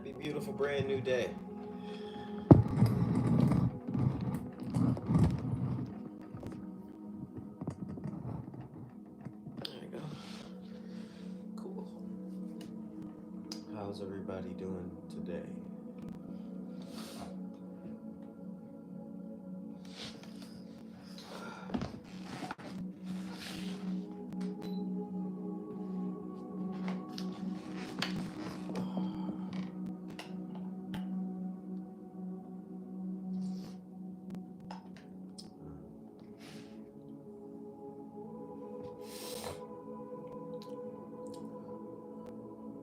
Happy, beautiful, brand new day. There you go. Cool. How's everybody doing today?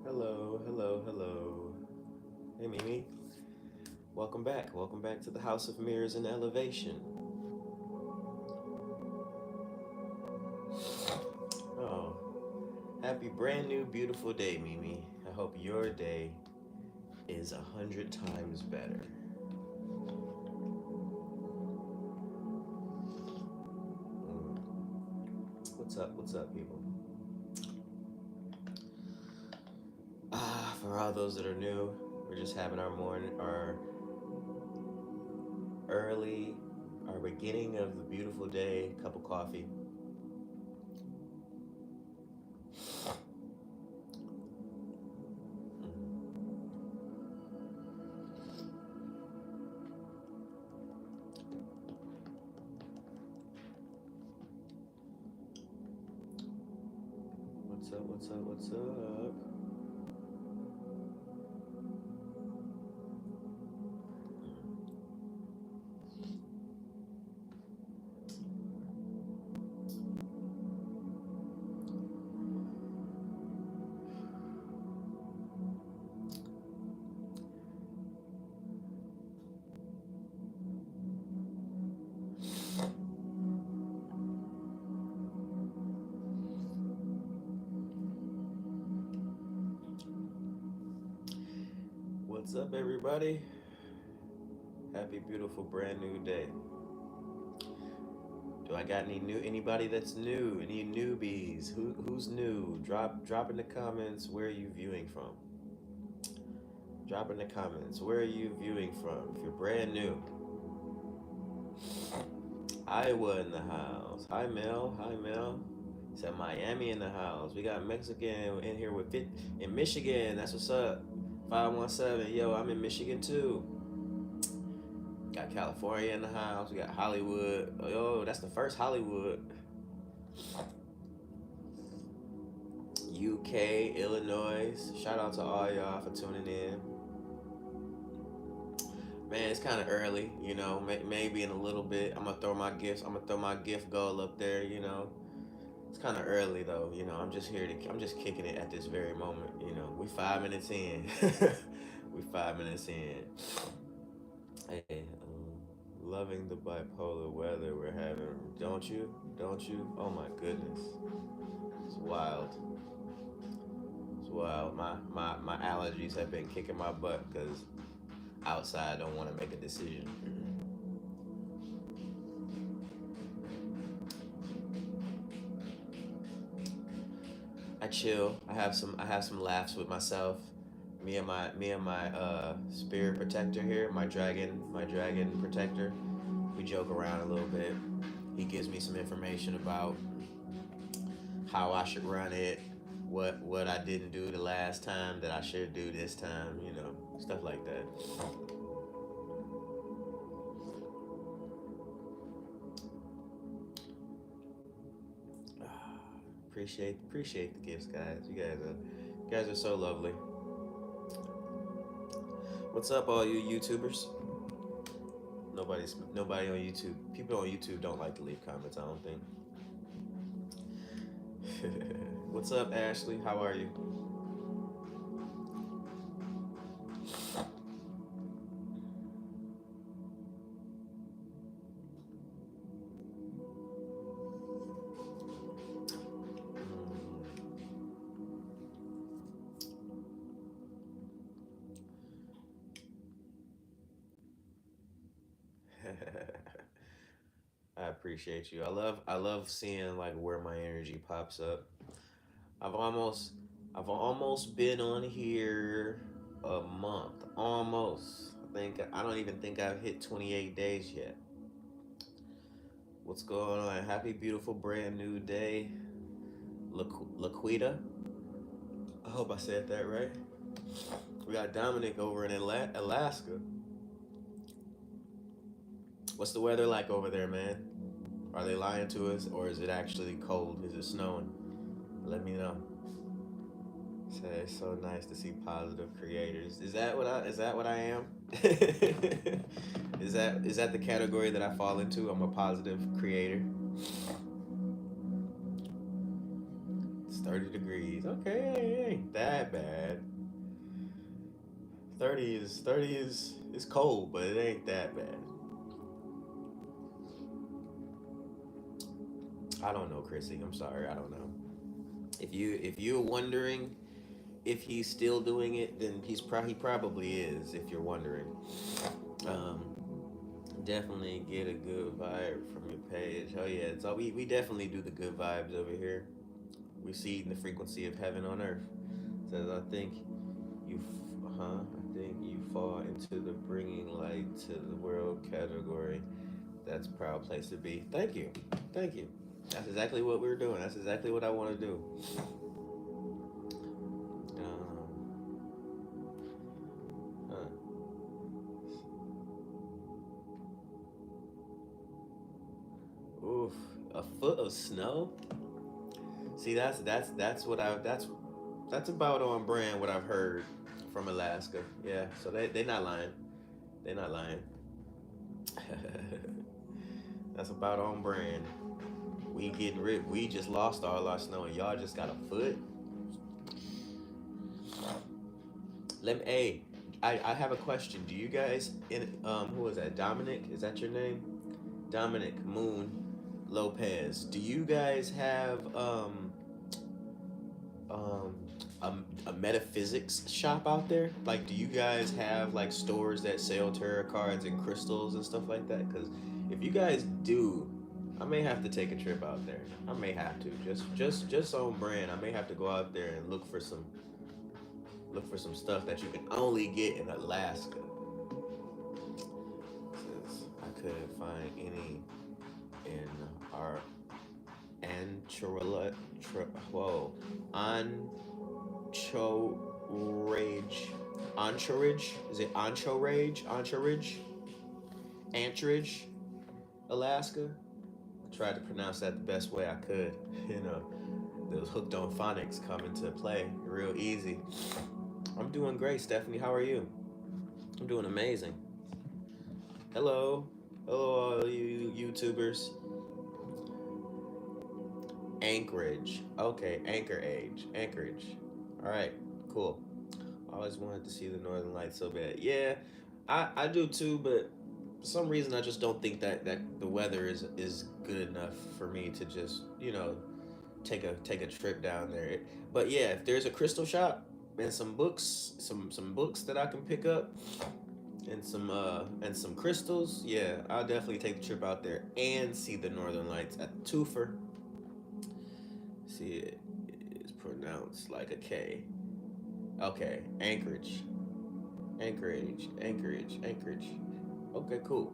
Hello, hello, hello. Hey, Mimi. Welcome back. Welcome back to the House of Mirrors and Elevation. Oh, happy, brand new, beautiful day, Mimi. I hope your day is 100 times better. What's up? What's up, people? For all those that are new, we're just having our morning, our early, our beginning of the beautiful day, cup of coffee. What's up? What's up? What's up? What's up, everybody? Happy, beautiful, brand new day. Do I got anybody that's new? Any newbies? Who's new? Drop in the comments where are you viewing from. Drop in the comments where are you viewing from if you're brand new. Iowa in the house. Hi Mel. Hi Mel. Said Miami in the house. We got Mexican in here with in Michigan. That's what's up. 517. Yo, I'm in Michigan too. Got California in the house. We got Hollywood. Oh, that's the first Hollywood. UK, Illinois. Shout out to all y'all for tuning in. Man, it's kind of early, you know. Maybe in a little bit, I'm gonna throw my gifts. I'm gonna throw my gift goal up there, you know. It's kind of early though, you know. I'm just here to. I'm just kicking it at this very moment, you know. We 5 minutes in. We 5 minutes in. Hey, loving the bipolar weather we're having. Don't you? Don't you? Oh my goodness, it's wild. It's wild. My allergies have been kicking my butt because outside I don't want to make a decision. I chill. I have some laughs with myself. Me and my spirit protector here, my dragon protector. We joke around a little bit. He gives me some information about how I should run it, what I didn't do the last time that I should do this time, you know, stuff like that. Appreciate the gifts, guys. You guys are so lovely. What's up, all you YouTubers? Nobody on YouTube. People on YouTube don't like to leave comments. I don't think. What's up, Ashley? How are you? I appreciate you. I love seeing like where my energy pops up. I've almost I've almost been on here a month, almost. I don't even think I've hit 28 days yet. What's going on? Happy, beautiful, brand new day, Laquita. I hope I said that right. We got Dominic over in Alaska. What's the weather like over there, man? Are they lying to us, or is it actually cold? Is it snowing? Let me know. Say it's so nice to see positive creators. Is that what I am? Is that the category that I fall into? I'm a positive creator. It's 30 degrees. Okay, ain't that bad. 30 is cold, but it ain't that bad. I don't know, Chrissy. I'm sorry, I don't know. If you're wondering if he's still doing it, then he probably is. If you're wondering, um, definitely get a good vibe from your page. Oh yeah, so we definitely do the good vibes over here. We see the frequency of heaven on earth. Says you, I think you fall into the bringing light to the world category. That's a proud place to be. Thank you. That's exactly what we're doing. That's exactly what I want to do. Um, huh. Oof, a foot of snow. See, that's what that's about on brand. What I've heard from Alaska. Yeah, so they're not lying. They're not lying. That's about on brand. We getting rid. We just lost all our snow, and y'all just got a foot. Let me. Hey, I have a question. Do you guys in who is that? Dominic? Is that your name? Dominic Moon Lopez. Do you guys have um a, a metaphysics shop out there? Like, do you guys have like stores that sell tarot cards and crystals and stuff like that? Because if you guys do, I may have to take a trip out there. I may have to just on brand. I may have to go out there and look for some stuff that you can only get in Alaska. Since I couldn't find any in our Anchorage, whoa, Anchorage, Anchorage, is it Anchorage, Alaska? I tried to pronounce that the best way I could. You know, those hooked on phonics come into play real easy. I'm doing great, Stephanie. How are you? I'm doing amazing. Hello, hello, all you YouTubers. Anchorage. Okay, Anchorage. All right, cool. I always wanted to see the Northern Lights so bad. Yeah, I do too, but for some reason I just don't think that the weather is good enough for me to just take a trip down there. But yeah, if there's a crystal shop and some books that I can pick up and some crystals, yeah, I'll definitely take the trip out there and see the Northern Lights at the Twofer. See, it is pronounced like a K. Okay, Anchorage. Okay, cool.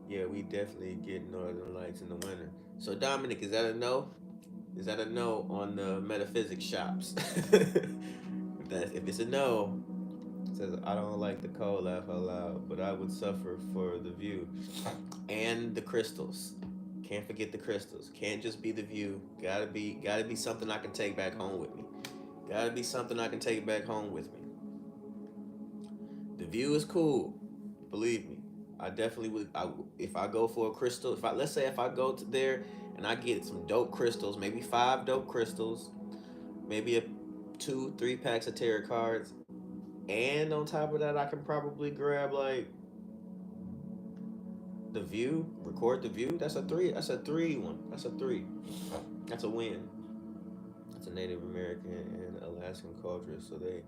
Yeah, we definitely get Northern Lights in the winter. So Dominic, is that a no? Is that a no on the metaphysics shops? If it's a no, it says I don't like the cold, laugh out loud, but I would suffer for the view and the crystals. Can't forget the crystals. Can't just be the view. Gotta be something I can take back home with me. Gotta be something I can take back home with me. The view is cool. Believe me. I definitely would. If I go for a crystal, if I let's say if I go to there and I get some dope crystals, maybe 5 dope crystals, maybe a 2, 3 packs of tarot cards, and on top of that, I can probably grab like the view, record the view. That's a three. That's a three one. That's a three. That's a win. It's a Native American and Alaskan culture, so they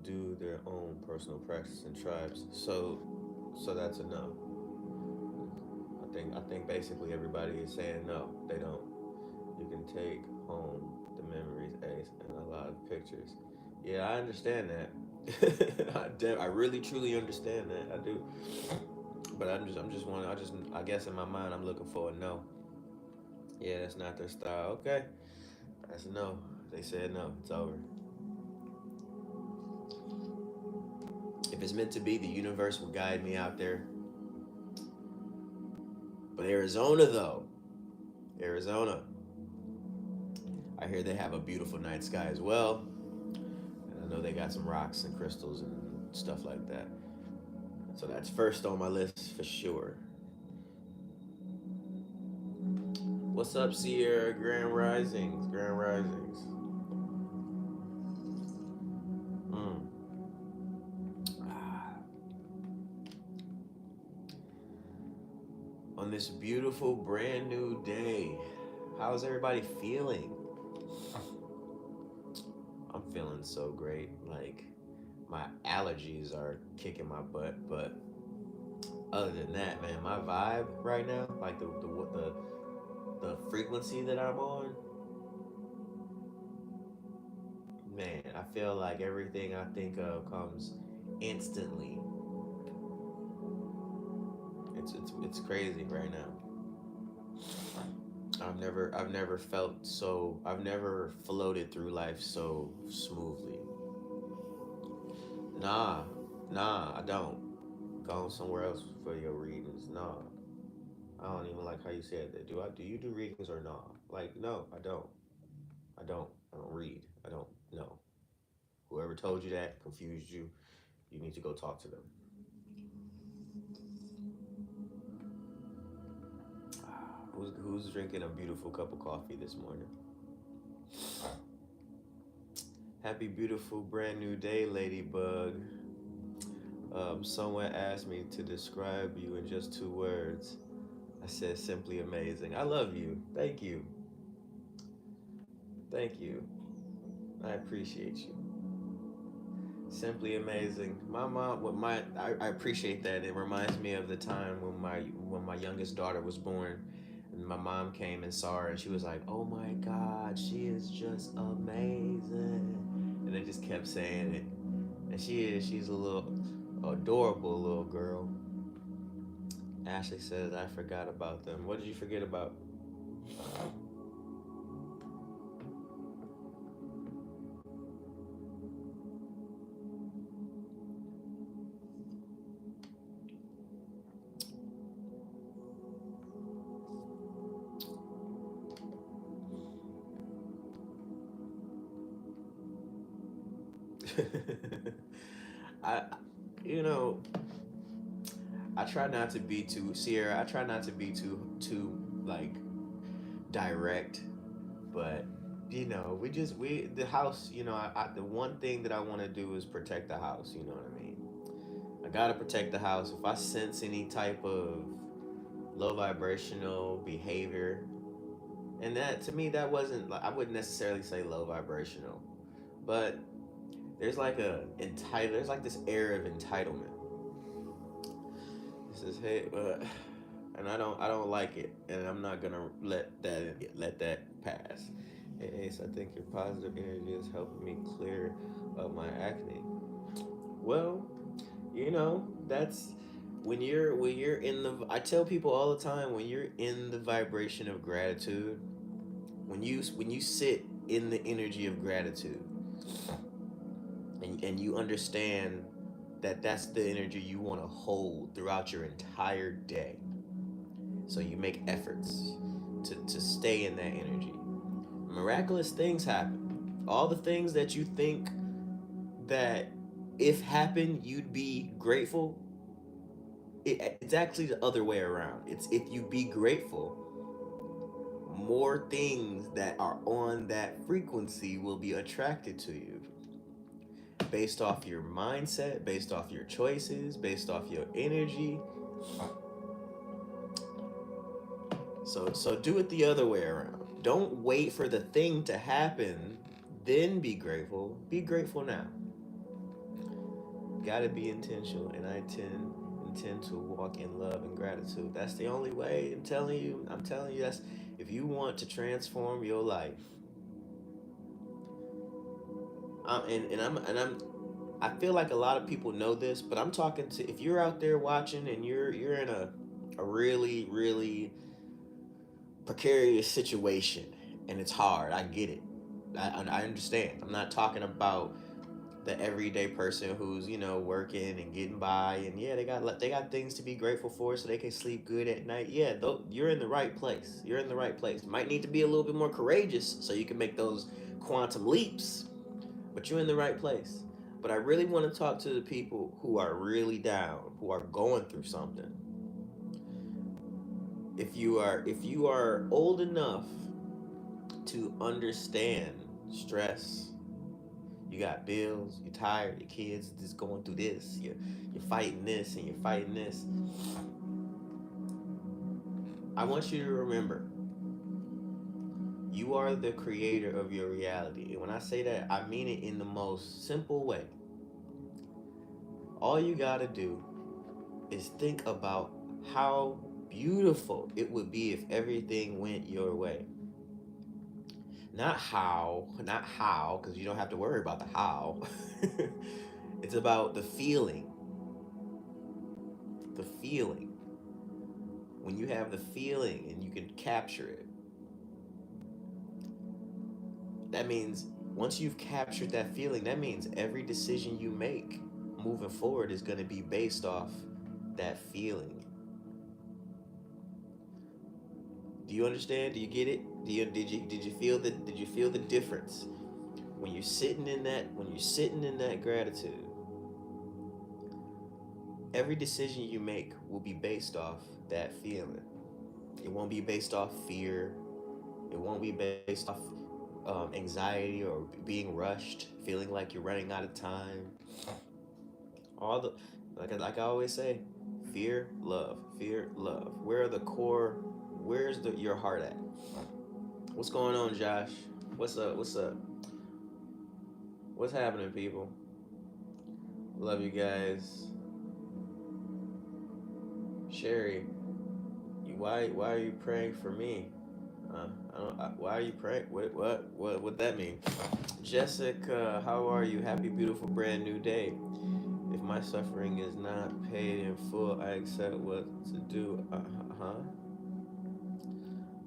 do their own personal practice and tribes. So that's a no. I think basically everybody is saying no. They don't. You can take home the memories, Ace, and a lot of pictures. Yeah, I understand that. I really truly understand that. I do. But I'm just one. I guess in my mind, I'm looking for a no. Yeah, that's not their style. Okay, that's a no. They said no. It's over. If it's meant to be, the universe will guide me out there. But Arizona, though, Arizona, I hear they have a beautiful night sky as well. And I know they got some rocks and crystals and stuff like that. So that's first on my list for sure. What's up, Sierra? Grand Risings. Grand Risings. Mm. Ah, on this beautiful brand new day, how's everybody feeling? I'm feeling so great. Like, my allergies are kicking my butt, but other than that, man, my vibe right now, like the frequency that I'm on, man, I feel like everything I think of comes instantly. It's crazy right now. I've never floated through life so smoothly. Nah, nah, I don't. Go somewhere else for your readings. Nah. I don't even like how you said that. Do you do readings or nah? Like, no, I don't. I don't. I don't read. I don't know. Whoever told you that confused you. You need to go talk to them. Who's drinking a beautiful cup of coffee this morning? Happy beautiful brand new day, Ladybug. Someone asked me to describe you in just 2 words. I said simply amazing. I love you. Thank you. Thank you. I appreciate you. Simply amazing. My mom, what my I appreciate that. It reminds me of the time when my youngest daughter was born, and my mom came and saw her, and she was like, "Oh my God, she is just amazing," and they just kept saying it. And she is. She's a little adorable little girl. Ashley says, "I forgot about them." What did you forget about? I, you know, I try not to be too Sierra. I try not to be too like direct, but we the house. The one thing that I want to do is protect the house. You know what I mean? I gotta protect the house. If I sense any type of low vibrational behavior, and that to me that wasn't like I wouldn't necessarily say low vibrational, but there's like this air of entitlement. This is hey, and I don't like it, and I'm not gonna let that pass. Hey, Ace, I think your positive energy is helping me clear up my acne. Well, that's when you're in the. I tell people all the time when you're in the vibration of gratitude, when you sit in the energy of gratitude, and you understand that that's the energy you want to hold throughout your entire day. So you make efforts to stay in that energy. Miraculous things happen. All the things that you think that if happened you'd be grateful, it's actually the other way around. It's if you be grateful, more things that are on that frequency will be attracted to you based off your mindset, based off your choices, based off your energy. So do it the other way around. Don't wait for the thing to happen, then be grateful. Be grateful now. Gotta be intentional, and I intend to walk in love and gratitude. That's the only way. I'm telling you, that's if you want to transform your life. And I'm I feel like a lot of people know this, but I'm talking to, if you're out there watching and you're in a really really precarious situation and it's hard. I get it. I understand. I'm not talking about the everyday person who's working and getting by, and yeah, they got things to be grateful for so they can sleep good at night. Yeah, though, you're in the right place. You're in the right place. You might need to be a little bit more courageous so you can make those quantum leaps, but you're in the right place. But I really want to talk to the people who are really down, who are going through something. If you are old enough to understand stress, you got bills, you're tired, your kids just going through this, you're fighting this and you're fighting this. I want you to remember, you are the creator of your reality. And when I say that, I mean it in the most simple way. All you gotta do is think about how beautiful it would be if everything went your way. Not how, because you don't have to worry about the how. It's about the feeling. The feeling. When you have the feeling and you can capture it, that means once you've captured that feeling, that means every decision you make moving forward is going to be based off that feeling. Do you understand? Do you get it? Did you feel the difference when you're sitting in that gratitude? Every decision you make will be based off that feeling. It won't be based off fear. It won't be based off anxiety or being rushed, feeling like you're running out of time. All the like I always say, fear, love. Where are the core? Where's your heart at? What's going on, Josh? What's up? What's up? What's happening, people? Love you guys. Sherry, why are you praying for me? Why are you praying? What would that mean? Jessica, how are you? Happy, beautiful, brand new day. If my suffering is not paid in full, I accept what to do. Huh?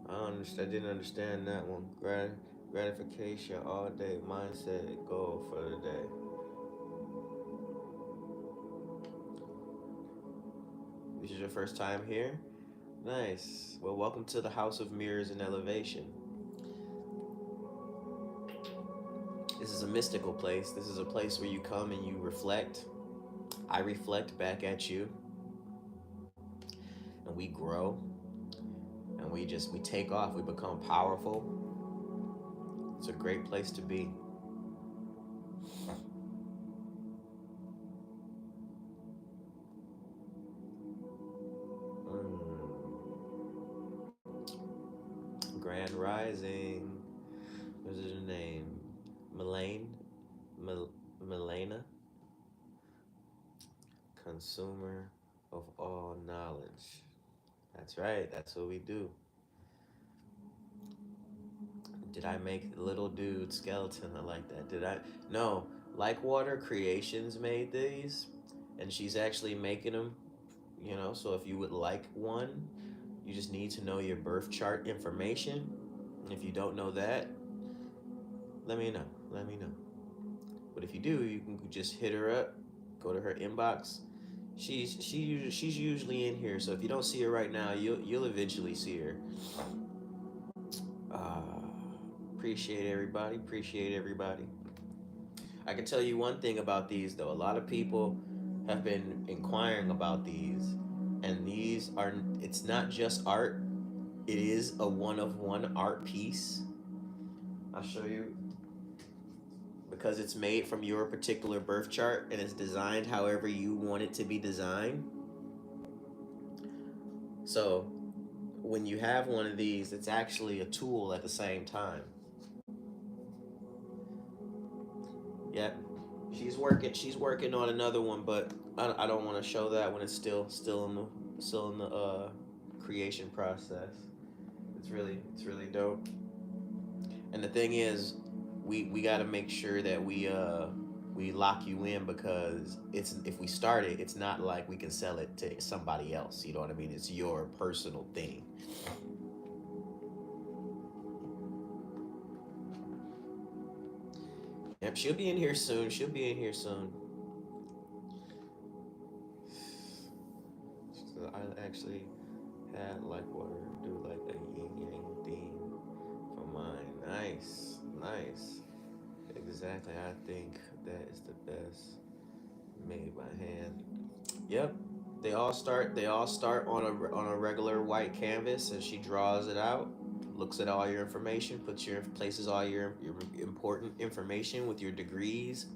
I don't understand. I didn't understand that one. Gratification all day. Mindset goal for the day. This is your first time here? Nice. Well, welcome to the House of Mirrors and Elevation. This is a mystical place. This is a place where you come and you reflect. I reflect back at you, and we grow, and we take off. We become powerful. It's a great place to be. Grand Rising. What is her name? Melane? Melena? Consumer of all knowledge. That's right. That's what we do. Did I make Little Dude Skeleton? I like that. Did I? No. Like Water Creations made these, and she's actually making them. So if you would like one, you just need to know your birth chart information. And if you don't know that, let me know. Let me know. But if you do, you can just hit her up. Go to her inbox. She's usually in here. So if you don't see her right now, you'll eventually see her. Uh, appreciate everybody. Appreciate everybody. I can tell you one thing about these though. A lot of people have been inquiring about these, and these are. It's not just art. It is a one of one art piece. I'll show you because it's made from your particular birth chart and it's designed however you want it to be designed. So when you have one of these, it's actually a tool at the same time. Yep. She's working on another one, but I don't want to show that when it's still in the creation process. It's really dope. And the thing is, we got to make sure that We lock you in because it's if we start it, it's not like we can sell it to somebody else. You know what I mean? It's your personal thing. Yep, she'll be in here soon. She'll be in here soon. So I actually had like water do like a yin yang theme for mine. Nice, nice. Exactly. I think that is the best made by hand. Yep. They all start on a regular white canvas, and she draws it out, looks at all your information, places all your important information with your degrees,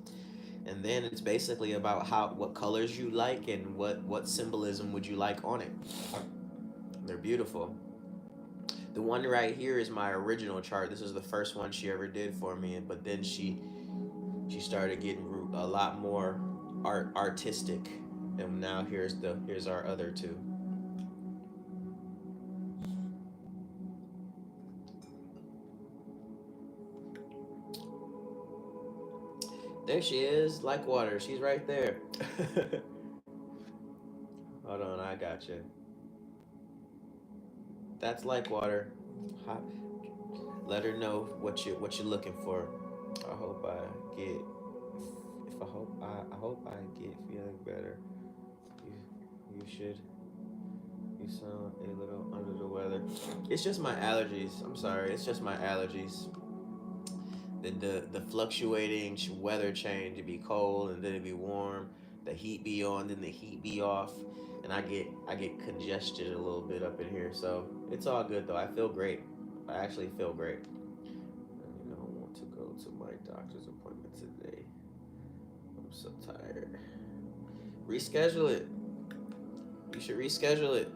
and then it's basically about how what colors you like and what symbolism would you like on it. They're beautiful. The one right here is my original chart. This is the first one she ever did for me, but then she started getting a lot more artistic, and now here's our other two. There she is, like water. She's right there. Hold on, I got you. That's like water. Hot. Let her know what you're looking for. I hope I get. If I hope I get feeling better. You should. You sound a little under the weather. It's just my allergies. I'm sorry. It's just my allergies. The fluctuating weather change. It be cold and then it be warm. The heat be on, then the heat be off, and I get congested a little bit up in here. So it's all good though. I feel great. I actually feel great. I want to go to my doctor's appointment today. I'm so tired. Reschedule it. You should reschedule it.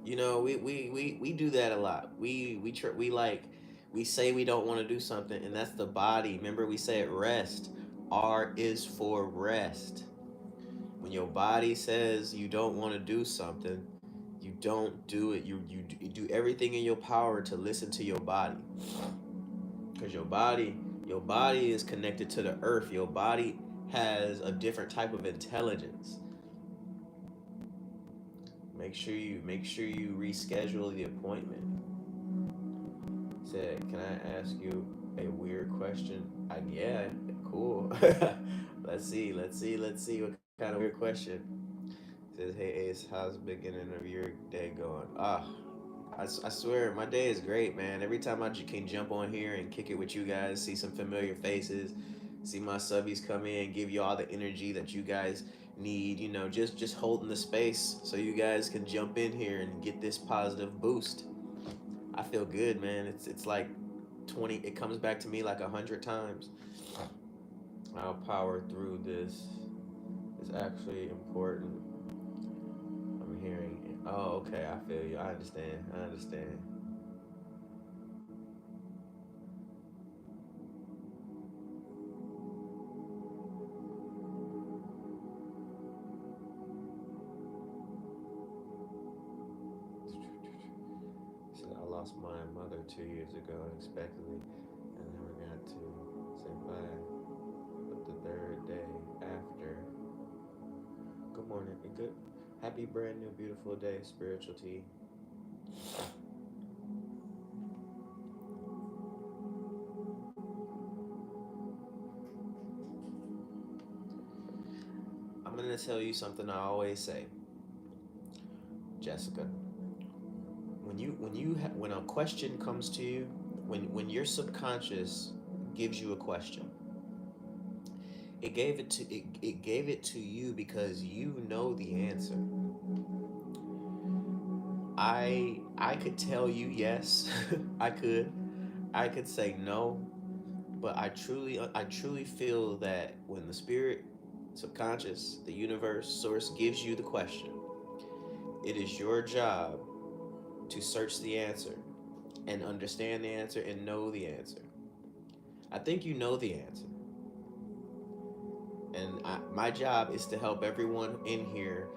We do that a lot. We say we don't want to do something, and that's the body. Remember, we say it rest. R is for rest. When your body says you don't want to do something, you don't do it. You do everything in your power to listen to your body, because your body is connected to the earth. Your body has a different type of intelligence. Make sure you reschedule the appointment. Said, can I ask you a weird question? Yeah, cool. Let's see what kind of weird question. Says, hey Ace, how's the beginning of your day going? I swear my day is great, man. Every time I can jump on here and kick it with you guys, see some familiar faces, see my subbies come in, give you all the energy that you guys need. Just holding the space so you guys can jump in here and get this positive boost. I feel good, man. It's like 20. It comes back to me like 100 times. I'll power through this. It's actually important. I'm hearing it. Oh, okay. I feel you. I understand. I understand. So I lost my mother 2 years ago unexpectedly, and never got to say bye. But the third day after, good morning. Good. Happy brand new beautiful day, spiritual tea. I'm gonna tell you something I always say, Jessica. When a question comes to you, when your subconscious gives you a question, it gave it to you because you know the answer. I could tell you yes. I could say no, but I truly feel that when the spirit, subconscious, the universe, source gives you the question, it is your job to search the answer and understand the answer and know the answer. I think you know the answer. And my job is to help everyone in here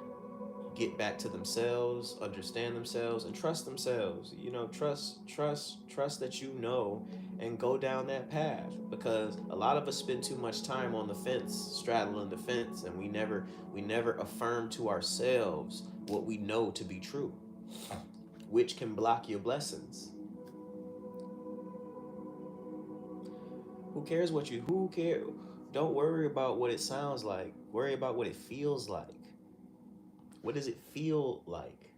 get back to themselves, understand themselves, and trust themselves. Trust that you know, and go down that path, because a lot of us spend too much time on the fence, straddling the fence, and we never affirm to ourselves what we know to be true, which can block your blessings. Who cares? Don't worry about what it sounds like. Worry about what it feels like. What does it feel like?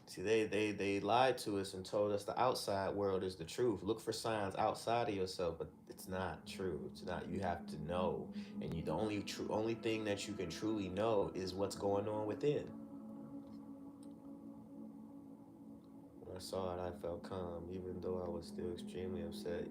See, they lied to us and told us the outside world is the truth. Look for signs outside of yourself, but it's not true. It's not. You have to know, and the only thing that you can truly know is what's going on within. When I saw it, I felt calm, even though I was still extremely upset.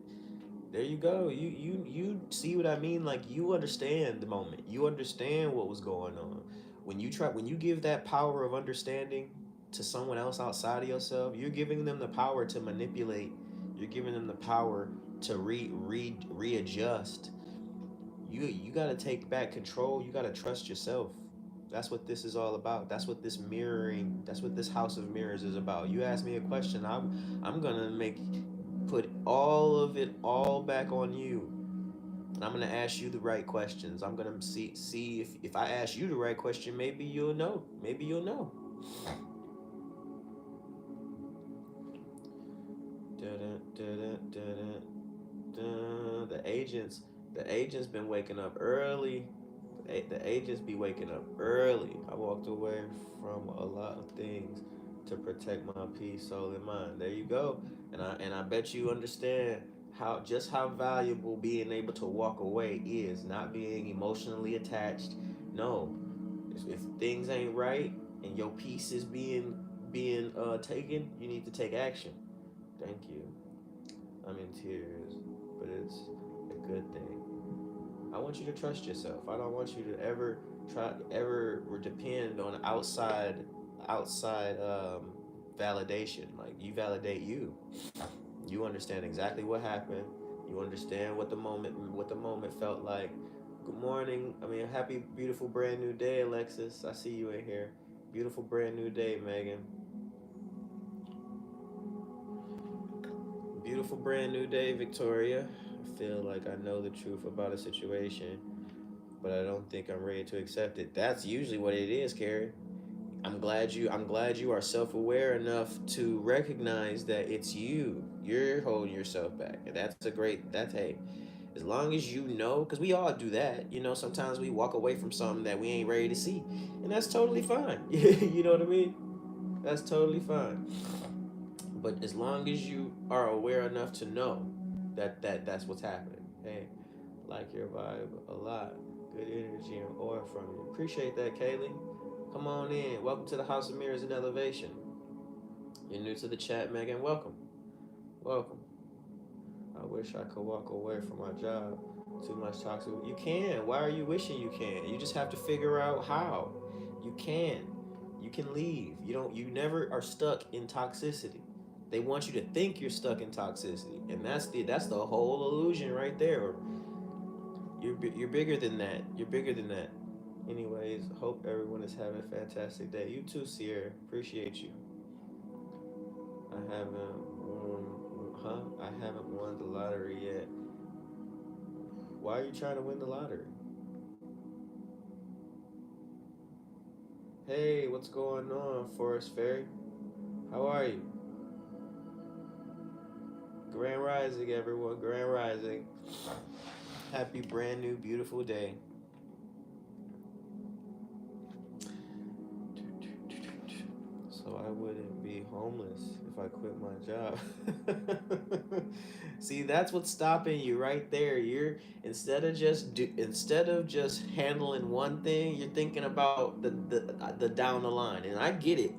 There you go. You see what I mean? Like, you understand the moment. You understand what was going on. When you give that power of understanding to someone else outside of yourself, you're giving them the power to manipulate. You're giving them the power to readjust. You got to take back control. You got to trust yourself. That's what this is all about. That's what this mirroring, that's what this house of mirrors is about. You ask me a question, I'm going to put all of it all back on you. And I'm gonna ask you the right questions. I'm gonna see if I ask you the right question, maybe you'll know. Maybe you'll know. The agents been waking up early. The agents be waking up early. I walked away from a lot of things to protect my peace, soul, and mind. There you go. And I bet you understand how valuable being able to walk away is. Not being emotionally attached. No, if things ain't right and your peace is being taken, you need to take action. Thank you. I'm in tears, but it's a good thing. I want you to trust yourself. I don't want you to ever depend on outside validation. Like, you validate you. You understand exactly what happened. You understand what the moment felt like. Good morning. I mean, happy, beautiful, brand new day, Alexis. I see you in here. Beautiful, brand new day, Megan. Beautiful, brand new day, Victoria. I feel like I know the truth about a situation, but I don't think I'm ready to accept it. That's usually what it is, Carrie. I'm glad you are self-aware enough to recognize that it's you. You're holding yourself back. And that's hey. As long as you know, because we all do that. Sometimes we walk away from something that we ain't ready to see. And that's totally fine. You know what I mean? That's totally fine. But as long as you are aware enough to know that's what's happening. Hey, like your vibe a lot. Good energy and aura from you. Appreciate that, Kaylee. Come on in. Welcome to the House of Mirrors and Elevation. You're new to the chat, Megan. Welcome. Welcome. I wish I could walk away from my job. Too much toxic. You can. Why are you wishing you can? You just have to figure out how. You can. You can leave. You never are stuck in toxicity. They want you to think you're stuck in toxicity. And that's the whole illusion right there. You're bigger than that. You're bigger than that. Anyways, hope everyone is having a fantastic day. You too, Sierra. Appreciate you. I haven't I haven't won the lottery yet. Why are you trying to win the lottery? Hey, what's going on, Forest Fairy? How are you? Grand Rising, everyone. Grand Rising. Happy brand new beautiful day. So I wouldn't be homeless if I quit my job. See, that's what's stopping you right there. You're instead of just handling one thing, you're thinking about the down the line. And I get it.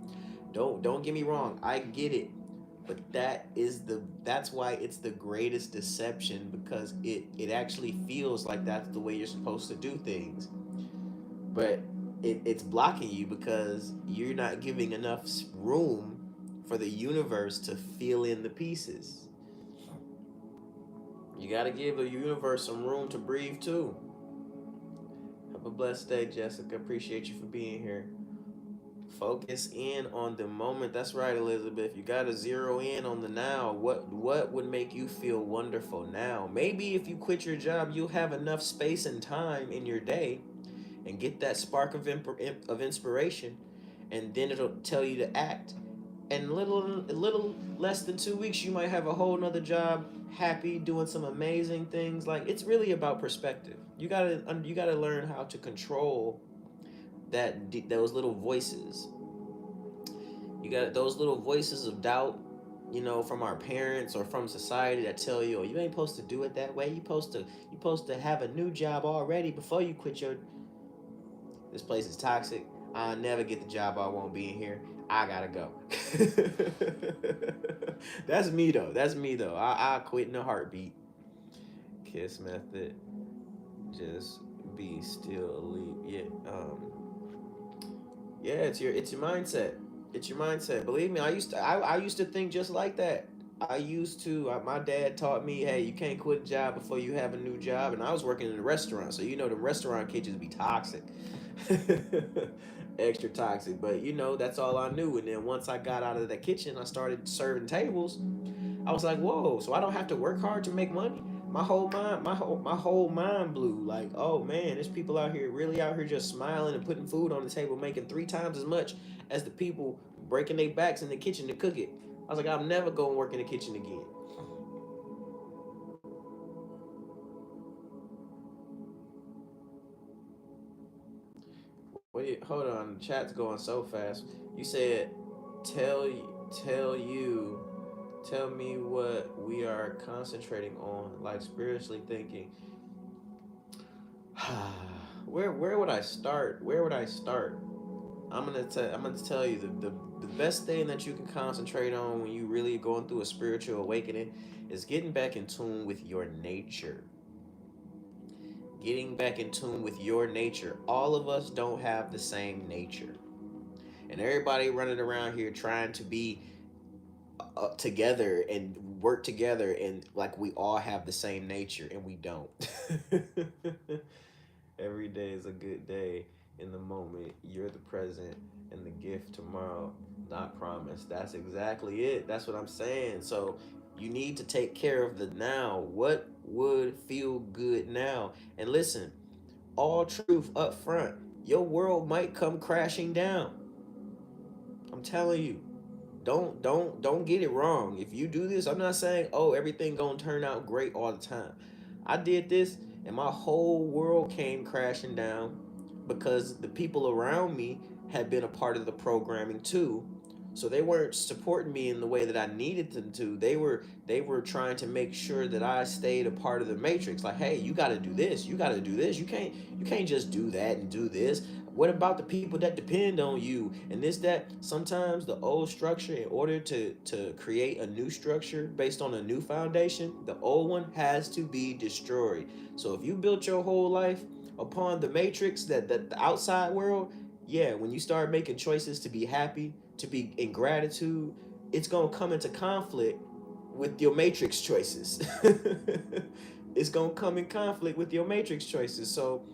Don't get me wrong. I get it. But that's why it's the greatest deception, because it actually feels like that's the way you're supposed to do things. But it's blocking you because you're not giving enough room for the universe to fill in the pieces. You got to give the universe some room to breathe too. Have a blessed day, Jessica. Appreciate you for being here. Focus in on the moment. That's right, Elizabeth. You gotta zero in on the now. What would make you feel wonderful now? Maybe if you quit your job, you'll have enough space and time in your day and get that spark of inspiration, and then it'll tell you to act. And little less than 2 weeks, you might have a whole nother job, happy, doing some amazing things. Like, it's really about perspective. You gotta learn how to control those little voices. You got those little voices of doubt, from our parents or from society that tell you, oh, you ain't supposed to do it that way. You supposed to have a new job already before you quit your. This place is toxic. I'll never get the job I won't be in here. I gotta go. That's me though. That's me though. I quit in a heartbeat. Kiss method. Just be still. Yeah. It's your mindset. It's your mindset. Believe me, I used to think just like that. My dad taught me, hey, you can't quit a job before you have a new job, and I was working in a restaurant, so the restaurant kitchens be toxic, extra toxic. But that's all I knew. And then once I got out of the kitchen, I started serving tables. I was like, whoa, so I don't have to work hard to make money. My whole mind blew. Like, oh man, there's people out here, really out here, just smiling and putting food on the table, making 3 times as much as the people breaking their backs in the kitchen to cook it. I was like, I'm never gonna work in the kitchen again. Wait, hold on, the chat's going so fast. You said, tell tell you tell me what we are concentrating on, like spiritually thinking. Where would I start? Where would I start? I'm gonna tell you the best thing that you can concentrate on when you really going through a spiritual awakening is getting back in tune with your nature. Getting back in tune with your nature. All of us don't have the same nature, and everybody running around here trying to be together and work together, and like we all have the same nature, and we don't. Every day is a good day. In the moment, you're the present, and the gift tomorrow, not promised. That's exactly it. That's what I'm saying. So you need to take care of the now. What would feel good now? And listen, all truth up front. Your world might come crashing down. I'm telling you. Don't get it wrong. If you do this, I'm not saying, oh, everything gonna turn out great all the time. I did this and my whole world came crashing down because the people around me had been a part of the programming too. So they weren't supporting me in the way that I needed them to. They were trying to make sure that I stayed a part of the matrix. Like, hey, you got to do this. You got to do this. You can't just do that and do this. What about the people that depend on you and this that? Sometimes the old structure, in order to create a new structure based on a new foundation, the old one has to be destroyed. So if you built your whole life upon the matrix, that the outside world, yeah, when you start making choices to be happy, to be in gratitude, it's gonna come into conflict with your matrix choices. It's gonna come in conflict with your matrix choices. So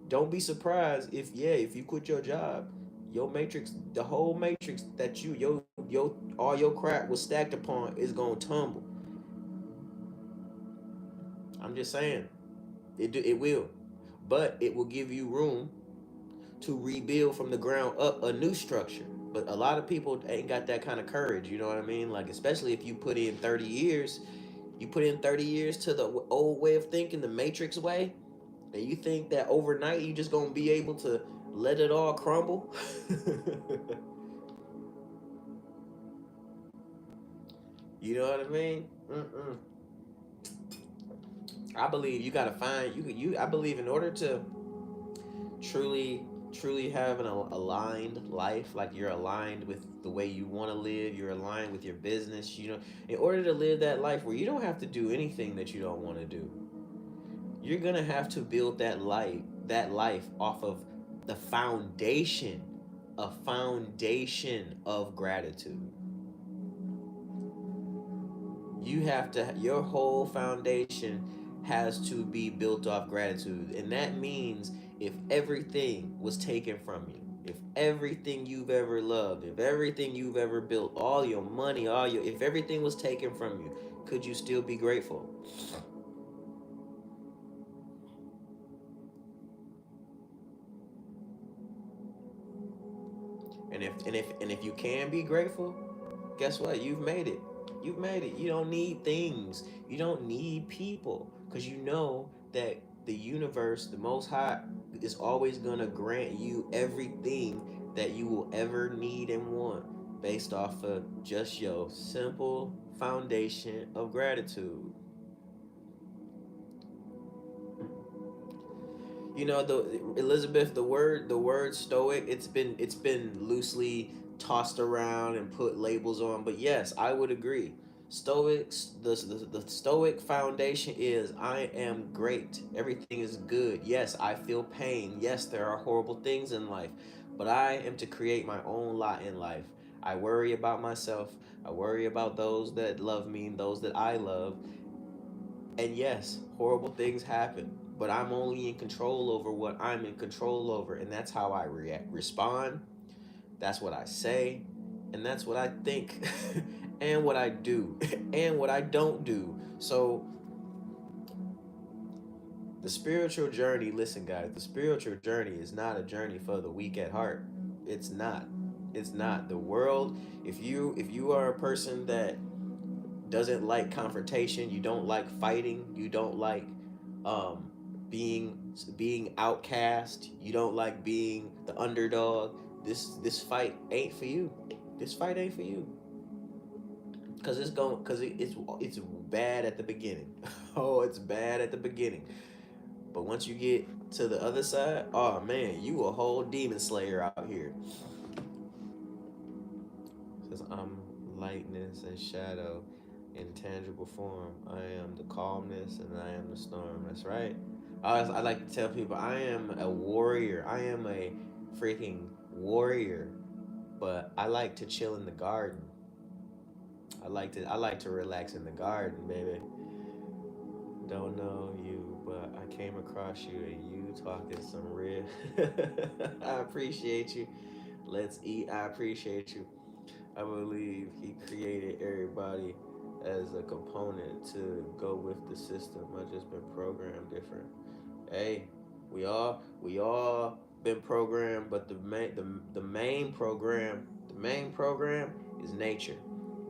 don't be surprised if you quit your job, your matrix, the whole matrix that your all your crap was stacked upon is gonna tumble. I'm just saying, it will, but it will give you room to rebuild from the ground up a new structure. But a lot of people ain't got that kind of courage. You know what I mean? Like, especially if you put in 30 years, you put in 30 years to the old way of thinking, the matrix way, and you think that overnight you just gonna be able to let it all crumble. You know what I mean? Mm-mm. I believe you gotta find you. I believe in order to truly truly have an aligned life, like you're aligned with the way you want to live, you're aligned with your business, in order to live that life where you don't have to do anything that you don't want to do, you're gonna have to build that life off of the foundation of gratitude. Your whole foundation has to be built off gratitude, and that means if everything was taken from you, If everything you've ever loved, if everything you've ever built, all your money, if everything was taken from you, could you still be grateful? And if you can be grateful, guess what? You've made it. You've made it. You don't need things. You don't need people, because you know that the universe, the Most High, is always gonna grant you everything that you will ever need and want, based off of just your simple foundation of gratitude. You know, the Elizabeth, the word stoic, it's been loosely tossed around and put labels on, but yes, I would agree. Stoics, the stoic foundation is, I am great, everything is good. Yes, I feel pain. Yes, there are horrible things in life, but I am to create my own lot in life. I worry about myself. I worry about those that love me and those that I love. And yes, horrible things happen, but I'm only in control over what I'm in control over, and that's how I respond. That's what I say, and that's what I think, and what I do, and what I don't do. So, the spiritual journey, listen, guys, the spiritual journey is not a journey for the weak at heart. It's not. It's not. The world, if you are a person that doesn't like confrontation, you don't like fighting, you don't like um, being outcast, you don't like being the underdog. This fight ain't for you. This fight ain't for you, because it's bad at the beginning. Oh, it's bad at the beginning, but once you get to the other side, oh man, you a whole demon slayer out here. Says, I'm lightness and shadow in tangible form. I am the calmness and I am the storm. That's right. I like to tell people, I am a warrior. I am a freaking warrior. But I like to chill in the garden. I like to relax in the garden, baby. Don't know you, but I came across you and you talking some real. I appreciate you. Let's eat. I appreciate you. I believe he created everybody as a component to go with the system. I just been programmed different. Hey, we all been programmed, but the main program is nature.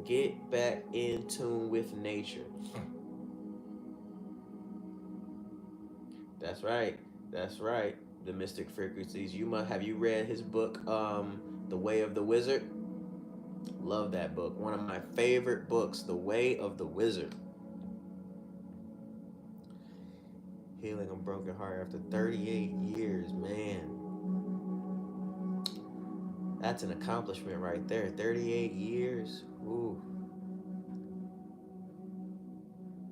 Get back in tune with nature. That's right. That's right. The mystic frequencies. Have you read his book, The Way of the Wizard? Love that book. One of my favorite books, The Way of the Wizard. Healing a broken heart after 38 years, man. That's an accomplishment right there. 38 years. Ooh.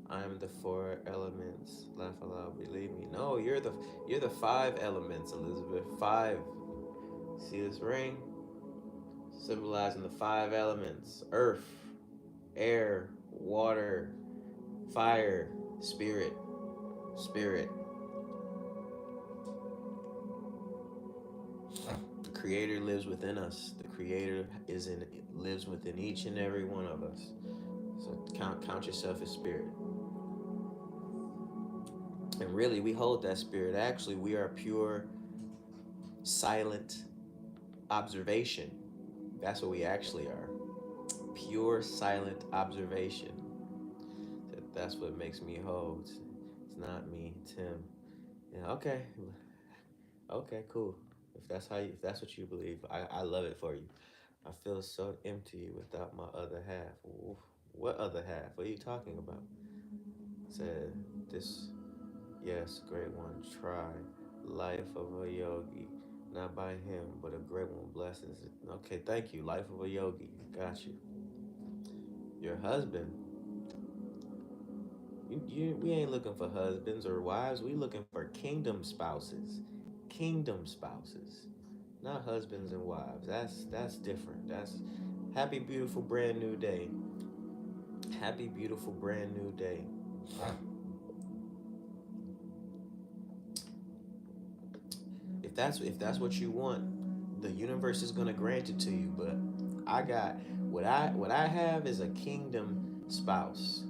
I'm the four elements. Laugh aloud, believe me. No, you're the five elements, Elizabeth. Five. See this ring? Symbolizing the five elements: earth, air, water, fire, spirit. Spirit. The creator lives within us. The creator lives within each and every one of us. So count yourself as spirit. And really, we hold that spirit. Actually, we are pure silent observation. That's what we actually are. Pure silent observation. That's what makes me whole. It's not me, it's him. Yeah, okay. Okay, cool. If that's what you believe, I love it for you. I feel so empty without my other half. Oof. What other half? What are you talking about? Said this. Yes, great one. Try life of a yogi, not by him, but a great one. Blessings. Okay, thank you. Life of a yogi. Got you. Your husband. We ain't looking for husbands or wives. We looking for kingdom spouses. Kingdom spouses, not husbands and wives. That's different. That's happy, beautiful, brand new day. Happy, beautiful, brand new day. If that's what you want, the universe is gonna grant it to you. But I got what I have is a kingdom spouse.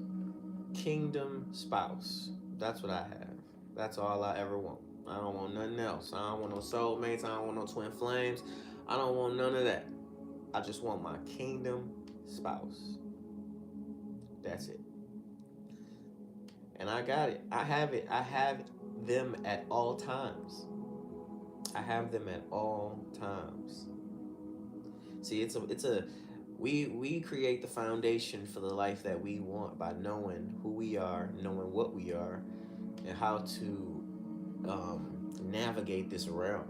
Kingdom spouse. That's what I have. That's all I ever want. I don't want nothing else. I don't want no soulmates. I don't want no twin flames. I don't want none of that. I just want my kingdom spouse. That's it. And I got it. I have it. I have them at all times. I have them at all times. See, it's a we create the foundation for the life that we want by knowing who we are, knowing what we are, and how to navigate this realm.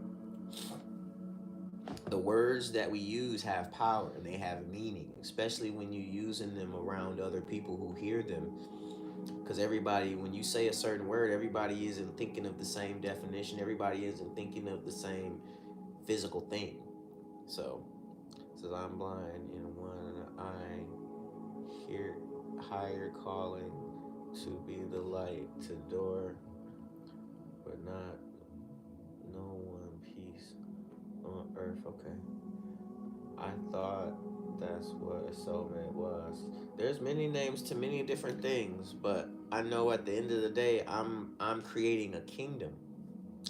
The words that we use have power and they have meaning, especially when you're using them around other people who hear them. Because everybody, when you say a certain word, everybody isn't thinking of the same definition. Everybody isn't thinking of the same physical thing. So, it says I'm blind in one eye, hear higher calling to be the light to door, but not no one peace on earth. Okay. I thought that's what a soulmate was. There's many names to many different things, but I know at the end of the day, I'm creating a kingdom.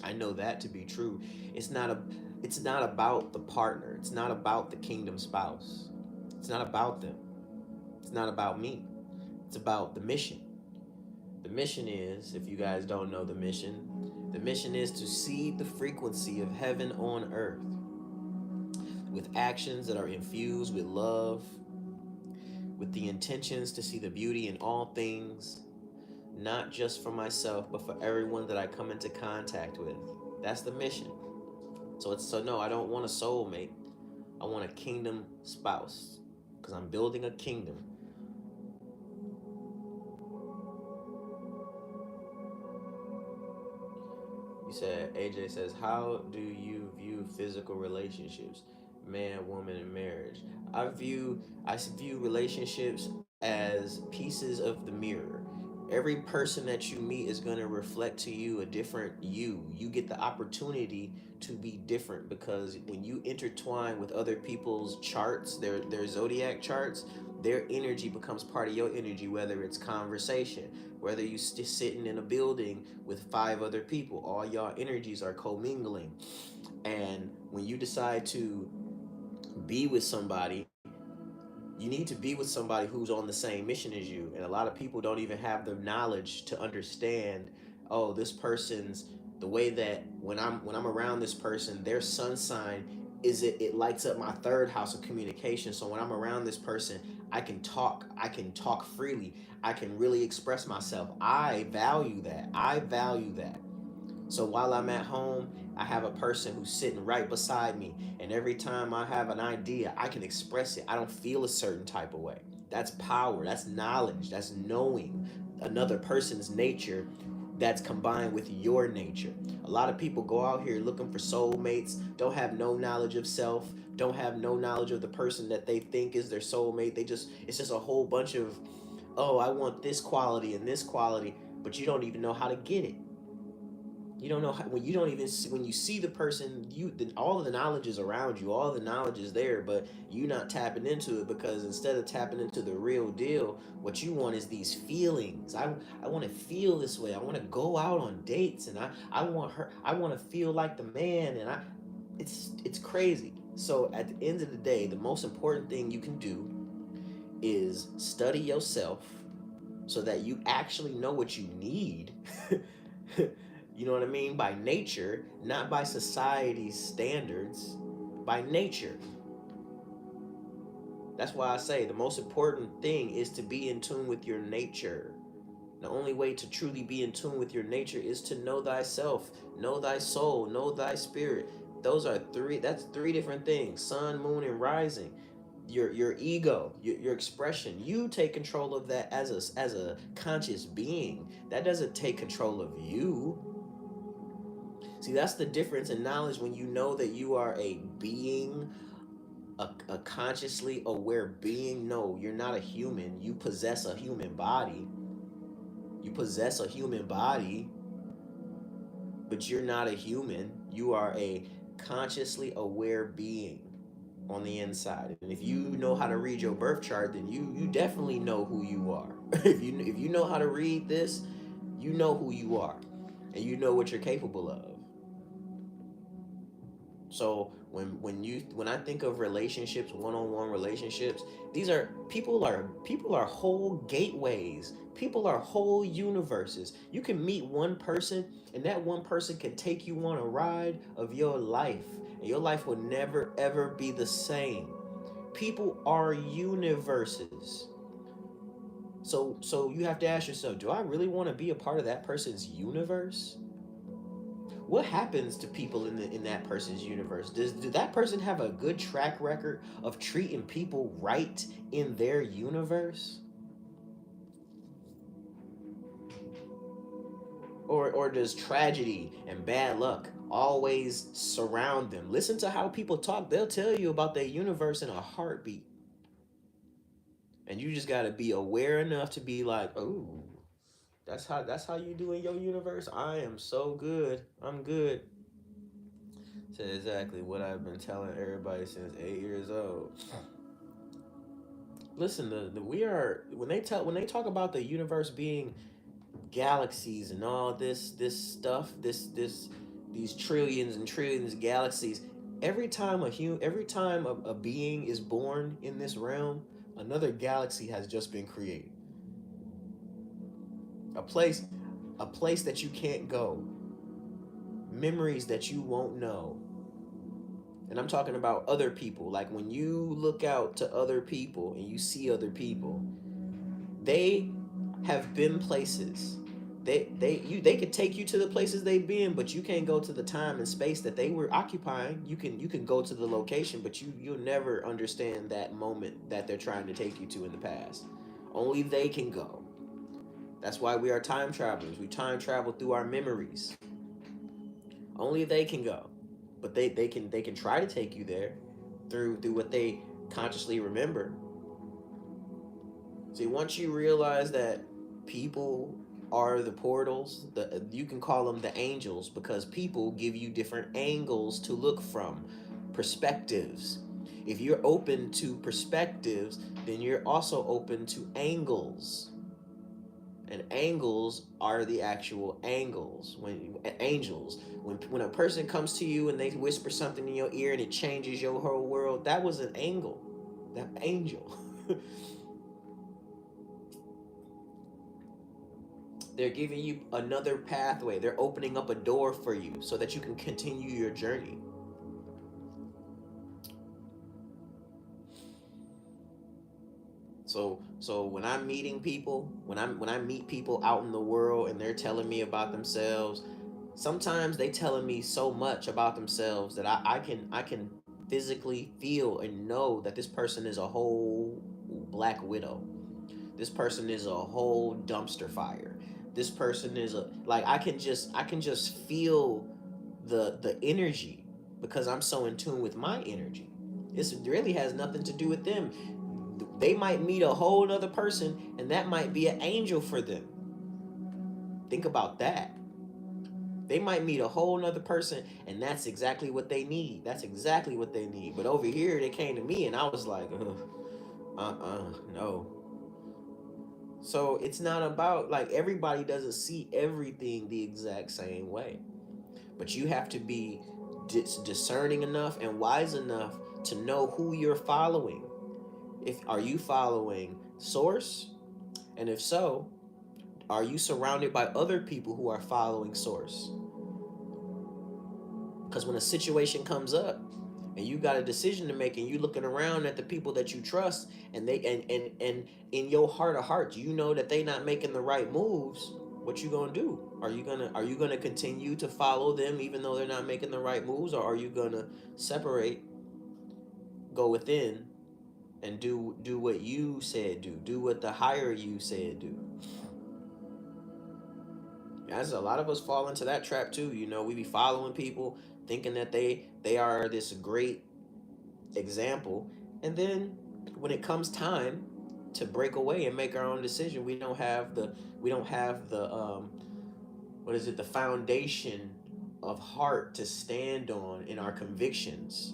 I know that to be true. It's not a it's not about the partner. It's not about the kingdom spouse. It's not about them. It's not about me. It's about the mission. The mission is, if you guys don't know the mission is to seed the frequency of heaven on earth with actions that are infused with love, with the intentions to see the beauty in all things, not just for myself, but for everyone that I come into contact with. That's the mission. So no, I don't want a soulmate. I want a kingdom spouse because I'm building a kingdom. You said AJ says, how do you view physical relationships, man, woman, and marriage? I view relationships as pieces of the mirror. Every person that you meet is going to reflect to you a different you. You get the opportunity to be different because when you intertwine with other people's charts, their zodiac charts, their energy becomes part of your energy, whether it's conversation, whether you sitting in a building with five other people, all y'all energies are commingling. And when you decide to be with somebody, you need to be with somebody who's on the same mission as you. And a lot of people don't even have the knowledge to understand, oh, this person's the way that when I'm around this person, their sun sign is it lights up my third house of communication. So when I'm around this person, I can talk freely. I can really express myself. I value that. I value that. So while I'm at home, I have a person who's sitting right beside me. And every time I have an idea, I can express it. I don't feel a certain type of way. That's power. That's knowledge. That's knowing another person's nature that's combined with your nature. A lot of people go out here looking for soulmates, don't have no knowledge of self, don't have no knowledge of the person that they think is their soulmate. It's just a whole bunch of, oh, I want this quality and this quality, but you don't even know how to get it. You don't know how, when you don't even see, when you see the person, all of the knowledge is around you, all the knowledge is there, but you not tapping into it because instead of tapping into the real deal, what you want is these feelings. I want to feel this way. I want to go out on dates, and I want her. I want to feel like the man, and it's crazy. So at the end of the day, the most important thing you can do is study yourself so that you actually know what you need. You know what I mean? By nature, not by society's standards, by nature. That's why I say the most important thing is to be in tune with your nature. The only way to truly be in tune with your nature is to know thyself, know thy soul, know thy spirit. That's three different things: sun, moon, and rising. Your ego, your expression. You take control of that as a conscious being. That doesn't take control of you. See, that's the difference in knowledge when you know that you are a being, a consciously aware being. No, you're not a human. You possess a human body. You possess a human body, but you're not a human. You are a consciously aware being on the inside. And if you know how to read your birth chart, then you definitely know who you are. If you know how to read this, you know who you are, and you know what you're capable of. So when I think of relationships, one-on-one relationships, these are people are whole gateways. People are whole universes. You can meet one person, and that one person can take you on a ride of your life, and your life will never ever be the same. People are universes. So you have to ask yourself, do I really want to be a part of that person's universe? What happens to people in that person's universe? Do that person have a good track record of treating people right in their universe? Or does tragedy and bad luck always surround them? Listen to how people talk. They'll tell you about their universe in a heartbeat. And you just gotta be aware enough to be like, oh, that's how you do in your universe. I am so good. I'm good. Said exactly what I've been telling everybody since 8 years old. Listen, we are when they talk about the universe being galaxies and all this stuff, this these trillions and trillions of galaxies. Every time a being is born in this realm, another galaxy has just been created. A place, a place that you can't go, memories that you won't know. And I'm talking about other people. Like when you look out to other people and you see other people, they have been places. They could take you to the places they've been, but you can't go to the time and space that they were occupying. You can go to the location, but you'll never understand that moment that they're trying to take you to in the past. Only they can go. That's why we are time travelers. We time travel through our memories. Only they can go. But they can try to take you there through what they consciously remember. See, once you realize that people are the portals, you can call them the angels because people give you different angles to look from, perspectives. If you're open to perspectives, then you're also open to angles. And angles are the actual angles. When angels, when a person comes to you and they whisper something in your ear and it changes your whole world, that was an angle. That angel. They're giving you another pathway. They're opening up a door for you so that you can continue your journey. So when I'm meeting people, when I meet people out in the world and they're telling me about themselves, sometimes they telling me so much about themselves that I can physically feel and know that this person is a whole black widow. This person is a whole dumpster fire. This person is a like I can just feel the energy because I'm so in tune with my energy. This really has nothing to do with them. They might meet a whole other person and that might be an angel for them. Think about that. They might meet a whole nother person and that's exactly what they need. That's exactly what they need. But over here they came to me and I was like, no. So it's not about like everybody doesn't see everything the exact same way. But you have to be discerning enough and wise enough to know who you're following. If are you following source? And if so, are you surrounded by other people who are following source? Because when a situation comes up and you got a decision to make and you looking around at the people that you trust and they and in your heart of hearts you know that they not making the right moves, what you gonna do? Are you gonna continue to follow them even though they're not making the right moves, or are you gonna separate, go within, and do what you said do what the higher you said do? As a lot of us fall into that trap too. We be following people thinking that they are this great example, and then when it comes time to break away and make our own decision, we don't have the what is it, the foundation of heart to stand on in our convictions.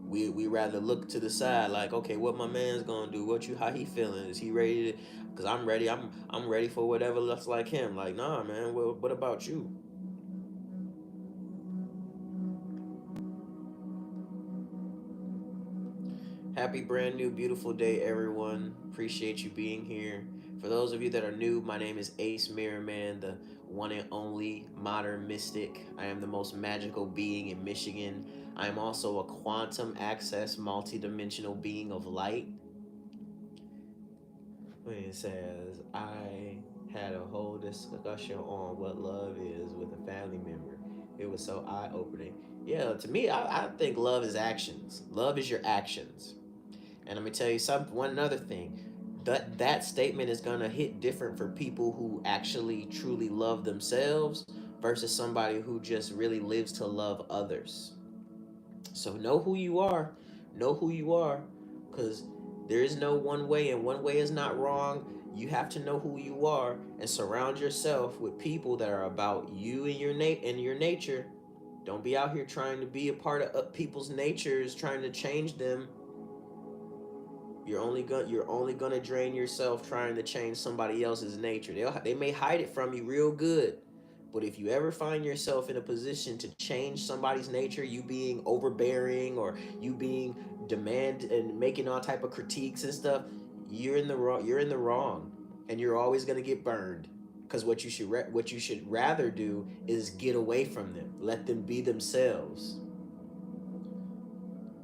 We rather look to the side like, okay, what my man's gonna do? What you how he feeling? Is he ready to? Cause I'm ready. I'm ready for whatever looks like him. Like, nah, man. Well, what about you? Happy brand new beautiful day, everyone. Appreciate you being here. For those of you that are new, my name is Ace Mirrorman, the one and only modern mystic. I am the most magical being in Michigan. I am also a quantum access multidimensional being of light. When it says, I had a whole discussion on what love is with a family member. It was so eye opening. Yeah, to me, I think love is actions. Love is your actions. And let me tell you something. One another thing, that statement is gonna hit different for people who actually truly love themselves versus somebody who just really lives to love others. So know who you are. Know who you are, because there is no one way, and one way is not wrong. You have to know who you are and surround yourself with people that are about you and your nature. Don't be out here trying to be a part of people's natures, trying to change them. You're only gonna drain yourself trying to change somebody else's nature. They may hide it from you real good, but if you ever find yourself in a position to change somebody's nature, you being overbearing or you being demand and making all type of critiques and stuff, you're in the wrong. You're in the wrong, and you're always gonna get burned. Because what you should rather do is get away from them, let them be themselves.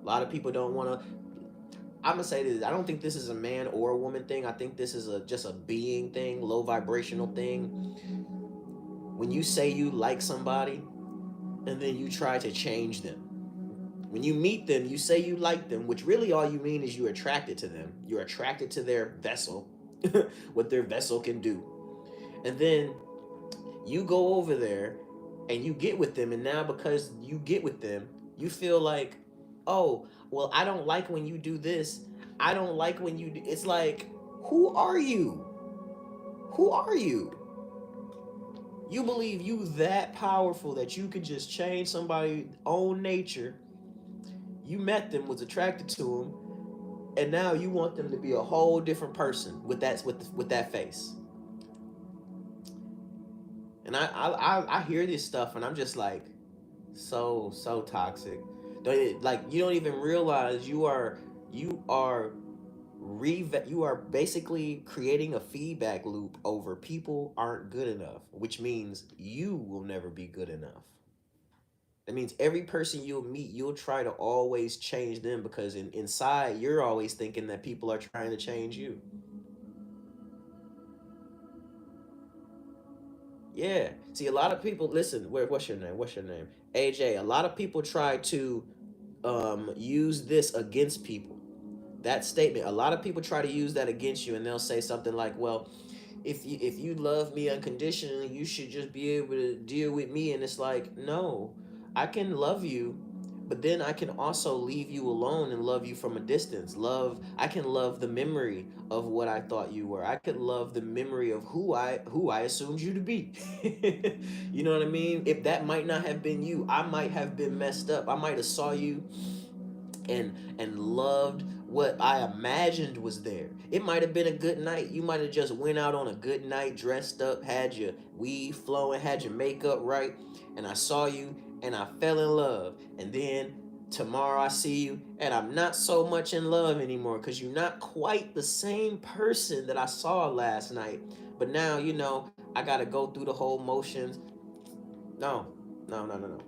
A lot of people don't want to. I'm gonna say this. I don't think this is a man or a woman thing. I think this is just a being thing, low vibrational thing. When you say you like somebody, and then you try to change them. When you meet them, you say you like them, which really all you mean is you're attracted to them. You're attracted to their vessel, what their vessel can do, and then you go over there and you get with them, and now because you get with them, you feel like, oh, well, I don't like when you do this. I don't like when you do. It's like, who are you? Who are you? You believe you that powerful that you could just change somebody's own nature. You met them, was attracted to them, and now you want them to be a whole different person with that face. And I hear this stuff, and I'm just like, so toxic. You don't even realize you are basically creating a feedback loop over people aren't good enough, which means you will never be good enough. That means every person you'll meet, you'll try to always change them because inside you're always thinking that people are trying to change you. Yeah. See, a lot of people listen. What's your name? What's your name? AJ. A lot of people try to use this against people. That statement. A lot of people try to use that against you, and they'll say something like, "Well, if you love me unconditionally, you should just be able to deal with me." And it's like, no, I can love you, but then I can also leave you alone and love you from a distance. I can love the memory of what I thought you were. I could love the memory of who I assumed you to be. You know what I mean? If that might not have been you, I might have been messed up. I might have saw you and loved what I imagined was there. It might have been a good night. You might have just went out on a good night, dressed up, had your weave flowing, had your makeup right, and I saw you and I fell in love. And then tomorrow I see you and I'm not so much in love anymore because you're not quite the same person that I saw last night. But now, I got to go through the whole motions. No, no, no, no, no.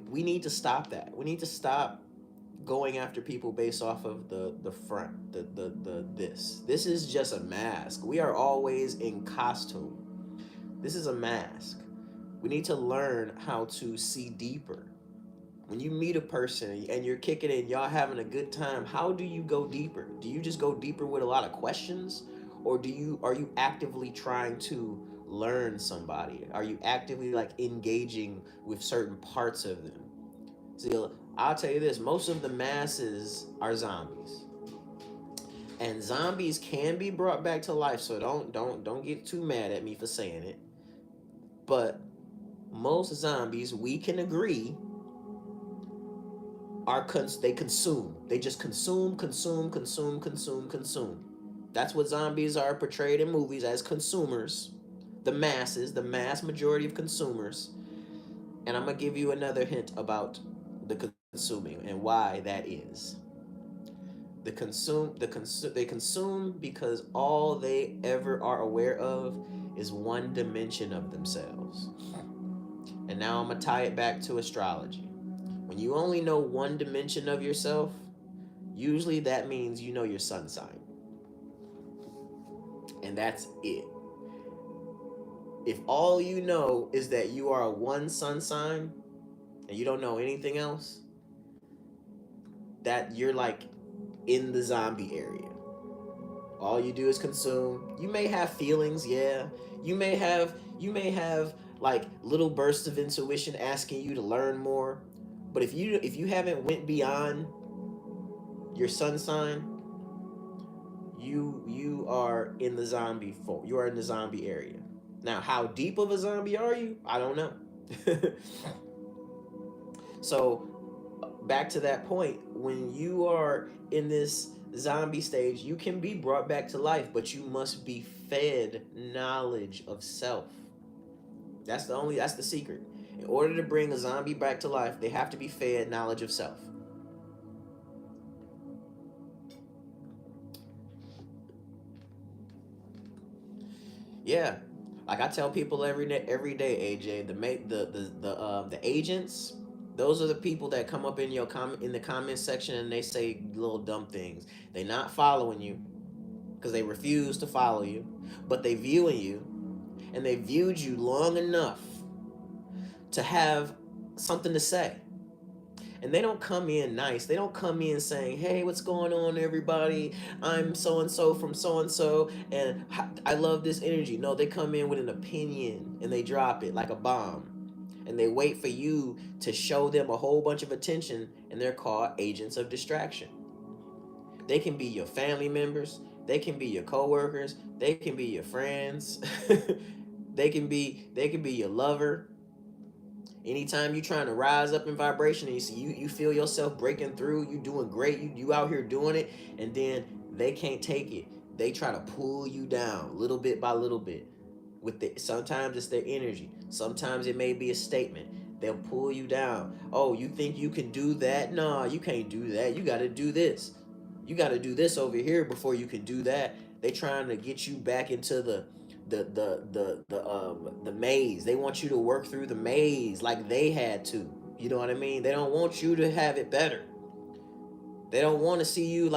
We need to stop that. We need to stop going after people based off of the front, the this is just a mask. We are always in costume. This is a mask. We need to learn how to see deeper. When you meet a person and you're kicking it and y'all having a good time, how do you go deeper? Do you just go deeper with a lot of questions, or are you actively trying to learn somebody? Are you actively like engaging with certain parts of them? See, I'll tell you this: most of the masses are zombies, and zombies can be brought back to life. So don't get too mad at me for saying it. But most zombies, we can agree, they consume. They just consume, consume, consume, consume, consume. That's what zombies are portrayed in movies, as consumers. The masses, the mass majority of consumers. And I'm gonna give you another hint about the consuming and why that is. They consume because all they ever are aware of is one dimension of themselves. And now I'm gonna tie it back to astrology. When you only know one dimension of yourself, usually that means you know your sun sign. And that's it. If all you know is that you are a one sun sign and you don't know anything else, that you're like in the zombie area. All you do is consume. You may have feelings, yeah. You may have like little bursts of intuition asking you to learn more. But if you haven't went beyond your sun sign, you are in the you are in the zombie area. Now, how deep of a zombie are you? I don't know. So back to that point, when you are in this zombie stage, you can be brought back to life, but you must be fed knowledge of self. That's the secret. In order to bring a zombie back to life, they have to be fed knowledge of self. Yeah, like I tell people every day, AJ, the agents, those are the people that come up in your comment in the comment section and they say little dumb things. They not following you because they refuse to follow you, but they viewing you, and they viewed you long enough to have something to say. And they don't come in nice. They don't come in saying, "Hey, what's going on, everybody? I'm so and so from so and so, and I love this energy." No, they come in with an opinion and they drop it like a bomb. And they wait for you to show them a whole bunch of attention, and they're called agents of distraction. They can be your family members, they can be your coworkers, they can be your friends, they can be your lover. Anytime you trying to rise up in vibration and you feel yourself breaking through, you doing great, you out here doing it, and then they can't take it. They try to pull you down little bit by little bit. Sometimes it's their energy. Sometimes it may be a statement. They'll pull you down. Oh, you think you can do that? No, you can't do that. You got to do this. You got to do this over here before you can do that. They trying to get you back into the maze. They want you to work through the maze like they had to. You know what I mean? They don't want you to have it better. They don't want to see you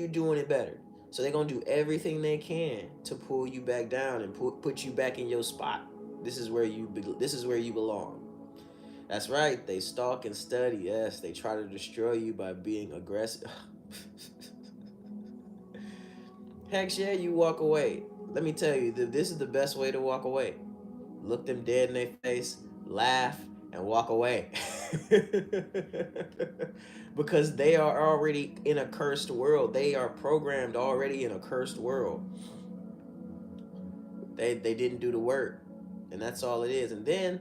doing it better. So they're gonna do everything they can to pull you back down and put you back in your spot. This is where you belong. That's right. They stalk and study. Yes, they try to destroy you by being aggressive. Heck yeah, you walk away. Let me tell you, this is the best way to walk away. Look them dead in their face, laugh, and walk away. Because they are already in a cursed world. They are programmed already in a cursed world. They didn't do the work. And that's all it is. And then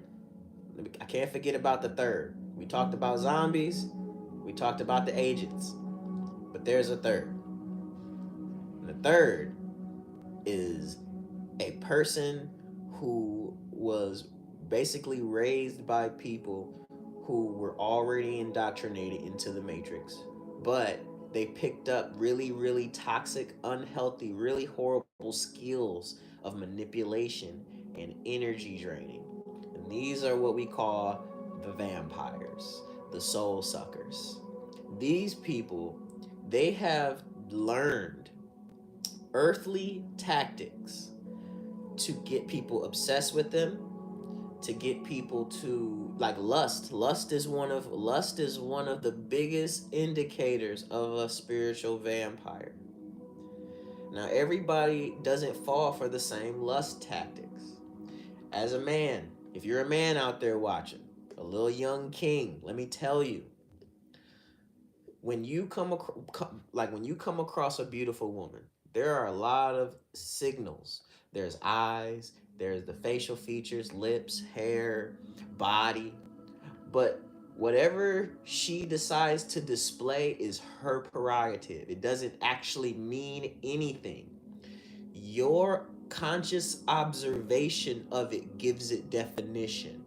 I can't forget about the third. We talked about zombies, we talked about the agents. But there's a third. And the third is a person who was basically raised by people who were already indoctrinated into the matrix, but they picked up really, really toxic, unhealthy, really horrible skills of manipulation and energy draining. And these are what we call the vampires, the soul suckers. These people, they have learned earthly tactics to get people obsessed with them, to get people to like lust. Lust is one of the biggest indicators of a spiritual vampire. Now everybody doesn't fall for the same lust tactics. As a man, if you're a man out there watching, a little young king, let me tell you, when you when you come across a beautiful woman, there are a lot of signals. There's eyes, There's the facial features, lips, hair, body. But whatever she decides to display is her prerogative. It doesn't actually mean anything. Your conscious observation of it gives it definition.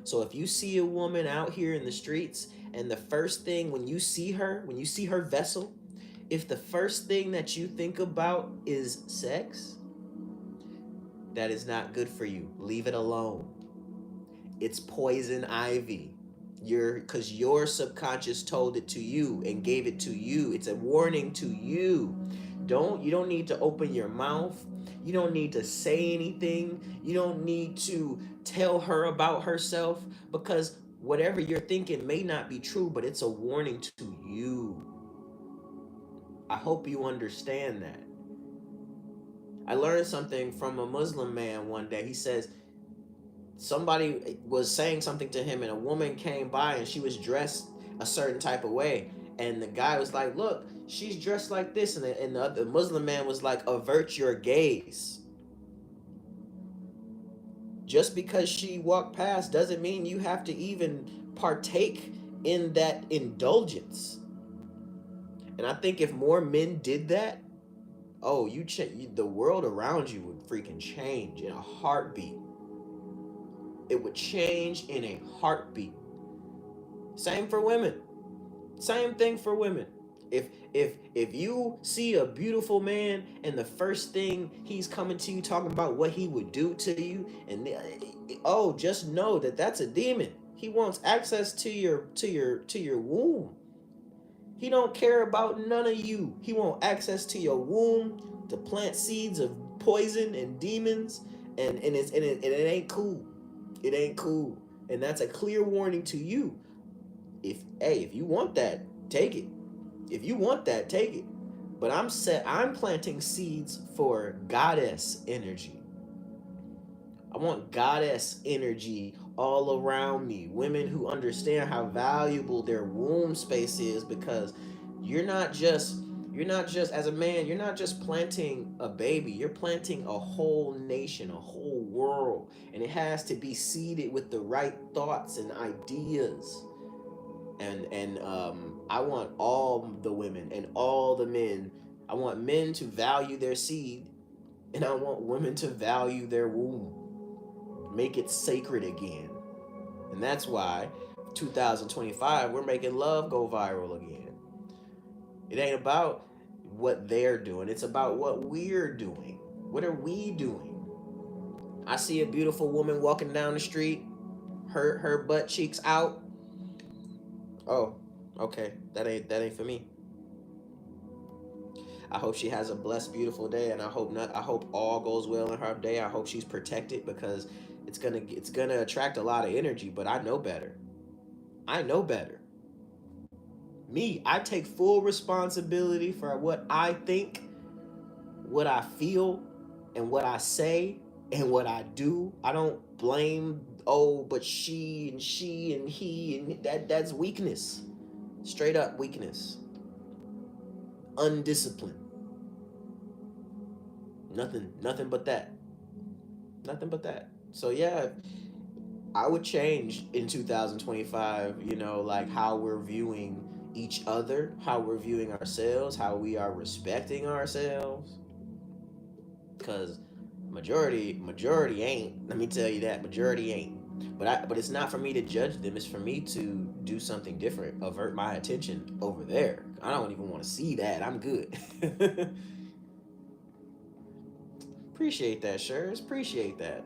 So if you see a woman out here in the streets, and the first thing when you see her vessel, if the first thing that you think about is sex, that is not good for you. Leave it alone. It's poison ivy. Because your subconscious told it to you and gave it to you. It's a warning to you. You don't need to open your mouth. You don't need to say anything. You don't need to tell her about herself, because whatever you're thinking may not be true, but it's a warning to you. I hope you understand that. I learned something from a Muslim man one day. He says somebody was saying something to him, and a woman came by and she was dressed a certain type of way. And the guy was like, look, she's dressed like this. And the Muslim man was like, avert your gaze. Just because she walked past doesn't mean you have to even partake in that indulgence. And I think if more men did that, oh, the world around you would freaking change in a heartbeat. It would change in a heartbeat. Same for women. Same thing for women. If you see a beautiful man and the first thing he's coming to you talking about what he would do to you, and just know that that's a demon. He wants access to your womb. He don't care about none of you. He wants access to your womb to plant seeds of poison and demons, and it ain't cool. It ain't cool. And that's a clear warning to you. If you want that, take it. If you want that, take it. But I'm planting seeds for goddess energy. I want goddess energy all around me. Women who understand how valuable their womb space is, because you're not just as a man, you're not just planting a baby, you're planting a whole nation, a whole world, and it has to be seeded with the right thoughts and ideas. And I want all the women and all the men. I want men to value their seed, and I want women to value their womb. Make it sacred again. And that's why 2025 we're making love go viral again. It ain't about what they're doing, it's about what we're doing. What are we doing? I see a beautiful woman walking down the street, her butt cheeks out. Oh, okay, that ain't for me. I hope she has a blessed, beautiful day, and I hope all goes well in her day. I hope she's protected, because it's gonna attract a lot of energy. But I know better. I know better. Me, I take full responsibility for what I think, what I feel, and what I say, and what I do. I don't blame, oh, but she and he, and that's weakness. Straight up weakness. Undisciplined. Nothing but that. Nothing but that. So yeah, I would change in 2025, like how we're viewing each other, how we're viewing ourselves, how we are respecting ourselves. Cause majority ain't. Let me tell you that majority ain't. But it's not for me to judge them. It's for me to do something different. Avert my attention over there. I don't even want to see that. I'm good. Appreciate that, Shurs. Appreciate that.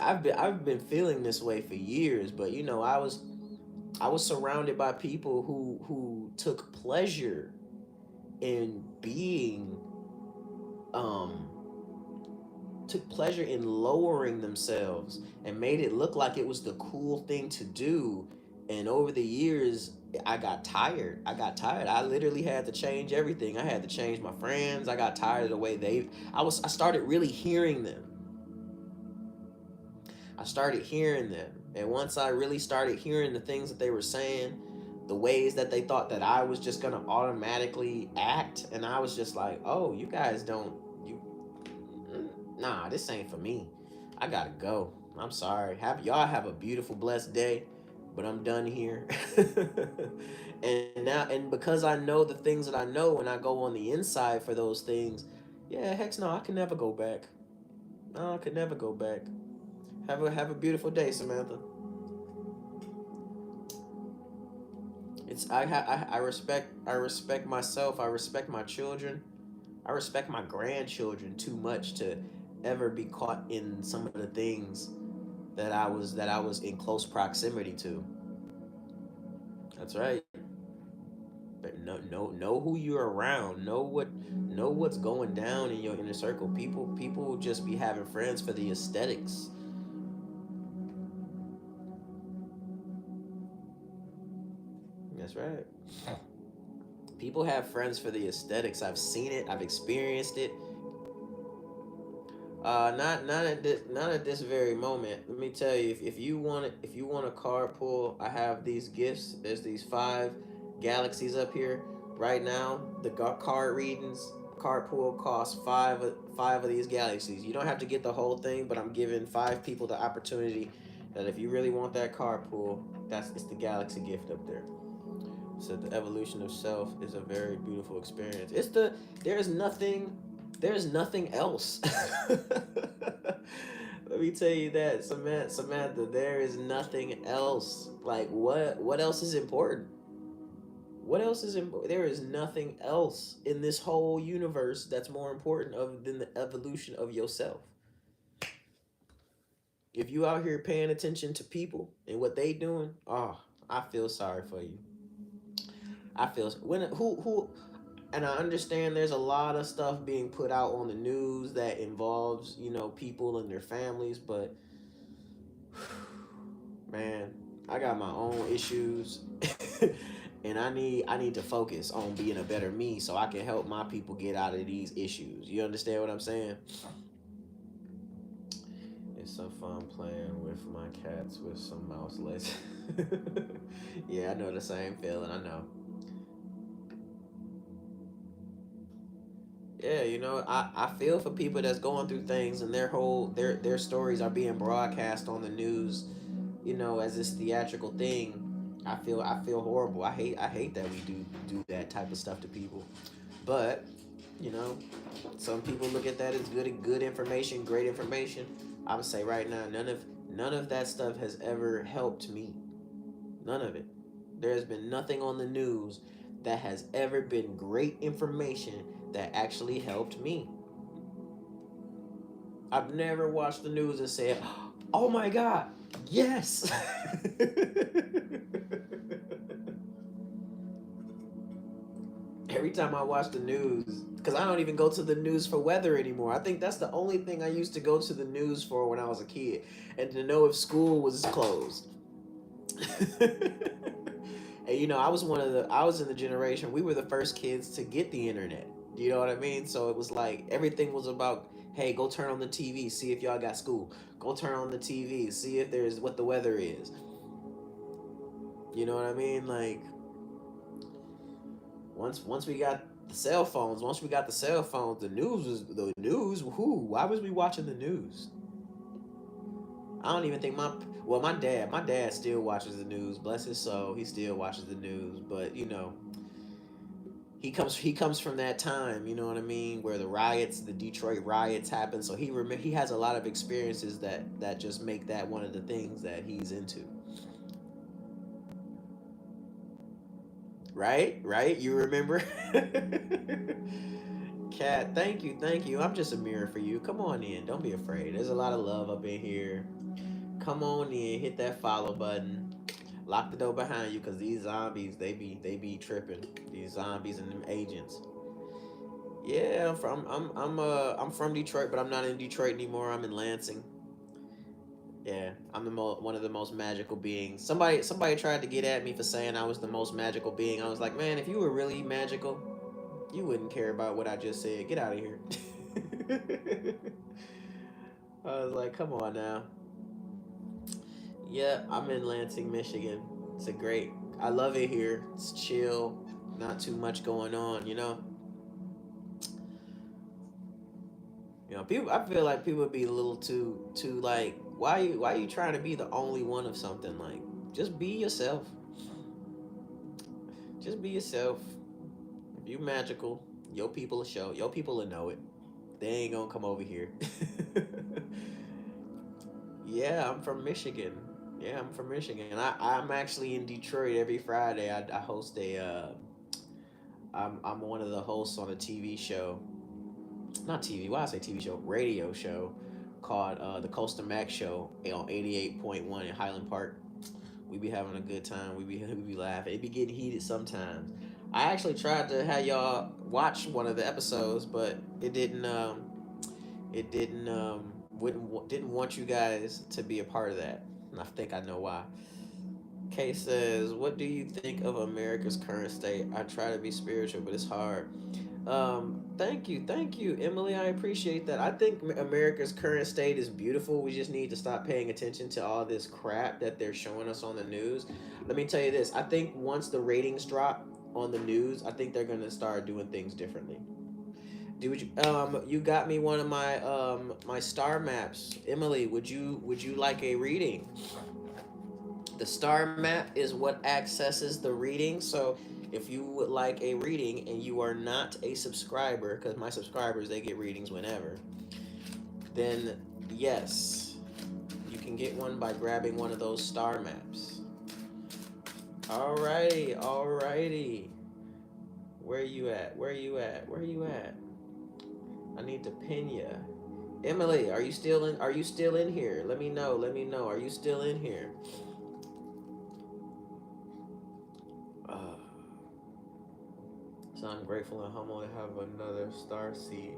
I've been feeling this way for years, but I was surrounded by people who took pleasure in being um took pleasure in lowering themselves and made it look like it was the cool thing to do. And over the years, I got tired. I literally had to change everything. I had to change my friends. I got tired of the way I started really hearing them. I started hearing them. And once I really started hearing the things that they were saying, the ways that they thought that I was just going to automatically act, and I was just like, oh, you guys don't, Nah, this ain't for me. I gotta go. I'm sorry. Have a beautiful, blessed day, but I'm done here. And because I know the things that I know, and I go on the inside for those things, yeah, heck no, I can never go back. No, I could never go back. Have a beautiful day, Samantha. It's I respect myself. I respect my children. I respect my grandchildren too much to ever be caught in some of the things that I was in close proximity to. That's right. But know who you're around. Know what's going down in your inner circle. People just be having friends for the aesthetics. That's right. People have friends for the aesthetics. I've seen it. I've experienced it. Not at this very moment. Let me tell you, if you want a carpool, I have these gifts. There's these 5 galaxies up here. Right now, the card readings carpool costs five of these galaxies. You don't have to get the whole thing, but I'm giving 5 people the opportunity that if you really want that carpool, it's the galaxy gift up there. So the evolution of self is a very beautiful experience. There's nothing there's nothing else. Let me tell you that, Samantha, there is nothing else. Like what else is important? What else is important? There is nothing else in this whole universe that's more important than the evolution of yourself. If you out here paying attention to people and what they doing, oh, I feel sorry for you. I feel when who and I understand there's a lot of stuff being put out on the news that involves, people and their families, but man, I got my own issues. And I need to focus on being a better me so I can help my people get out of these issues. You understand what I'm saying? It's so fun playing with my cats with some mouse legs. Yeah, I know the same feeling. I know. Yeah, I feel for people that's going through things and their stories are being broadcast on the news, as this theatrical thing. I feel horrible. I hate that we do that type of stuff to people. But, you know, some people look at that as good information, great information. I would say right now, none of that stuff has ever helped me. None of it. There has been nothing on the news that has ever been great information that actually helped me. I've never watched the news and said, "Oh my God, yes." Every time I watch the news, because I don't even go to the news for weather anymore. I think that's the only thing I used to go to the news for when I was a kid, and to know if school was closed. And I was in the generation, we were the first kids to get the internet. You know what I mean? So it was like everything was about, hey, go turn on the TV, see if y'all got school. Go turn on the TV, see if there's what the weather is. You know what I mean? Like once we got the cell phones, the news. Who? Why was we watching the news? I don't even think my dad still watches the news. Bless his soul, he still watches the news. But he comes from that time. You know what I mean? Where the Detroit riots happened. So he has a lot of experiences that just make that one of the things that he's into. Right. You remember? Cat, thank you. I'm just a mirror for you. Come on in. Don't be afraid. There's a lot of love up in here. Come on in. Hit that follow button. Lock the door behind you, cause these zombies, they be tripping. These zombies and them agents. Yeah, I'm from Detroit, but I'm not in Detroit anymore. I'm in Lansing. Yeah, I'm one of the most magical beings. Somebody tried to get at me for saying I was the most magical being. I was like, man, if you were really magical, you wouldn't care about what I just said. Get out of here. I was like, come on now. Yeah, I'm in Lansing, Michigan. It's a great. I love it here. It's chill. Not too much going on. You know, people. I feel like people be a little too like. Why you trying to be the only one of something? Like, just be yourself. Just be yourself. If you magical, your people will show. Your people will know it. They ain't gonna come over here. Yeah, I'm from Michigan. Yeah, I'm from Michigan. I'm actually in Detroit every Friday. I host a. I'm one of the hosts on a TV show, not TV. Why I say TV show? Radio show called the Coastal Mac Show on 88.1 in Highland Park. We be having a good time. We be laughing. It be getting heated sometimes. I actually tried to have y'all watch one of the episodes, but it didn't didn't want you guys to be a part of that. And I think I know why. Kay says, "What do you think of America's current state? I try to be spiritual, but it's hard." Thank you, Emily. I appreciate that. I think America's current state is beautiful. We just need to stop paying attention to all this crap that they're showing us on the news. Let me tell you this. I think once the ratings drop on the news, I think they're gonna start doing things differently. You got me one of my star maps, Emily. Would you like a reading? The star map is what accesses the reading. So if you would like a reading and you are not a subscriber, because my subscribers they get readings whenever, then yes, you can get one by grabbing one of those star maps. Alrighty, alrighty. Where you at? Where you at? Where you at? I need to pin ya. Emily, are you still in? Are you still in here? Let me know. Let me know. Are you still in here? Uh, so I'm grateful and humble to have another star seed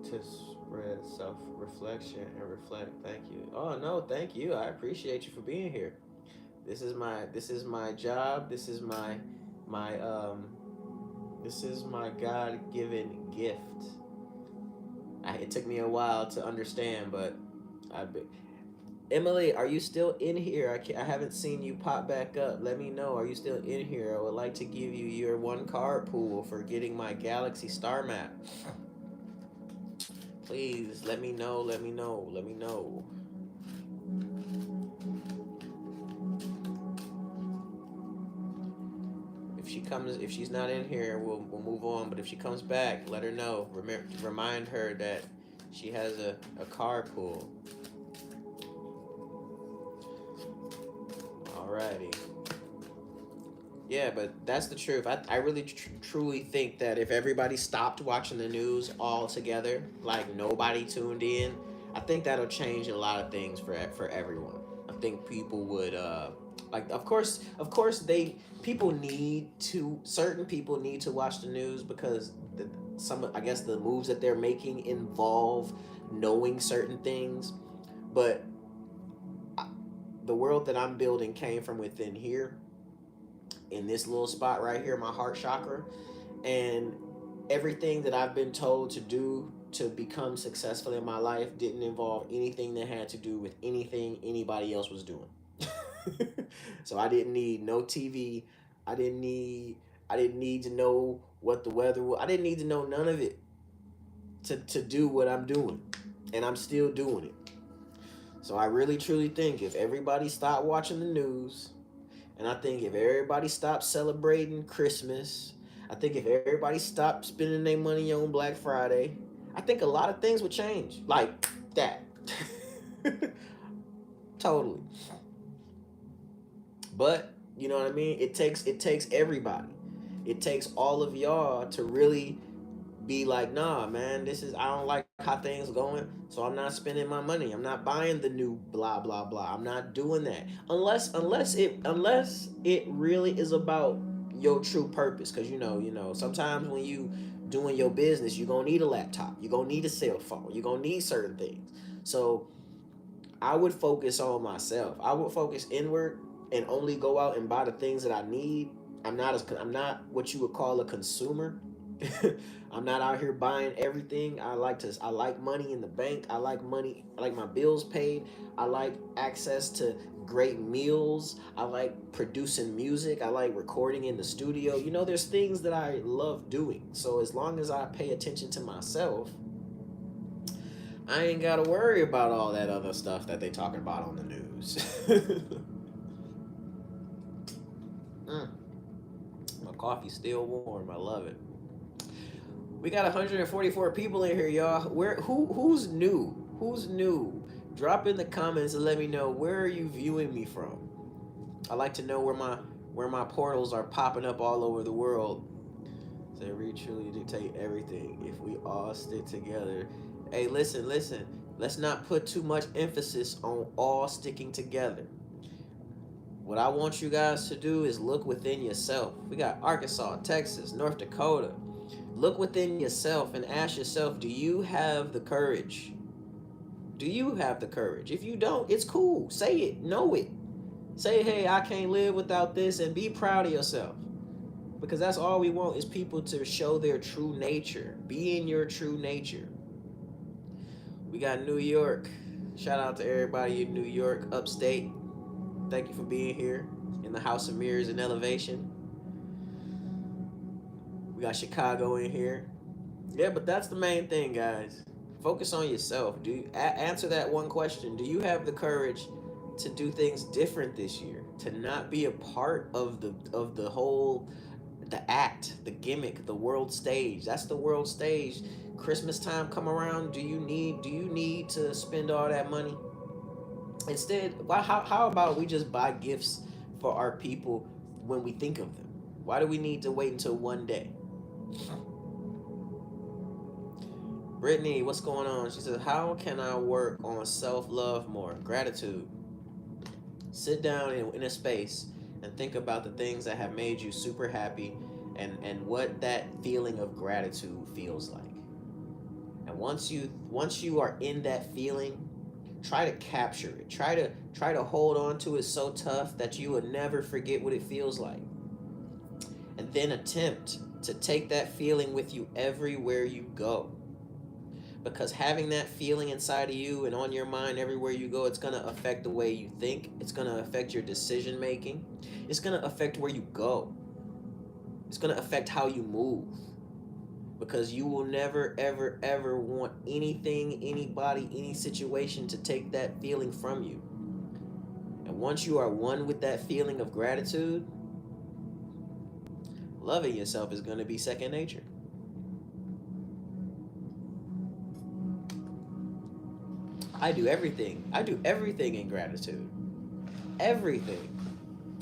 to spread self-reflection and reflect. Thank you. Oh no, thank you. I appreciate you for being here. This is my job. My this is my God-given gift. It took me a while to understand, but I be, Emily, are you still in here? I haven't seen you pop back up. Let me know. Are you still in here? I would like to give you your one card pool for getting my Galaxy Star Map. Please let me know. Let me know. Let me know. If she's not in here, we'll move on. But if she comes back, let her know. Remind her that she has a card pool. Alrighty. Yeah, but that's the truth. I really truly think that if everybody stopped watching the news altogether, like nobody tuned in, I think that'll change a lot of things for everyone. I think people would like of course they people need to certain people need to watch the news because some I guess the moves that they're making involve knowing certain things, but the world that I'm building came from within here in this little spot right here, my heart chakra. And everything that I've been told to do to become successful in my life didn't involve anything that had to do with anything anybody else was doing. So I didn't need no TV. I didn't need I didn't need to know what the weather was. I didn't need to know none of it to do what I'm doing. And I'm still doing it. So I really truly think if everybody stopped watching the news, and I think if everybody stopped celebrating Christmas, I think if everybody stopped spending their money on Black Friday, I think a lot of things would change. Like that. Totally. But you know what I mean? It takes everybody. It takes all of y'all to really be like, nah, man, this is I don't like how things going, so I'm not spending my money. I'm not buying the new blah blah blah. I'm not doing that unless it really is about your true purpose. Because sometimes when you doing your business, you're gonna need a laptop, you're gonna need a cell phone, you're gonna need certain things. So I would focus on myself. I would focus inward and only go out and buy the things that I need. I'm not what you would call a consumer. I'm not out here buying everything. I like money in the bank. I like money. I like my bills paid. I like access to great meals. I like producing music. I like recording in the studio. There's things that I love doing. So as long as I pay attention to myself, I ain't gotta worry about all that other stuff that they talking about on the news. mm, my coffee's still warm. I love it. We got 144 people in here, y'all. Who's new? Who's new? Drop in the comments and let me know, where are you viewing me from? I like to know where my portals are popping up all over the world. So we truly dictate everything if we all stick together. Hey, listen, listen. Let's not put too much emphasis on all sticking together. What I want you guys to do is look within yourself. We got Arkansas, Texas, North Dakota. Look within yourself and ask yourself, do you have the courage? Do you have the courage? If you don't, it's cool. Say it. Know it. Say, hey, I can't live without this, and be proud of yourself. Because that's all we want, is people to show their true nature. Be in your true nature. We got New York. Shout out to everybody in New York, upstate. Thank you for being here in the House of Mirrors and Elevation. We got Chicago in here. Yeah, but that's the main thing, guys. Focus on yourself. Do you answer that one question? Do you have the courage to do things different this year? To not be a part of the whole, the act, the gimmick, the world stage. That's the world stage. Christmas time come around. Do you need to spend all that money? Instead, how about we just buy gifts for our people when we think of them? Why do we need to wait until one day? Brittany, what's going on? She says, how can I work on self-love more? Gratitude. Sit down in a space and think about the things that have made you super happy, and what that feeling of gratitude feels like. And once you are in that feeling, try to capture it. Try to hold on to it so tough that you would never forget what it feels like. And then attempt to take that feeling with you everywhere you go. Because having that feeling inside of you and on your mind everywhere you go, it's going to affect the way you think. It's going to affect your decision making. It's going to affect where you go. It's going to affect how you move. Because you will never, ever, ever want anything, anybody, any situation to take that feeling from you. And once you are one with that feeling of gratitude, loving yourself is going to be second nature. I do everything in gratitude. Everything.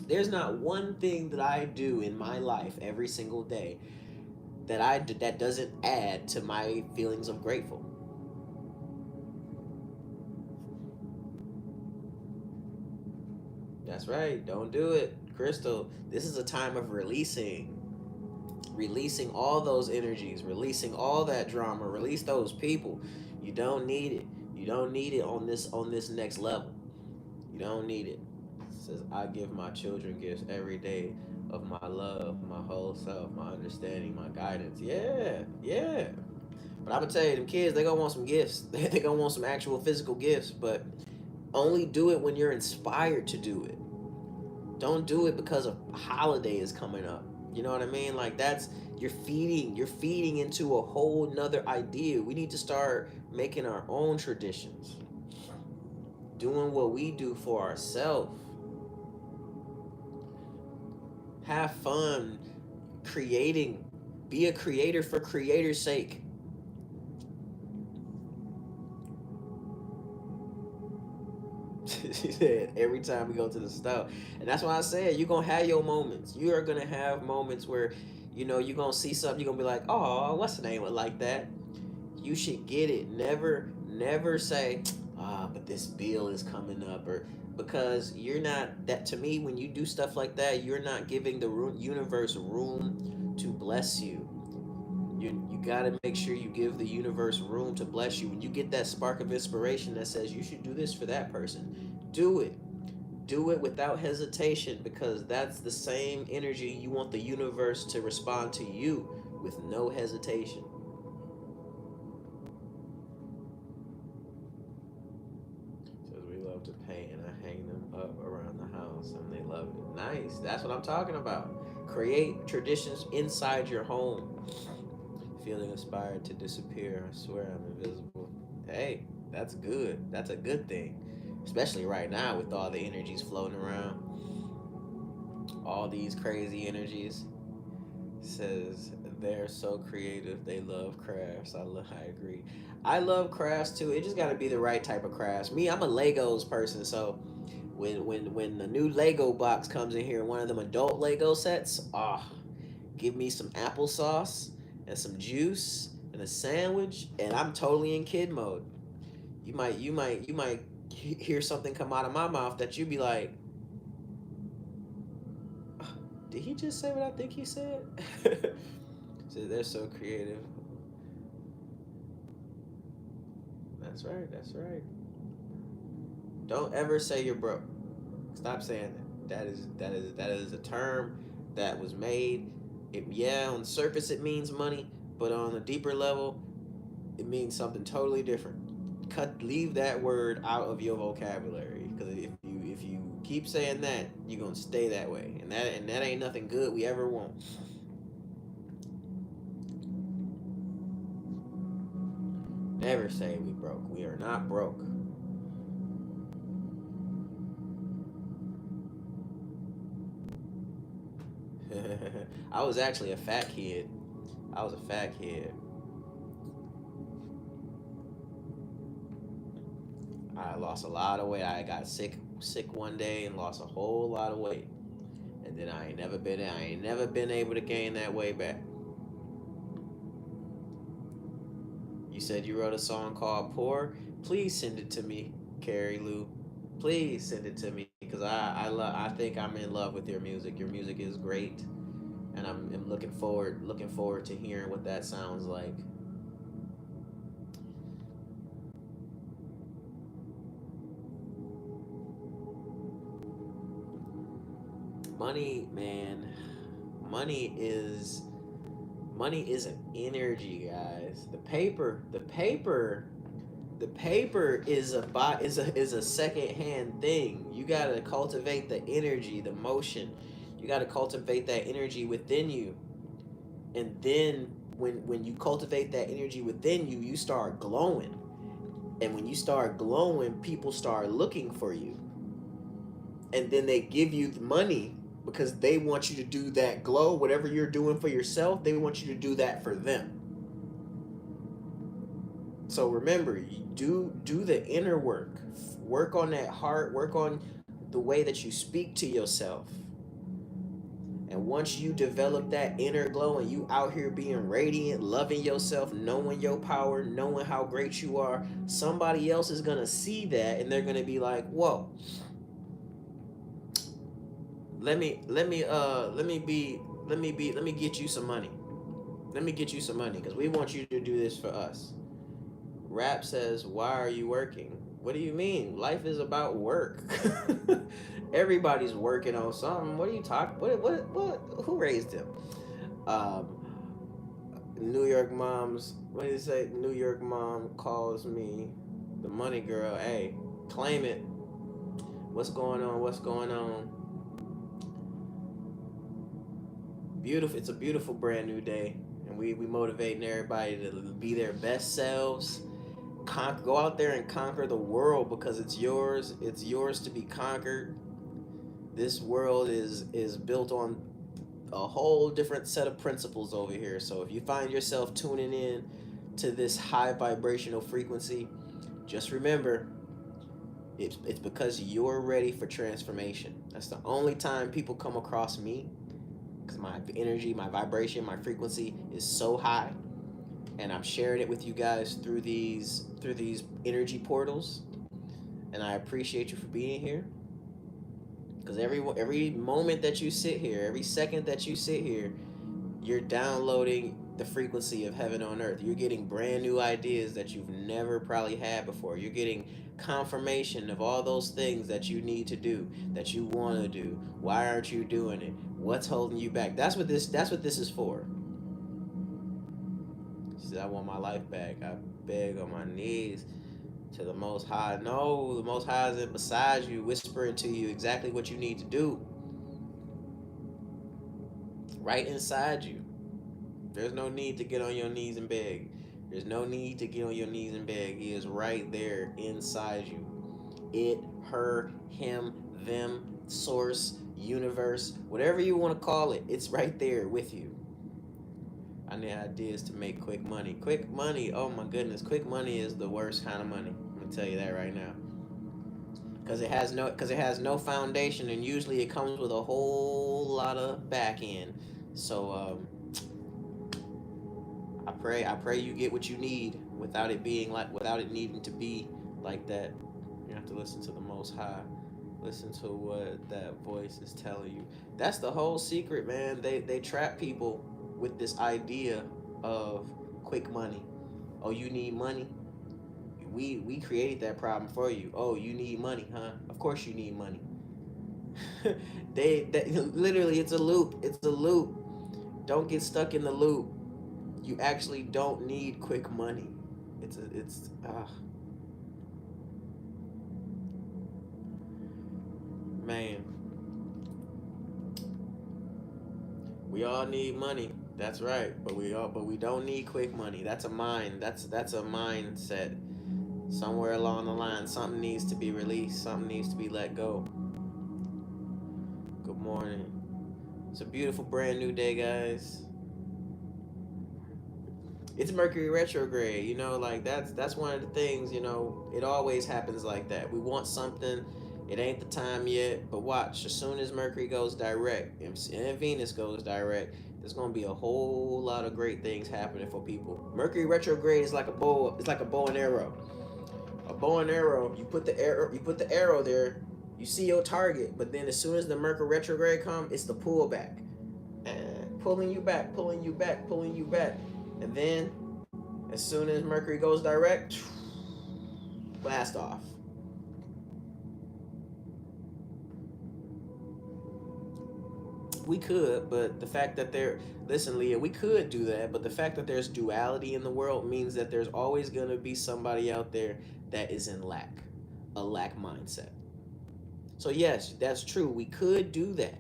There's not one thing that I do in my life every single day that doesn't add to my feelings of grateful. That's right. Don't do it. Crystal, this is a time of releasing all those energies, releasing all that drama, release those people. You don't need it. You don't need it on this next level. You don't need it. It says, I give my children gifts every day of my love, my whole self, my understanding, my guidance. Yeah, yeah. But I'm gonna tell you, them kids, they gonna want some gifts. They gonna want some actual physical gifts, but only do it when you're inspired to do it. Don't do it because a holiday is coming up. You know what I mean? Like, that's, you're feeding into a whole nother idea. We need to start making our own traditions. Doing what we do for ourselves. Have fun creating. Be a creator for creator's sake. She said, every time we go to the store. And that's why I said, you're going to have your moments. You are going to have moments where, you're going to see something, you're going to be like, oh, what's the name of like that? You should get it. Never say, but this bill is coming up, or because you're not, that to me, when you do stuff like that, you're not giving the universe room to bless you. You got to make sure you give the universe room to bless you. When you get that spark of inspiration that says you should do this for that person, do it. Do it without hesitation, because that's the same energy you want the universe to respond to you with no hesitation. Says we love to paint and I hang them up around the house and they love it. Nice. That's what I'm talking about. Create traditions inside your home. Feeling inspired to disappear. I swear I'm invisible. Hey, That's good. That's a good thing, especially right now with all the energies floating around, all these crazy energies. Says they're so creative. They love crafts. I agree. I love crafts too. It just got to be the right type of crafts. Me, I'm a Legos person, so when the new Lego box comes in here, one of them adult Lego sets, give me some applesauce and some juice and a sandwich, and I'm totally in kid mode. You might hear something come out of my mouth that you'd be like, did he just say what I think he said? So they're so creative. That's right. That's right. Don't ever say you're broke. Stop saying that. That is a term that was made. Yeah, on the surface it means money, but on a deeper level, it means something totally different. Leave that word out of your vocabulary, because if you keep saying that, you're gonna stay that way, and that ain't nothing good we ever want. Never say we broke. We are not broke. I was actually a fat kid. I was a fat kid. I lost a lot of weight. I got sick one day and lost a whole lot of weight. And then I ain't never been able to gain that weight back. You said you wrote a song called Poor. Please send it to me, Carrie Lou. Please send it to me, because I think I'm in love with your music. Your music is great, and I'm looking forward to hearing what that sounds like. Money, man. Money is money is an energy, guys. The paper is a second hand thing. You gotta cultivate the energy, the motion. You gotta cultivate that energy within you, and then when you cultivate that energy within you, you start glowing. And when you start glowing, people start looking for you, and then they give you the money because they want you to do that glow. Whatever you're doing for yourself, they want you to do that for them. So remember, you do the inner work. Work on that heart, work on the way that you speak to yourself. And once you develop that inner glow and you out here being radiant, loving yourself, knowing your power, knowing how great you are, somebody else is going to see that, and they're going to be like, "Whoa, let me get you some money. Let me get you some money, cuz we want you to do this for us." Rap says, "Why are you working?" What do you mean? Life is about work. Everybody's working on something. What are you talking? What? Who raised him? Um, New York moms. What did he say? New York mom calls me the money girl. Hey, claim it. What's going on? What's going on? Beautiful. It's a beautiful brand new day, and we motivating everybody to be their best selves. Go out there and conquer the world, because it's yours. It's yours to be conquered. This world is built on a whole different set of principles over here. So if you find yourself tuning in to this high vibrational frequency, just remember, it's because you're ready for transformation. That's the only time people come across me, because my energy, my vibration, my frequency is so high, and I'm sharing it with you guys through these energy portals. And I appreciate you for being here, because every moment that you sit here, every second that you sit here, you're downloading the frequency of heaven on earth. You're getting brand new ideas that you've never probably had before. You're getting confirmation of all those things that you need to do, that you want to do. Why aren't you doing it? What's holding you back? That's what this is for. She said, "I want my life back. I beg on my knees to the Most High." No, the Most High isn't beside you, whispering to you exactly what you need to do, right inside you. There's no need to get on your knees and beg. There's no need to get on your knees and beg. He is right there inside you. It, her, him, them, source, universe, whatever you want to call it, it's right there with you. I need ideas to make quick money. Quick money, oh my goodness, quick money is the worst kind of money. I'm gonna tell you that right now. Because it has no foundation, and usually it comes with a whole lot of back end. So I pray you get what you need without it needing to be like that. You have to listen to the Most High. Listen to what that voice is telling you. That's the whole secret, man. They trap people with this idea of quick money. Oh, you need money? We created that problem for you. Oh, you need money, huh? Of course you need money. they literally, it's a loop. It's a loop. Don't get stuck in the loop. You actually don't need quick money. It's man. We all need money. That's right. But we don't need quick money. That's a mind. That's a mindset. Somewhere along the line, something needs to be released. Something needs to be let go. Good morning. It's a beautiful brand new day, guys. It's Mercury retrograde, like that's one of the things, it always happens like that. We want something, it ain't the time yet, but watch, as soon as Mercury goes direct and Venus goes direct, there's gonna be a whole lot of great things happening for people. Mercury retrograde is like a bow, it's like a bow and arrow. A bow and arrow, you put the arrow there, you see your target, but then as soon as the Mercury retrograde comes, it's the pullback. Pulling you back, pulling you back, pulling you back. And then, as soon as Mercury goes direct, blast off. We could, but the fact that listen, Leah, we could do that, but the fact that there's duality in the world means that there's always going to be somebody out there that is in lack, a lack mindset. So, yes, that's true. We could do that.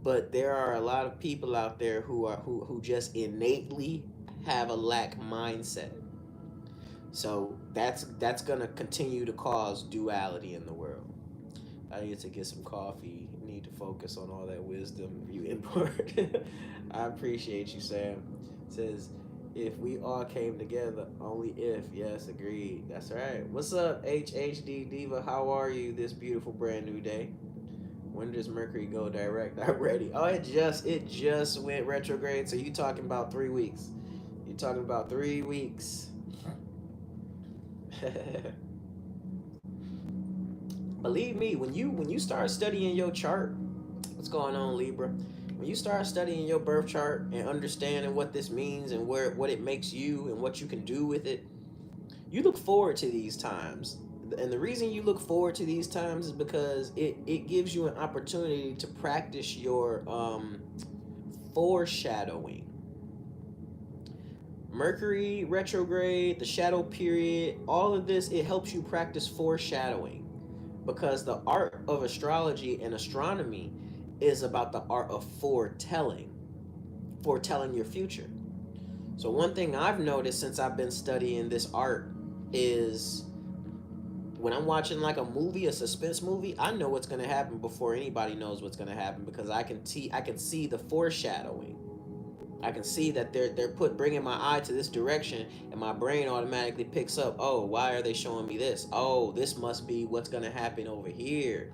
But there are a lot of people out there who just innately have a lack mindset. So that's gonna continue to cause duality in the world. I need to get some coffee. Need to focus on all that wisdom you import. I appreciate you, Sam. It says, if we all came together, only if. Yes, agreed. That's right. What's up, HHD Diva? How are you this beautiful brand new day? When does Mercury go direct? I'm ready. Oh, it just went retrograde. So you talking about 3 weeks? You talking about 3 weeks? Believe me, when you start studying your chart, what's going on, Libra? When you start studying your birth chart and understanding what this means and what it makes you and what you can do with it, you look forward to these times. And the reason you look forward to these times is because it gives you an opportunity to practice your foreshadowing. Mercury retrograde, the shadow period, all of this, it helps you practice foreshadowing, because the art of astrology and astronomy is about the art of foretelling your future. So one thing I've noticed since I've been studying this art is when I'm watching like a movie, a suspense movie, I know what's going to happen before anybody knows what's going to happen, because I can see the foreshadowing. I can see that they're bringing my eye to this direction, and my brain automatically picks up, oh, why are they showing me this? Oh, this must be what's going to happen over here.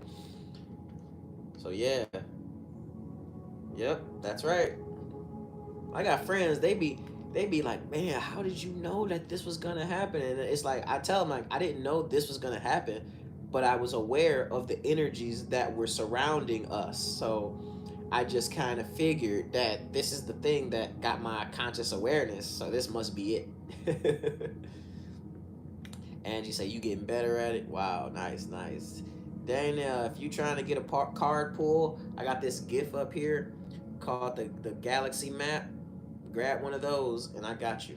So yeah. Yep, that's right. I got friends, they be like, man, how did you know that this was gonna happen? And it's like, I tell them, like, I didn't know this was gonna happen, but I was aware of the energies that were surrounding us. So I just kind of figured that this is the thing that got my conscious awareness, so this must be it. Angie say, you getting better at it? Wow, nice, nice. Daniel, if you trying to get a card pull, I got this GIF up here called the Galaxy Map. Grab one of those and I got you.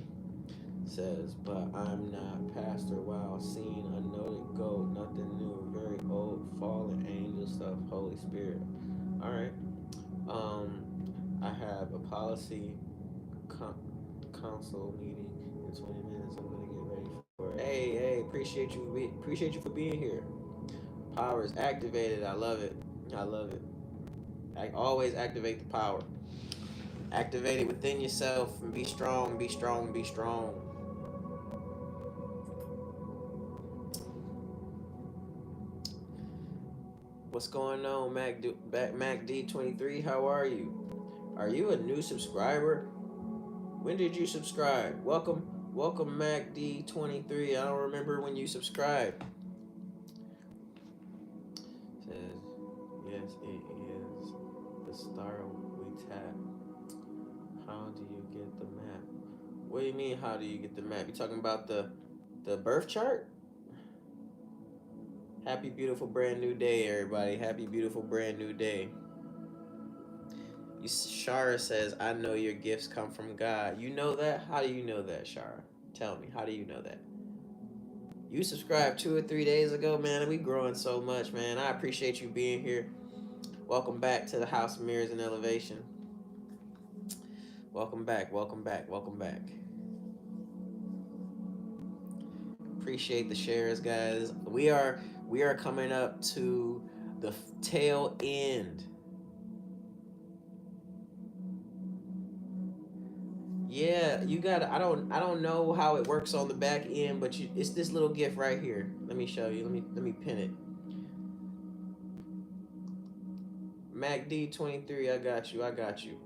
Says, but I'm not Pastor. Wow, seen, unnoted gold, nothing new, very old, fallen angel stuff, Holy Spirit. All right. I have a policy council meeting 20 minutes. I'm gonna get ready for it. Hey, appreciate you. Appreciate you for being here. Power is activated. I love it. I love it. I always activate the power. Activate it within yourself and be strong. Be strong. Be strong. What's going on, Mac D23? How are you? Are you a new subscriber? When did you subscribe? Welcome, Mac D23. I don't remember when you subscribed. Says, yes, it is the star we tap. How do you get the map? What do you mean, how do you get the map? You talking about the birth chart? Happy beautiful brand new day, everybody. Happy beautiful brand new day. Shara says, I know your gifts come from God. You know that? How do you know that, Shara? Tell me, how do you know that? You subscribed 2 or 3 days ago, man. We growing so much, man. I appreciate you being here. Welcome back to the House of Mirrors and Elevation. Welcome back, welcome back, welcome back. Appreciate the shares, guys. We are coming up to the tail end. Yeah, you got. I don't know how it works on the back end, but it's this little gift right here. Let me show you. Let me pin it. Mac D23, I got you. I got you.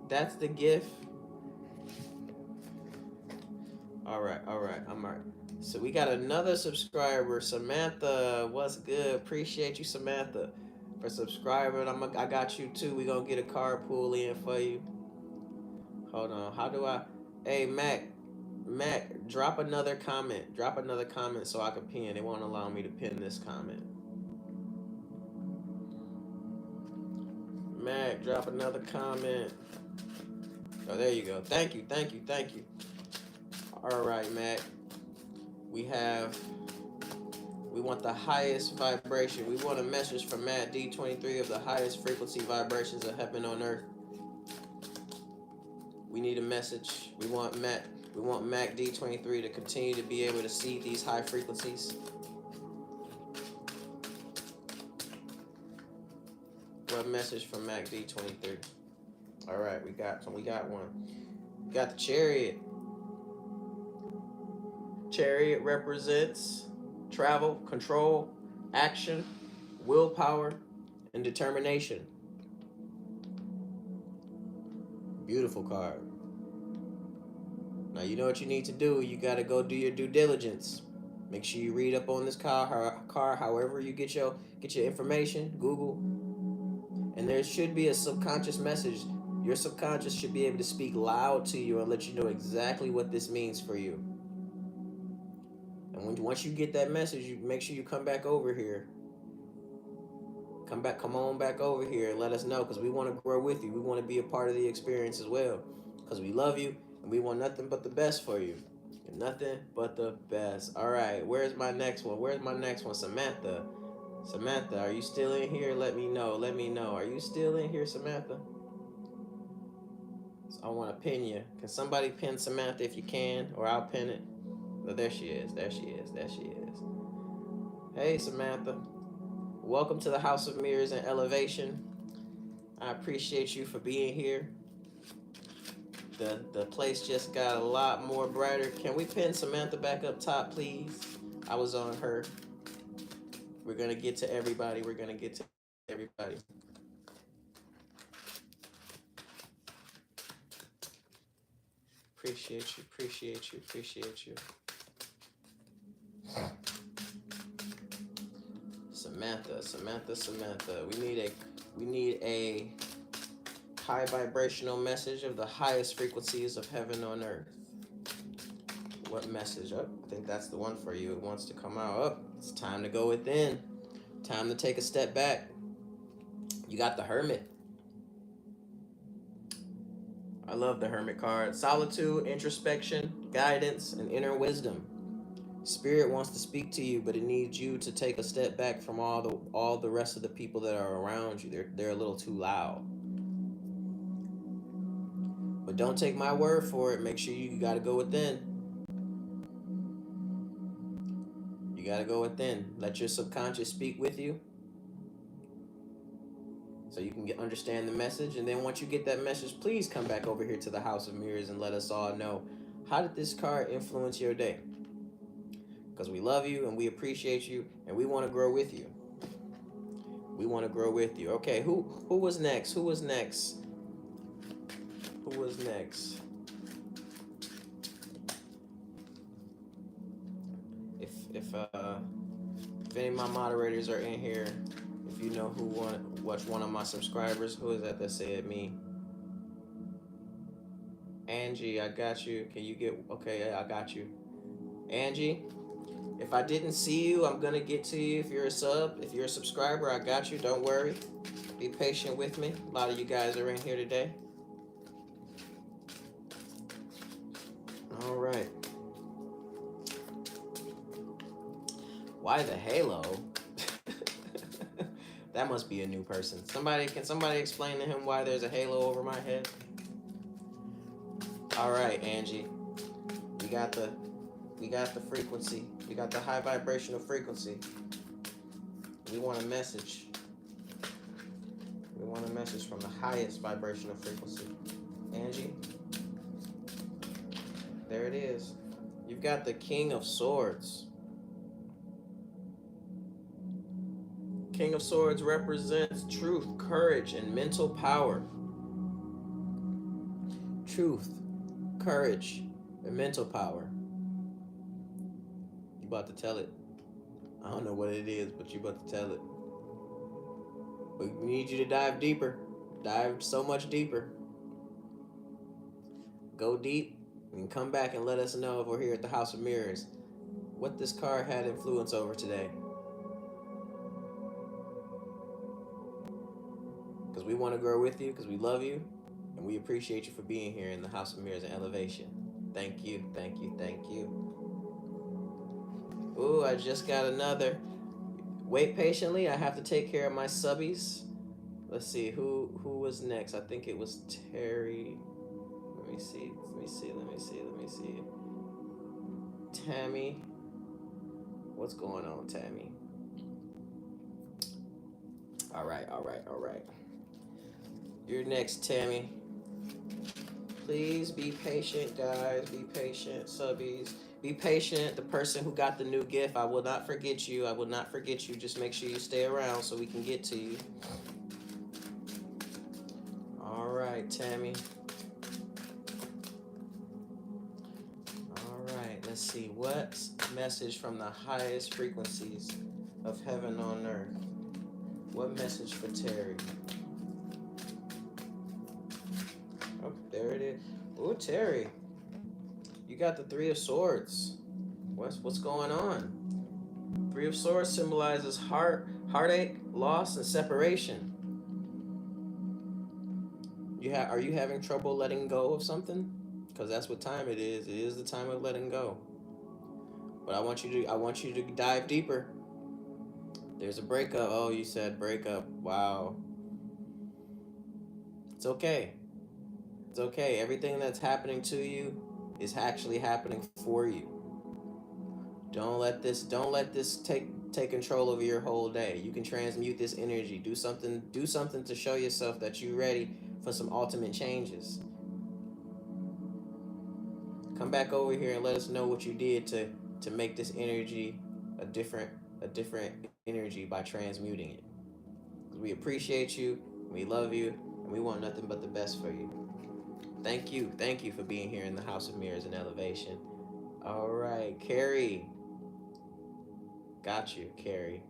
That's the gift. All right. I'm all right. So we got another subscriber, Samantha. What's good? Appreciate you, Samantha, for subscribing. I got you too. We gonna get a carpool in for you. Hold on. How do I? Hey, Mac, drop another comment. Drop another comment so I can pin. It won't allow me to pin this comment. Mac, drop another comment. Oh, there you go. Thank you. All right, Mac. We have. We want the highest vibration. We want a message from Matt D23 of the highest frequency vibrations of heaven on earth. We need a message. We want Mac D23 to continue to be able to see these high frequencies. What message from Mac D23? All right, we got one. We got the Chariot. Chariot represents travel, control, action, willpower, and determination. Beautiful card. Now you know what you need to do. You got to go do your due diligence. Make sure you read up on this car however you get your information, Google. And there should be a subconscious message. Your subconscious should be able to speak loud to you and let you know exactly what this means for you. And once you get that message, you make sure you come back over here. Come on back over here and let us know, because we want to grow with you. We want to be a part of the experience as well, because we love you and we want nothing but the best for you. Nothing but the best. All right, where's my next one? Samantha, are you still in here? Let me know. Are you still in here, Samantha? So I want to pin you. Can somebody pin Samantha if you can, or I'll pin it? Oh, there she is. Hey, Samantha. Welcome to the House of Mirrors and Elevation. I appreciate you for being here. The place just got a lot more brighter. Can we pin Samantha back up top, please? I was on her. We're going to get to everybody. Appreciate you. Samantha. We need a high vibrational message of the highest frequencies of heaven on earth. What message? Oh, I think that's the one for you. It wants to come out. Oh, it's time to go within. Time to take a step back. You got the Hermit. I love the Hermit card. Solitude, introspection, guidance, and inner wisdom. Spirit wants to speak to you, but it needs you to take a step back from all the rest of the people that are around you. They're a little too loud. But don't take my word for it. Make sure you got to go within. You got to go within. Let your subconscious speak with you so you can understand the message. And then once you get that message, please come back over here to the House of Mirrors and let us all know, how did this card influence your day? Because we love you and we appreciate you and we want to grow with you. We want to grow with you. Okay, who was next? Who was next? Who was next? If any of my moderators are in here, if you know what's one of my subscribers, who is that said me? Angie, I got you. Can you get, okay, I got you. Angie, if I didn't see you, I'm gonna get to you. If you're a sub, if you're a subscriber, I got you. Don't worry. Be patient with me. A lot of you guys are in here today. All right. Why the halo? That must be a new person. Can somebody explain to him why there's a halo over my head? All right, Angie. We got the frequency. We got the high vibrational frequency. We want a message. We want a message from the highest vibrational frequency. Angie. There it is. You've got the King of Swords. King of Swords represents truth, courage, and mental power. Truth, courage, and mental power. You about to tell it. I don't know what it is, but you about to tell it. But we need you to dive deeper. Dive so much deeper. Go deep and come back and let us know if we're here at the House of Mirrors what this card had influence over today. Because we want to grow with you, because we love you, and we appreciate you for being here in the House of Mirrors and Elevation. Thank you, thank you, thank you. Ooh, I just got another. Wait patiently, I have to take care of my subbies. Let's see, who was next? I think it was Terry. Let me see. Tammy. What's going on, Tammy? All right. You're next, Tammy. Please be patient, guys. Be patient, subbies. Be patient. The person who got the new gift, I will not forget you. Just make sure you stay around so we can get to you. All right, Tammy. All right, let's see. What message from the highest frequencies of heaven on earth? What message for Terry? Oh, there it is. Oh, Terry. You got the Three of Swords. What's going on? Three of Swords symbolizes heartache, loss, and separation. Are you having trouble letting go of something? Because that's what time it is. It is the time of letting go. But I want you to dive deeper. There's a breakup. Oh, you said breakup. Wow. It's okay. It's okay. Everything that's happening to you is actually happening for you. Don't let this take control over your whole day. You can transmute this energy. Do something to show yourself that you're ready for some ultimate changes. Come back over here and let us know what you did to make this energy a different energy by transmuting it. We appreciate you, we love you, and we want nothing but the best for you. Thank you for being here in the House of Mirrors and Elevation. All right, Carrie. Got you, Carrie.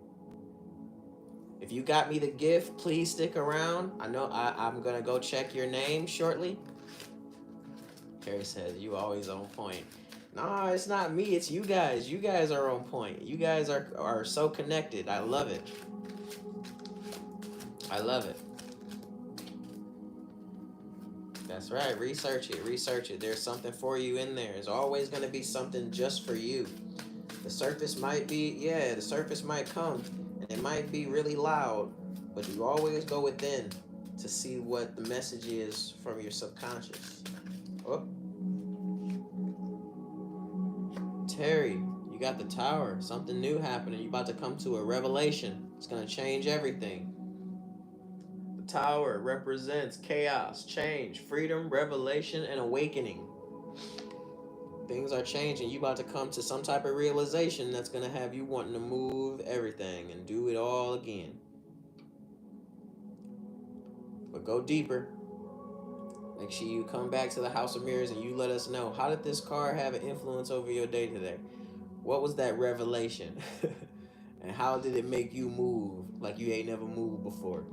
If you got me the gift, please stick around. I know I'm gonna go check your name shortly. Carrie says, you always on point. No, it's not me, it's you guys. You guys are on point. You guys are so connected. I love it. I love it. That's right. Research it. There's something for you in there. There's always going to be something just for you. The surface might come and it might be really loud, but you always go within to see what the message is from your subconscious. Oh, Terry, you got the tower. Something new happening. You about to come to a revelation. It's gonna change everything. The tower represents chaos, change, freedom, revelation, and awakening. Things are changing. You about to come to some type of realization that's gonna have you wanting to move everything and do it all again. But go deeper. Make sure you come back to the House of Mirrors and you let us know, how did this card have an influence over your day today? What was that revelation? And how did it make you move like you ain't never moved before?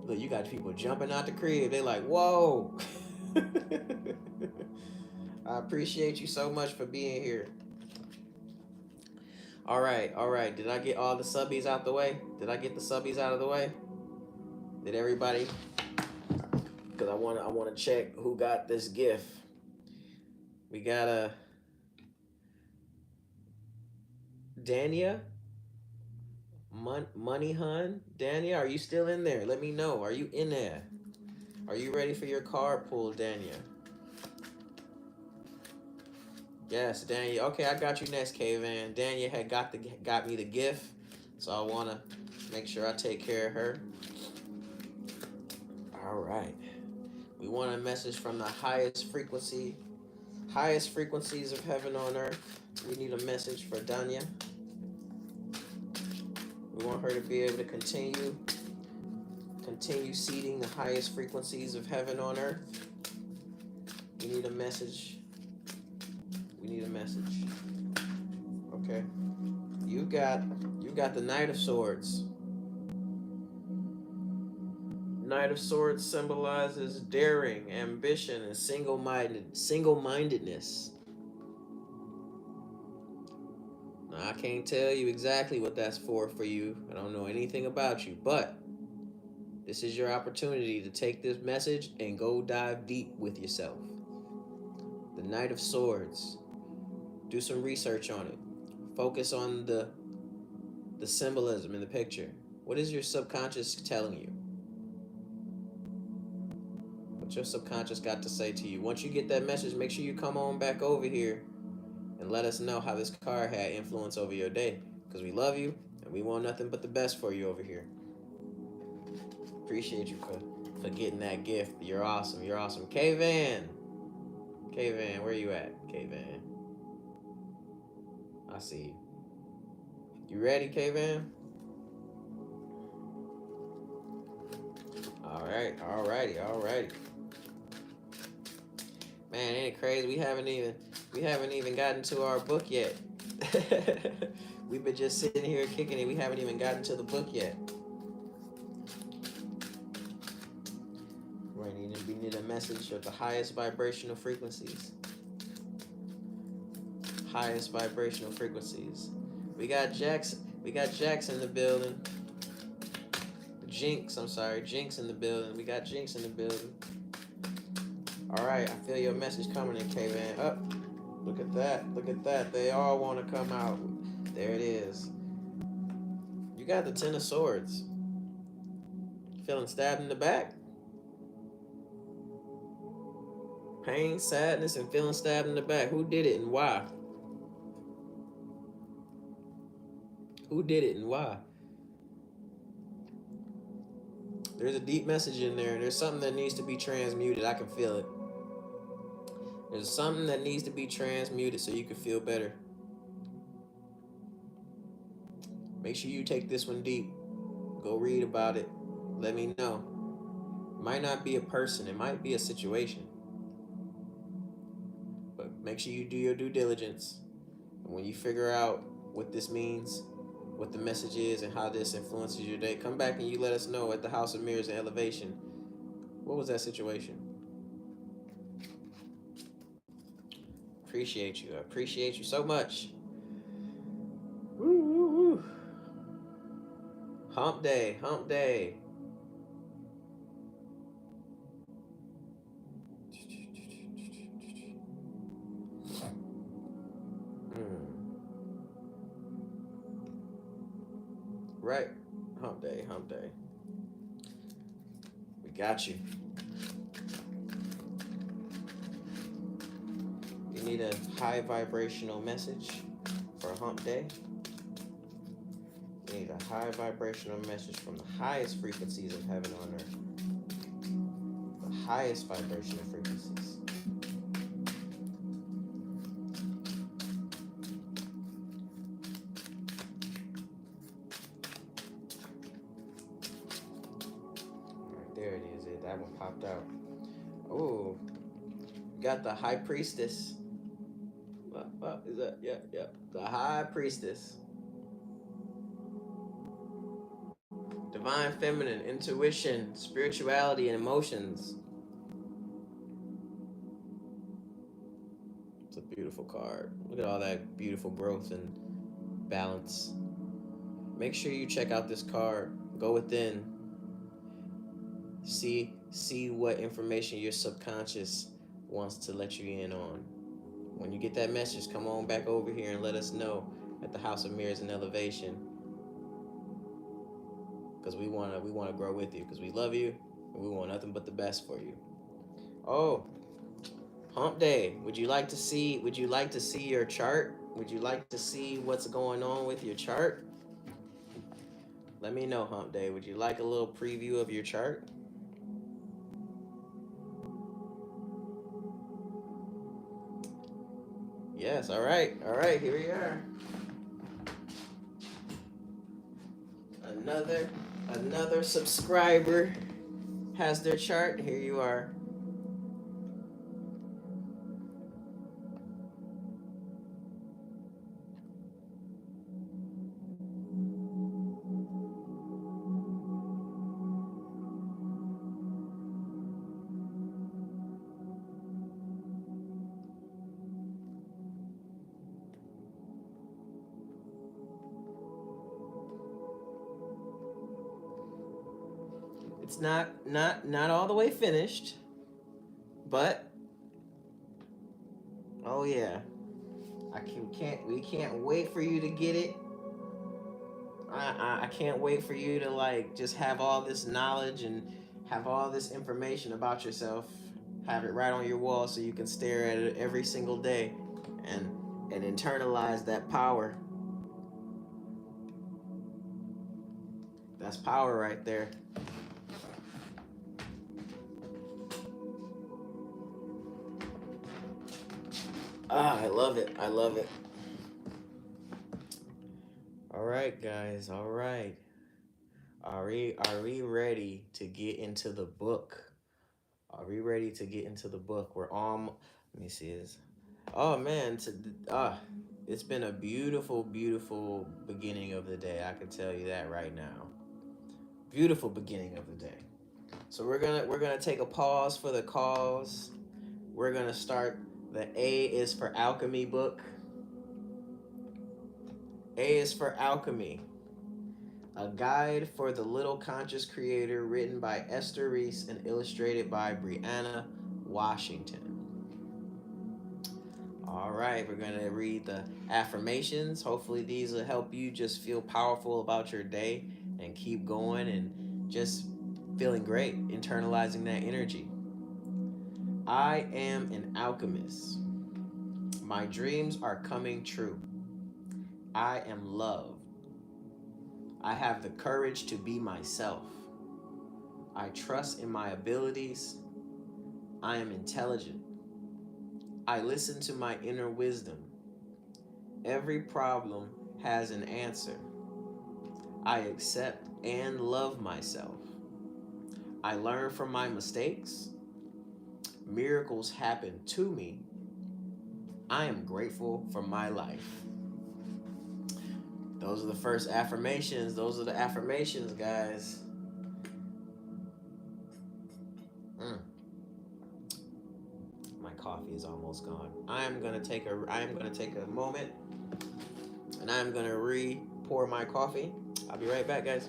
Look, you got people jumping out the crib. They like, whoa. I appreciate you so much for being here. All right, all right. Did I get all the subbies out the way? Did I get the subbies out of the way? Did everybody? Because I want to check who got this gift. We got a Dania, Money Hun. Dania, are you still in there? Let me know. Are you in there? Are you ready for your card pull, Dania? Yes, Dania. Okay, I got you next, K-Van. Dania had got me the gift, so I want to make sure I take care of her. All right. We want a message from the highest frequencies of heaven on earth. We need a message for Dania. We want her to be able to continue seeding the highest frequencies of heaven on earth. We need a message. We need a message. Okay. You got the Knight of Swords. Knight of Swords symbolizes daring, ambition, and single-mindedness. Now, I can't tell you exactly what that's for you. I don't know anything about you, but this is your opportunity to take this message and go dive deep with yourself. The Knight of Swords. Do some research on it. Focus on the symbolism in the picture. What is your subconscious telling you? What your subconscious got to say to you? Once you get that message, make sure you come on back over here and let us know how this card had influence over your day. Because we love you and we want nothing but the best for you over here. Appreciate you for getting that gift. You're awesome. You're awesome. K-Van. K-Van, where you at? K-Van. I see you. You ready, K-Van? Alrighty. Man, ain't it crazy? We haven't even gotten to our book yet. We've been just sitting here kicking it. We haven't even gotten to the book yet. We need a message of the highest vibrational frequencies. Highest vibrational frequencies. We got Jax in the building. Jinx in the building. We got Jinx in the building. All right, I feel your message coming in, K-Van. Up. Look at that. They all want to come out. There it is. You got the Ten of Swords. Feeling stabbed in the back? Pain, sadness, and feeling stabbed in the back. Who did it and why? Who did it and why? There's a deep message in there. There's something that needs to be transmuted. I can feel it. There's something that needs to be transmuted so you can feel better. Make sure you take this one deep. Go read about it. Let me know. It might not be a person. It might be a situation. But make sure you do your due diligence. And when you figure out what this means, what the message is, and how this influences your day, come back and you let us know at the House of Mirrors and Elevation. What was that situation? Appreciate you. I appreciate you so much. Woo. Hump day. Right. Hump day. We got you. need a high vibrational message for hump day. We need a high vibrational message from the highest frequencies of heaven on earth. The highest vibrational frequencies. Alright, there it is. That one popped out. Oh, got the high priestess. What is that? Yeah. The high priestess. Divine feminine, intuition, spirituality, and emotions. It's a beautiful card. Look at all that beautiful growth and balance. Make sure you check out this card. Go within. See what information your subconscious wants to let you in on. When you get that message, come on back over here and let us know at the House of Mirrors and Elevation. Because we wanna grow with you. Because we love you and we want nothing but the best for you. Oh, hump day. Would you like to see your chart? Would you like to see what's going on with your chart? Let me know, hump day. Would you like a little preview of your chart? Yes, all right, here we are. Another subscriber has their chart. Here you are. It's not all the way finished, but oh yeah, we can't wait for you to get it. I can't wait for you to like just have all this knowledge and have all this information about yourself. Have it right on your wall so you can stare at it every single day and internalize that power. That's power right there. Ah, I love it. I love it. All right, guys. All right. Are we ready to get into the book? Are we ready to get into the book? We're on. Let me see this. Oh man, it's been a beautiful, beautiful beginning of the day. I can tell you that right now. Beautiful beginning of the day. So we're gonna take a pause for the cause. We're gonna start the A is for Alchemy book. A is for Alchemy. A Guide for the Little Conscious Creator, written by Esther Reese and illustrated by Brianna Washington. All right, we're going to read the affirmations. Hopefully, these will help you just feel powerful about your day and keep going and just feeling great, internalizing that energy. I am an alchemist. My dreams are coming true. I am loved. I have the courage to be myself. I trust in my abilities. I am intelligent. I listen to my inner wisdom. Every problem has an answer. I accept and love myself. I learn from my mistakes. Miracles happen to me. I am grateful for my life. Those are the first affirmations. Those are the affirmations, guys. My coffee is almost gone. I am gonna take a moment and I'm gonna re-pour my coffee. I'll be right back, guys.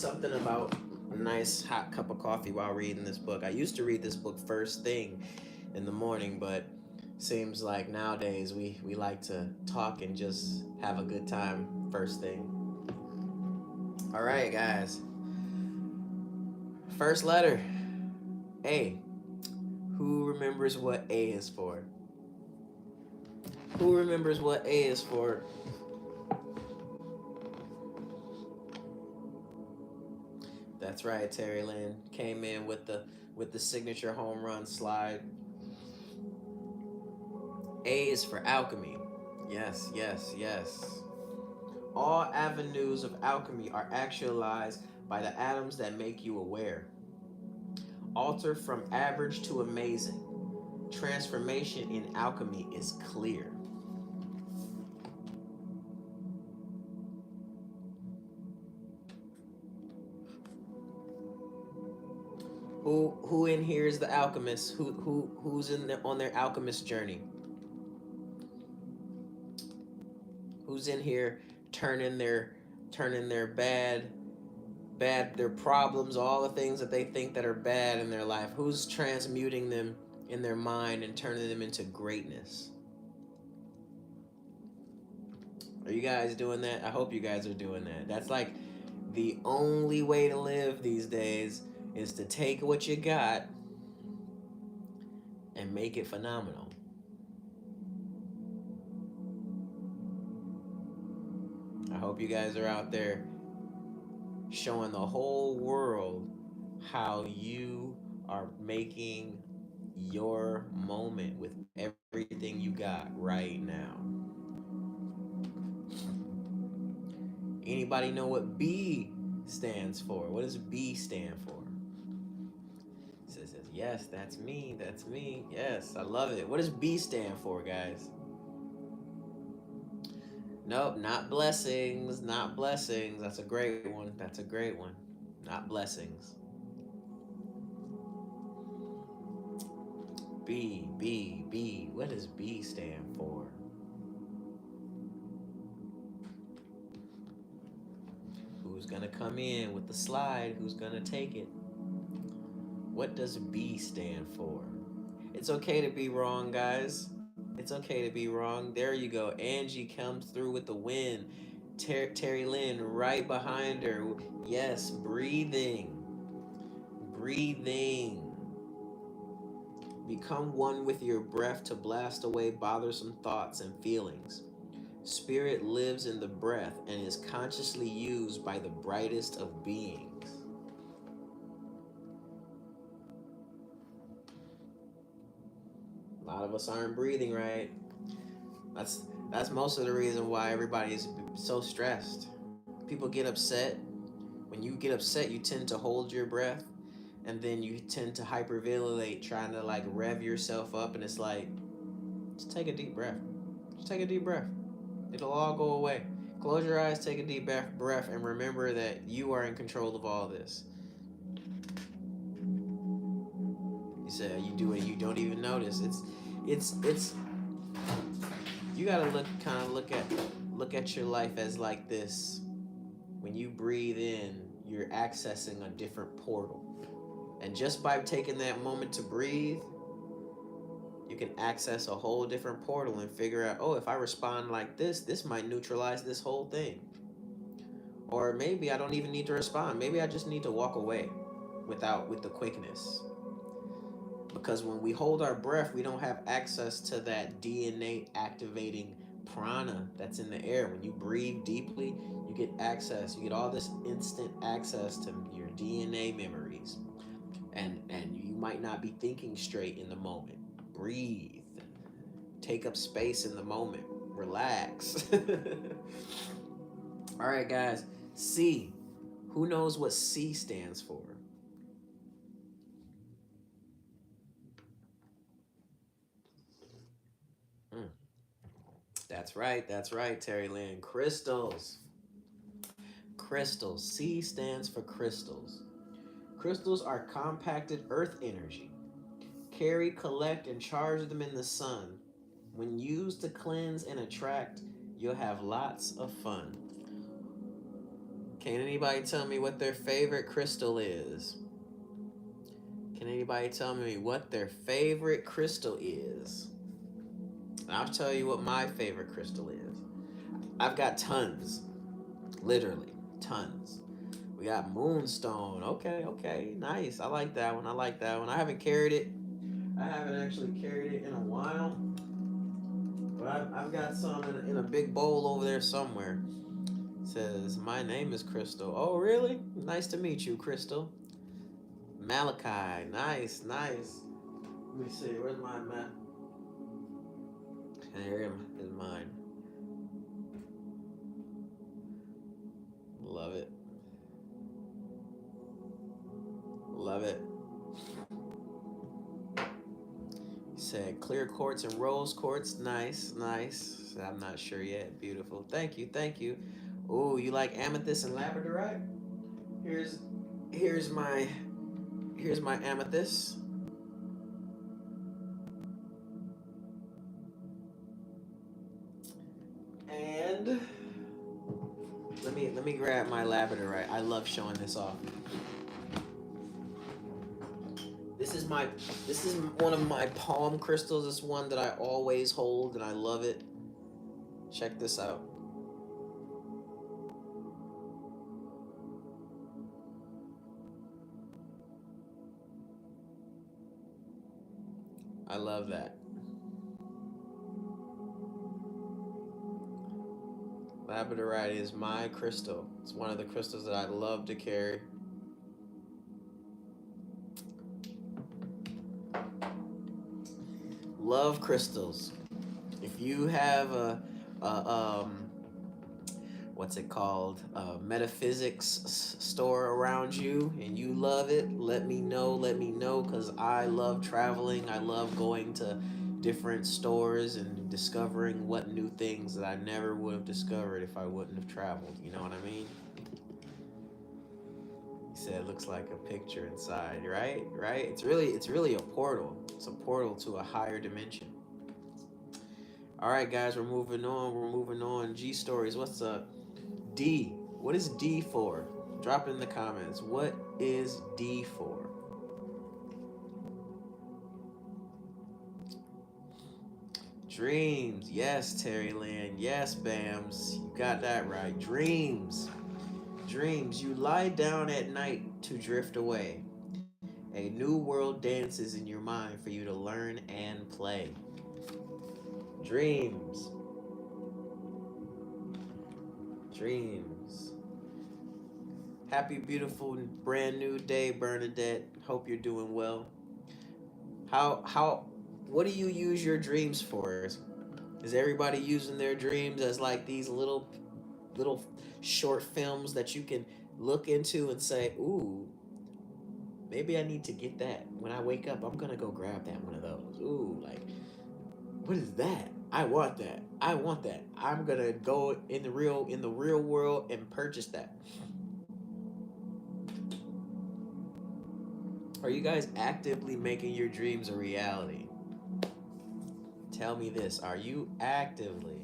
something about a nice hot cup of coffee while reading this book. I used to read this book first thing in the morning, but seems like nowadays we like to talk and just have a good time first thing. All right, guys. First letter, A. Who remembers what A is for? Who remembers what A is for? That's right, Terry Lynn came in with the signature home run slide. A is for alchemy. Yes, yes, yes. All avenues of alchemy are actualized by the atoms that make you aware. Alter from average to amazing. Transformation in alchemy is clear. Who in here is the alchemist? Who's on their alchemist journey? Who's in here turning their their problems, all the things that they think that are bad in their life? Who's transmuting them in their mind and turning them into greatness? Are you guys doing that? I hope you guys are doing that. That's like the only way to live these days is to take what you got and make it phenomenal. I hope you guys are out there showing the whole world how you are making your moment with everything you got right now. Anybody know what B stands for? What does B stand for? Says yes, that's me, that's me. Yes, I love it. What does B stand for, guys? Nope, not blessings, not blessings. That's a great one. That's a great one. Not blessings. B, B, B. What does B stand for? Who's gonna come in with the slide? Who's gonna take it? What does B stand for? It's okay to be wrong, guys. It's okay to be wrong. There you go. Angie comes through with the win. Terry Lynn right behind her. Yes, breathing. Breathing. Become one with your breath to blast away bothersome thoughts and feelings. Spirit lives in the breath and is consciously used by the brightest of beings. A lot of us aren't breathing right. That's that's most of the reason why everybody is so stressed. People get upset. When you get upset, you tend to hold your breath and then you tend to hyperventilate trying to like rev yourself up, and it's like just take a deep breath. Just take a deep breath. It'll all go away. Close your eyes, take a deep breath, and remember that you are in control of all this. You said you do it, you don't even notice. It's you gotta look at your life as like this. When you breathe in, you're accessing a different portal. And just by taking that moment to breathe, you can access a whole different portal and figure out, oh, if I respond like this might neutralize this whole thing. Or maybe I don't even need to respond. Maybe I just need to walk away with the quickness. Because when we hold our breath, we don't have access to that DNA activating prana that's in the air. When you breathe deeply, you get access. You get all this instant access to your DNA memories. And you might not be thinking straight in the moment. Breathe. Take up space in the moment. Relax. All right, guys. C. Who knows what C stands for? Mm, that's right, Terry Lynn. Crystals. Crystals. C stands for crystals. Crystals are compacted earth energy. Carry, collect, and charge them in the sun. When used to cleanse and attract, you'll have lots of fun. Can anybody tell me what their favorite crystal is? Can anybody tell me what their favorite crystal is? And I'll tell you what my favorite crystal is. I've got tons, literally tons. We got moonstone. Okay, okay, nice. I like that one. I like that one. I haven't carried it. I haven't actually carried it in a while, but I've got some in a big bowl over there somewhere. It says my name is Crystal. Oh, really? Nice to meet you, Crystal. Malachi. Nice, nice. Let me see. Where's my map? Here is mine. Love it. Love it. Said clear quartz and rose quartz. Nice, nice. I'm not sure yet. Beautiful. Thank you, thank you. Oh, you like amethyst and labradorite? Here's here's my here's my amethyst. And let me grab my labradorite. I love showing this off. This is my this is one of my palm crystals. It's one that I always hold and I love it. Check this out. I love that. Labradorite is my crystal. It's one of the crystals that I love to carry. Love crystals. If you have a what's it called, metaphysics store around you and you love it, let me know. Let me know, because I love traveling. I love going to different stores and discovering what new things that I never would have discovered if I wouldn't have traveled. You know what I mean? He said it looks like a picture inside, right? Right? It's really a portal. It's a portal to a higher dimension. All right, guys, we're moving on. We're moving on. G stories. What's up? D. What is D for? Drop it in the comments. What is D for? Dreams. Yes, Terry Lynn. Yes, Bams. You got that right. Dreams. Dreams. You lie down at night to drift away. A new world dances in your mind for you to learn and play. Dreams. Dreams. Happy, beautiful, brand new day, Bernadette. Hope you're doing well. How what do you use your dreams for? Is everybody using their dreams as like these little short films that you can look into and say, "Ooh, maybe I need to get that. When I wake up, I'm going to go grab that one of those." Ooh, like what is that? I want that. I want that. I'm going to go in the real world and purchase that. Are you guys actively making your dreams a reality? Tell me this. Are you actively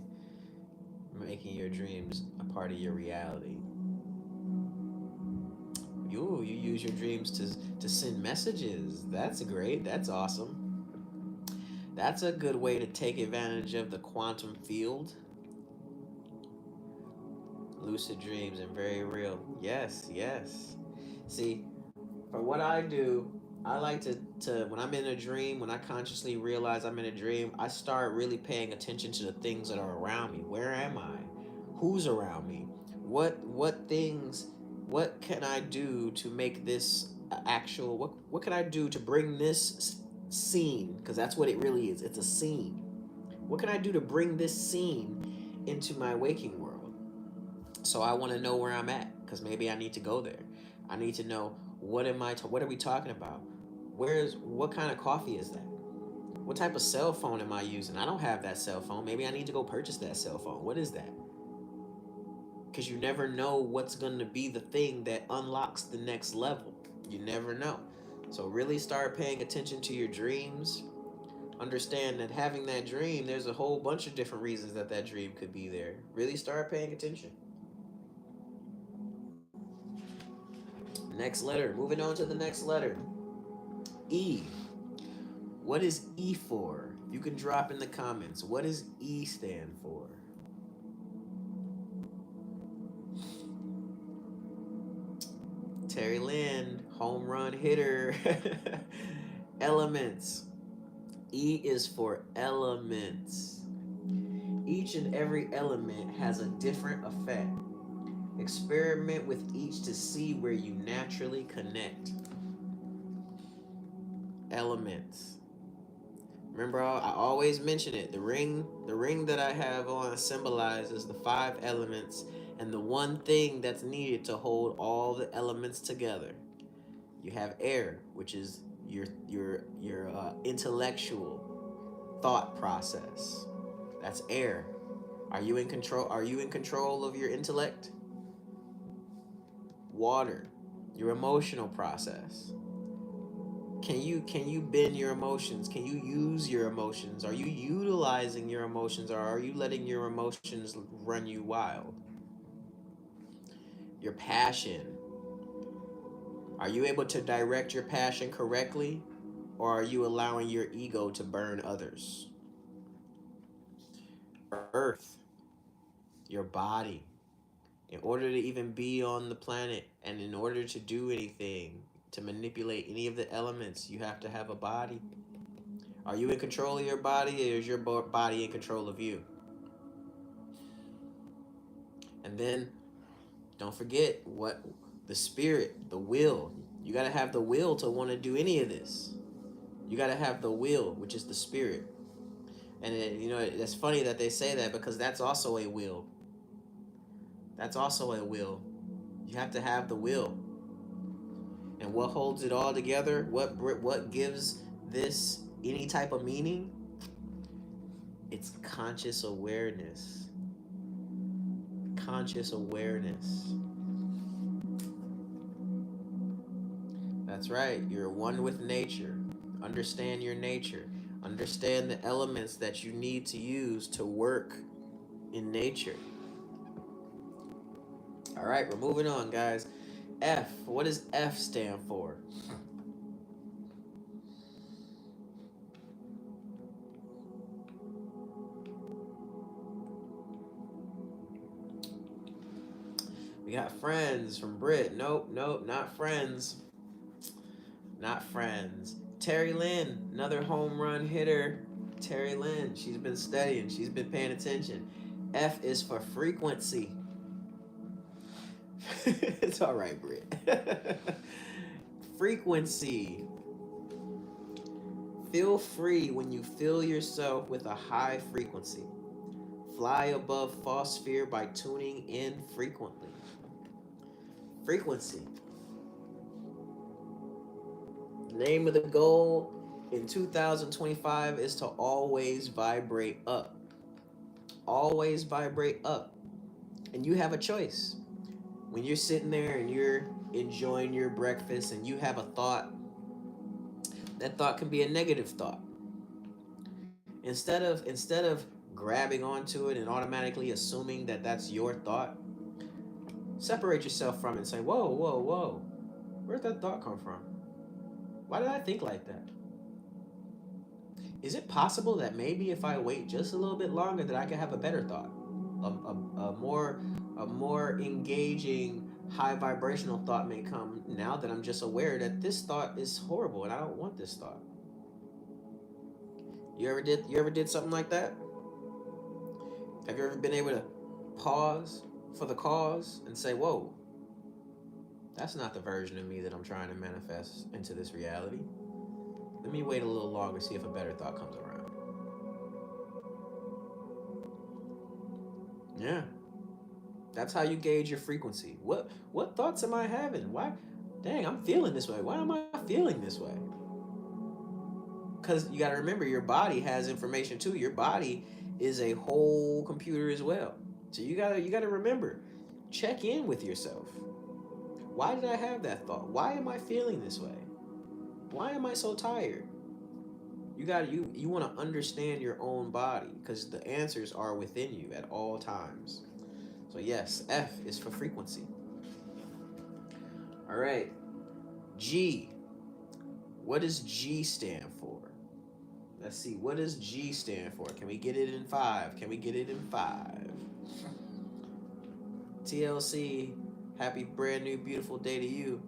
making your dreams a part of your reality? You use your dreams to send messages. That's great. That's awesome. That's a good way to take advantage of the quantum field. Lucid dreams and very real. Yes, yes. See, for what I do, I like to when I'm in a dream, when I consciously realize I'm in a dream, I start really paying attention to the things that are around me. Where am I? Who's around me? What things what can I do to make this actual what can I do to bring this scene, because that's what it really is. It's a scene. What can I do to bring this scene into my waking world? So I want to know where I'm at, because maybe I need to go there. I need to know what are we talking about? What kind of coffee is that? What type of cell phone am I using? I don't have that cell phone. Maybe I need to go purchase that cell phone. What is that? Because you never know what's going to be the thing that unlocks the next level. You never know. So really start paying attention to your dreams. Understand that having that dream, there's a whole bunch of different reasons that that dream could be there. Really start paying attention. Next letter. Moving on to the next letter. E. What is E for? You can drop in the comments. What does E stand for? Terry Lynn, home run hitter. Elements. E is for elements. Each and every element has a different effect. Experiment with each to see where you naturally connect. Elements. Remember, I always mention it. The ring that I have on symbolizes the 5 elements and the one thing that's needed to hold all the elements together. You have air, which is your intellectual thought process. That's air. Are you in control? Are you in control of your intellect? Water, your emotional process. Can you bend your emotions? Can you use your emotions? Are you utilizing your emotions, or are you letting your emotions run you wild? Your passion. Are you able to direct your passion correctly, or are you allowing your ego to burn others? Earth, your body. In order to even be on the planet and in order to do anything, to manipulate any of the elements, you have to have a body. Are you in control of your body, or is your body in control of you? And then don't forget what the spirit, the will. You got to have the will to want to do any of this. You got to have the will, which is the spirit. And it's funny that they say that, because that's also a will. That's also a will. You have to have the will. And what holds it all together? What gives this any type of meaning? It's conscious awareness. Conscious awareness. That's right. You're one with nature. Understand your nature. Understand the elements that you need to use to work in nature. All right, we're moving on, guys. F. What does F stand for? We got friends from Brit. Nope, not friends. Not friends. Terry Lynn, another home run hitter. Terry Lynn, she's been studying. She's been paying attention. F is for frequency. It's all right, Brit. Frequency. Feel free when you feel yourself with a high frequency. Fly above false fear by tuning in frequently. Frequency. Name of the goal in 2025 is to always vibrate up. Always vibrate up. And you have a choice. When you're sitting there and you're enjoying your breakfast and you have a thought, that thought can be a negative thought. Instead of grabbing onto it and automatically assuming that that's your thought, separate yourself from it and say, whoa, whoa, whoa. Where'd that thought come from? Why did I think like that? Is it possible that maybe if I wait just a little bit longer that I could have a better thought? A more engaging, high vibrational thought may come now that I'm just aware that this thought is horrible and I don't want this thought. You ever did something like that? Have you ever been able to pause for the cause and say, whoa, that's not the version of me that I'm trying to manifest into this reality. Let me wait a little longer, see if a better thought comes around. Yeah. That's how you gauge your frequency. What thoughts am I having? Why? Dang, I'm feeling this way. Why am I feeling this way? Because you got to remember, your body has information too. Your body is a whole computer as well. So you gotta remember, check in with yourself. Why did I have that thought? Why am I feeling this way? Why am I so tired? You want to understand your own body, because the answers are within you at all times. So yes, F is for frequency. All right. G. What does G stand for? Let's see. What does G stand for? Can we get it in 5? Can we get it in 5? TLC, happy brand new beautiful day to you.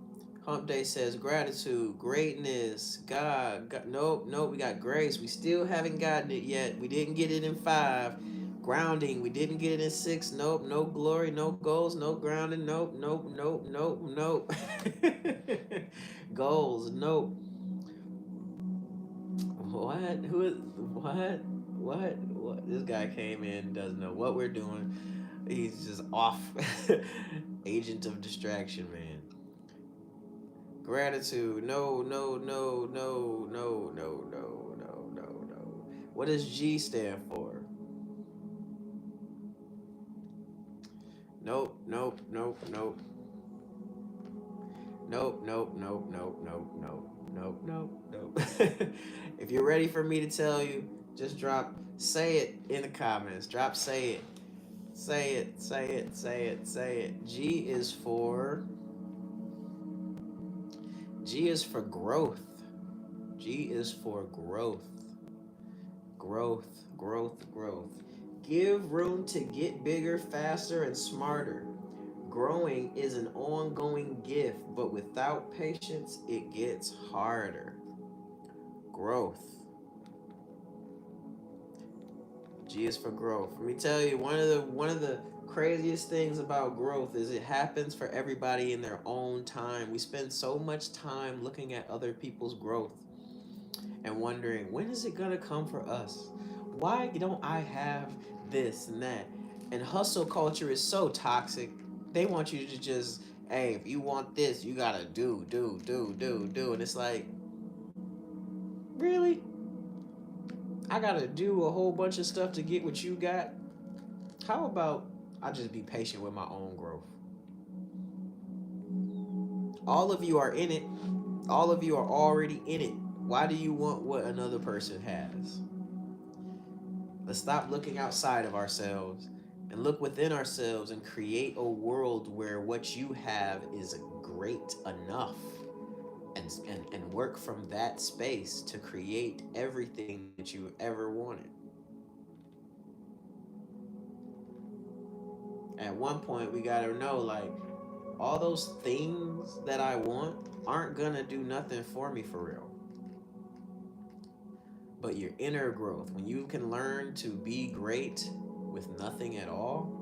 Hump Day says gratitude, greatness, God. Nope, nope. We got grace. We still haven't gotten it yet. We didn't get it in 5. Grounding, we didn't get it in 6. Nope, no glory, no goals, no grounding. Nope, nope, nope, nope, nope. Goals, nope. What? Who is what? What? This guy came in, doesn't know what we're doing. He's just off. Agent of distraction, man. Gratitude. No, no, no, no, no, no, no, no, no, no. What does G stand for? Nope, nope, nope, nope. Nope, nope, nope, nope, nope, nope, nope, nope, nope. If you're ready for me to tell you, just say it in the comments. Say it. Say it, say it, say it, say it. G is for growth. G is for growth. Growth, growth, growth. Give room to get bigger, faster, and smarter. Growing is an ongoing gift, but without patience, it gets harder. Growth. G is for growth. Let me tell you, one of the craziest things about growth is it happens for everybody in their own time. We spend so much time looking at other people's growth and wondering, when is it gonna come for us? Why don't I have this and that? And hustle culture is so toxic. They want you to just, hey, if you want this, you gotta do. And it's like, really? I gotta do a whole bunch of stuff to get what you got? How about I just be patient with my own growth? All of you are in it. All of you are already in it. Why do you want what another person has? Let's stop looking outside of ourselves and look within ourselves and create a world where what you have is great enough, and work from that space to create everything that you ever wanted. At one point, we got to know, like, all those things that I want aren't gonna do nothing for me for real. But your inner growth, when you can learn to be great with nothing at all,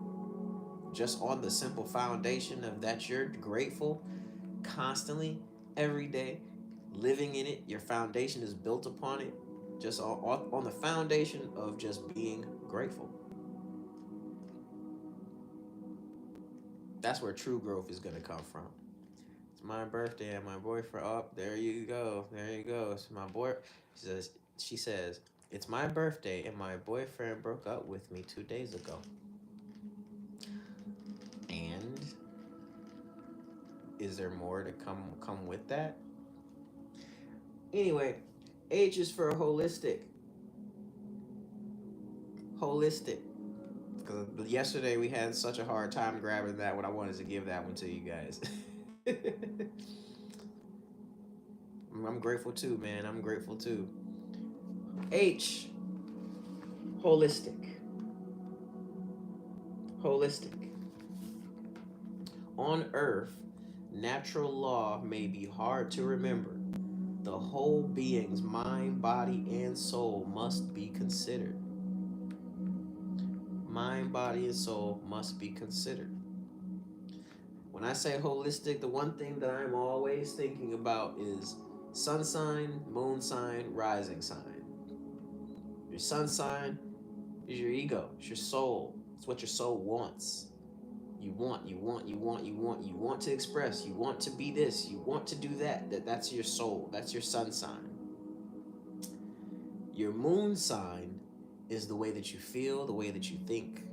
just on the simple foundation of that you're grateful constantly, every day, living in it, your foundation is built upon it, just on the foundation of just being grateful. That's where true growth is going to come from. It's my birthday and my boyfriend. Oh, there you go. There you go. It's my boy. She says, it's my birthday and my boyfriend broke up with me 2 days ago. And is there more to come with that? Anyway, H is for holistic. Holistic. Because yesterday we had such a hard time grabbing that one. I wanted to give that one to you guys. I'm grateful too, man. I'm grateful too. H. Holistic. Holistic. On Earth, natural law may be hard to remember. The whole being's mind, body, and soul must be considered. Mind, body, and soul must be considered. When I say holistic, the one thing that I'm always thinking about is sun sign, moon sign, rising sign. Your sun sign is your ego, it's your soul. It's what your soul wants. You want to express, you want to be this, you want to do that. That's your soul, that's your sun sign. Your moon sign is the way that you feel, the way that you think,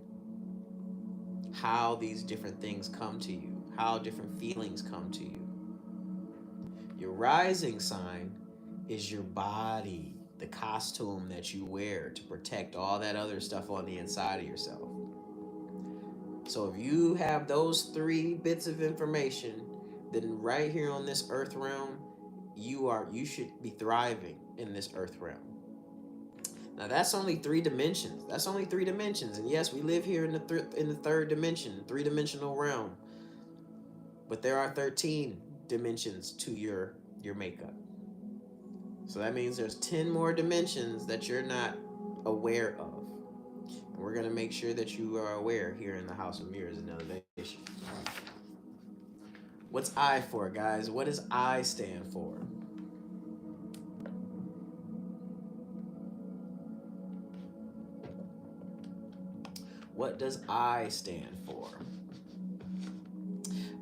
how these different things come to you, how different feelings come to you. Your rising sign is your body, the costume that you wear to protect all that other stuff on the inside of yourself. So if you have those 3 bits of information, then right here on this earth realm, you should be thriving in this earth realm. Now that's only three dimensions. That's only three dimensions. And yes, we live here in the third dimension, three-dimensional realm. But there are 13 dimensions to your makeup. So that means there's 10 more dimensions that you're not aware of. And we're going to make sure that you are aware here in the House of Mirrors and Elevation. What's I for, guys? What does I stand for? What does I stand for?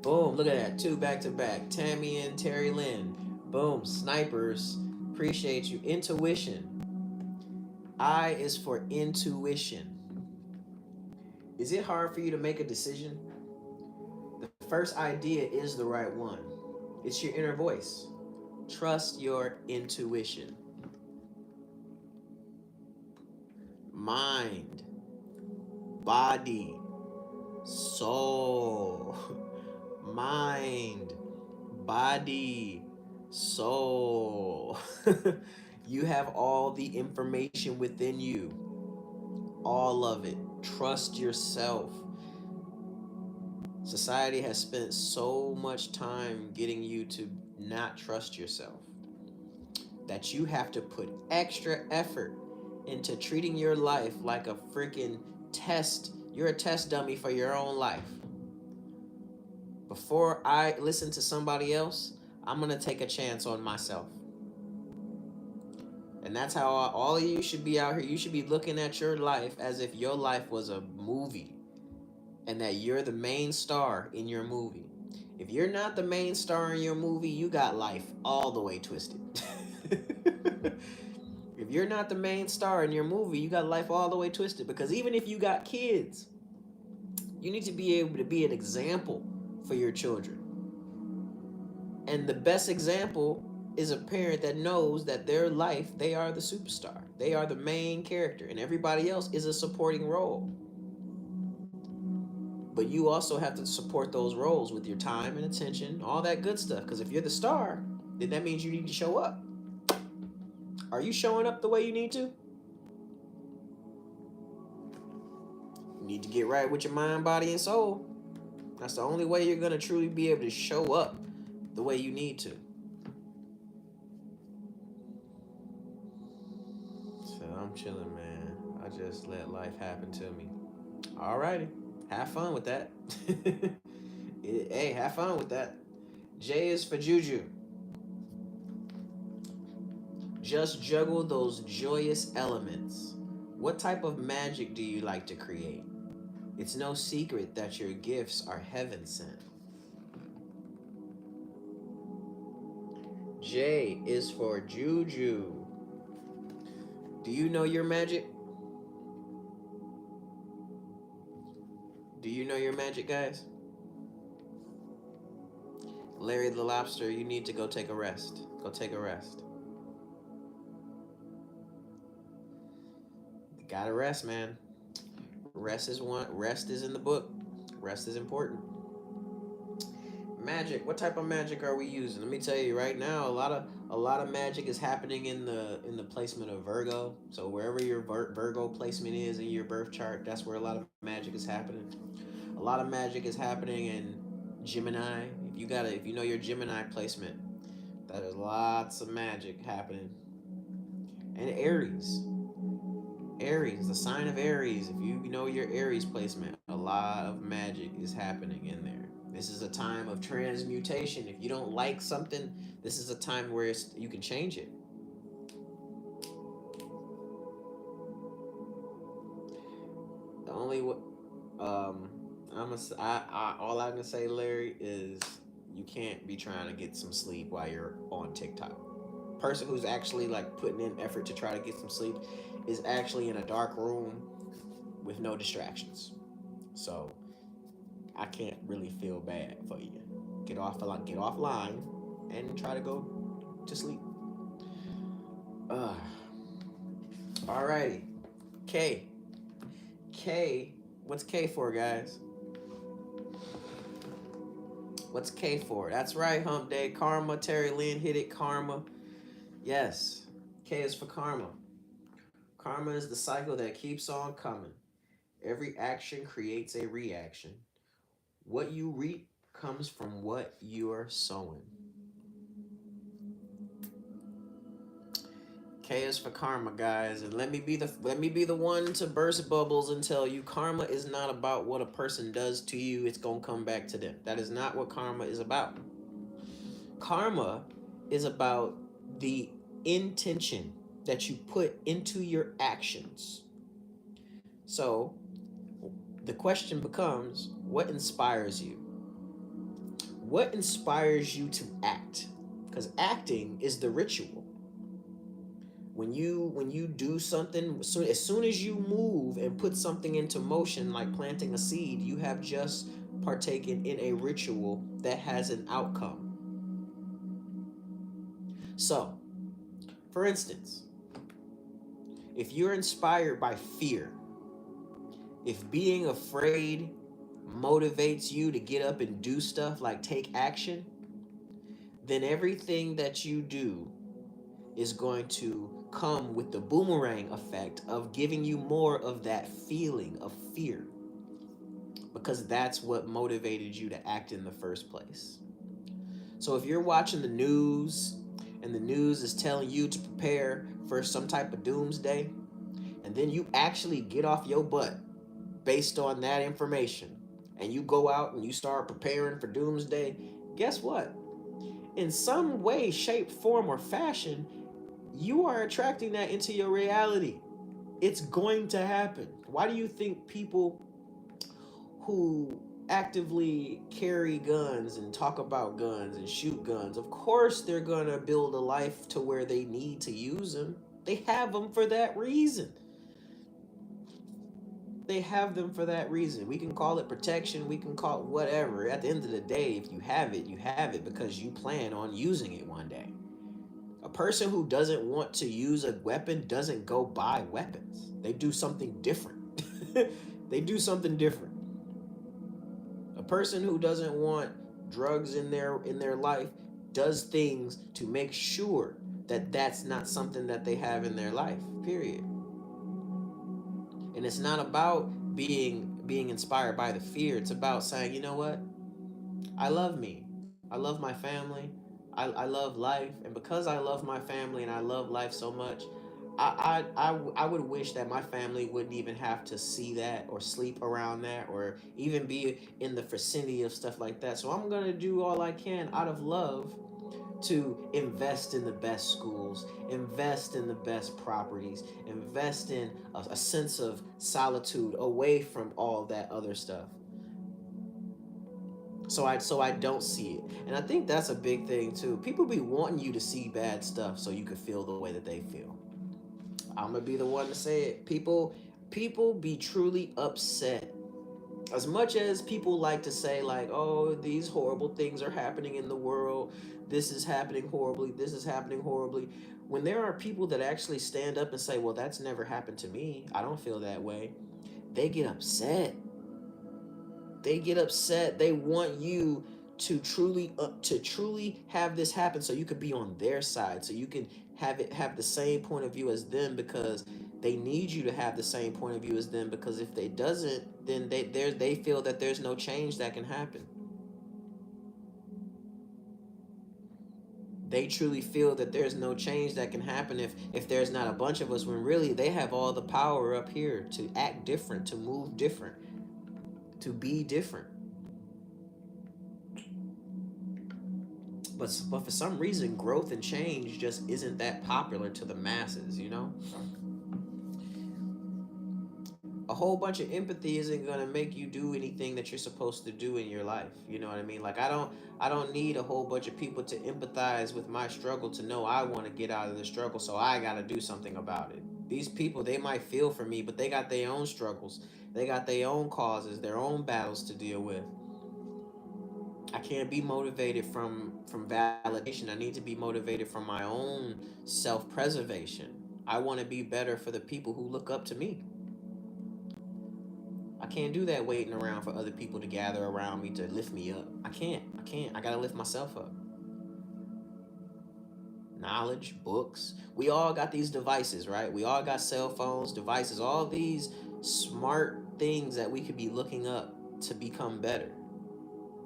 Boom, look at that. Two back to back. Tammy and Terry Lynn. Boom, snipers. Appreciate you. Intuition. I is for intuition. Is it hard for you to make a decision? The first idea is the right one. It's your inner voice. Trust your intuition. Mind, body, soul. Mind, body, soul. You have all the information within you. All of it. Trust yourself. Society has spent so much time getting you to not trust yourself that you have to put extra effort into treating your life like a freaking test. You're a test dummy for your own life. Before I listen to somebody else, I'm going to take a chance on myself. And that's how all of you should be out here. You should be looking at your life as if your life was a movie and that you're the main star in your movie. If you're not the main star in your movie, you got life all the way twisted. If you're not the main star in your movie, you got life all the way twisted. Because even if you got kids, you need to be able to be an example for your children. And the best example is a parent that knows that their life, they are the superstar. They are the main character, and everybody else is a supporting role. But you also have to support those roles with your time and attention, all that good stuff. Because if you're the star, then that means you need to show up. Are you showing up the way you need to? You need to get right with your mind, body, and soul. That's the only way you're going to truly be able to show up the way you need to. So I'm chilling, man. I just let life happen to me. Alrighty. Have fun with that. Hey, have fun with that. J is for Juju. Just juggle those joyous elements. What type of magic do you like to create? It's no secret that your gifts are heaven sent. J is for Juju. Do you know your magic? Do you know your magic, guys? Larry the Lobster, you need to go take a rest. Go take a rest. Gotta rest, man. Rest is in the book. Rest is important. Magic. What type of magic are we using? Let me tell you right now, a lot of magic is happening in the placement of Virgo. So wherever your Virgo placement is in your birth chart, that's where a lot of magic is happening. A lot of magic is happening in Gemini. If you know your Gemini placement, there's lots of magic happening. And Aries. Aries, the sign of Aries. If you know your Aries placement, a lot of magic is happening in there. This is a time of transmutation. If you don't like something, this is a time where you can change it. The only all I'm gonna say, Larry, is you can't be trying to get some sleep while you're on TikTok. Person who's actually like putting in effort to try to get some sleep is actually in a dark room with no distractions. So I can't really feel bad for you. Get offline and try to go to sleep. Alrighty. K. K. What's K for, guys? What's K for? That's right, Hump Day. Karma. Terry Lynn hit it. Karma. Yes. K is for karma. Karma is the cycle that keeps on coming. Every action creates a reaction. What you reap comes from what you're sowing. K is for karma, guys, and let me be the one to burst bubbles and tell you karma is not about what a person does to you. It's gonna come back to them. That is not what karma is about. Karma is about the intention that you put into your actions. So the question becomes, what inspires you? What inspires you to act? Because acting is the ritual. When you do something, as soon as you move and put something into motion, like planting a seed, you have just partaken in a ritual that has an outcome. So, for instance, if you're inspired by fear, if being afraid motivates you to get up and do stuff like take action, then everything that you do is going to come with the boomerang effect of giving you more of that feeling of fear, because that's what motivated you to act in the first place. So if you're watching the news and the news is telling you to prepare for some type of doomsday, and then you actually get off your butt based on that information and you go out and you start preparing for doomsday, guess what? In some way, shape, form, or fashion, you are attracting that into your reality. It's going to happen. Why do you think people who actively carry guns and talk about guns and shoot guns, of course they're going to build a life to where they need to use them? They have them for that reason. They have them for that reason. We can call it protection, we can call it whatever. At the end of the day, if you have it, you have it because you plan on using it one day. A person who doesn't want to use a weapon doesn't go buy weapons. They do something different. They do something different. A person who doesn't want drugs in their life does things to make sure that that's not something that they have in their life. Period. And it's not about being inspired by the fear. It's about saying, you know what? I love me. I love my family. I love life, and because I love my family and I love life so much, I would wish that my family wouldn't even have to see that or sleep around that or even be in the vicinity of stuff like that. So I'm gonna do all I can out of love to invest in the best schools, invest in the best properties, invest in a sense of solitude away from all that other stuff. So I don't see it. And I think that's a big thing too. People be wanting you to see bad stuff so you can feel the way that they feel. I'm gonna be the one to say it. People be truly upset. As much as people like to say, like, oh, these horrible things are happening in the world, this is happening horribly, this is happening horribly. When there are people that actually stand up and say, well, that's never happened to me, I don't feel that way, they get upset. They get upset. They want you to truly have this happen so you could be on their side, so you can have the same point of view as them, because they need you to have the same point of view as them, because if they doesn't, then they feel that there's no change that can happen. They truly feel that there's no change that can happen if there's not a bunch of us, when really they have all the power up here to act different, to move different, to be different. But for some reason, growth and change just isn't that popular to the masses, you know? A whole bunch of empathy isn't going to make you do anything that you're supposed to do in your life. You know what I mean? Like I don't need a whole bunch of people to empathize with my struggle to know I want to get out of the struggle, so I got to do something about it. These people, they might feel for me, but they got their own struggles. They got their own causes, their own battles to deal with. I can't be motivated from validation. I need to be motivated from my own self-preservation. I want to be better for the people who look up to me. I can't do that waiting around for other people to gather around me to lift me up. I can't. I can't. I gotta lift myself up. Knowledge, books. We all got these devices, right? We all got cell phones, devices, all these smart things that we could be looking up to become better.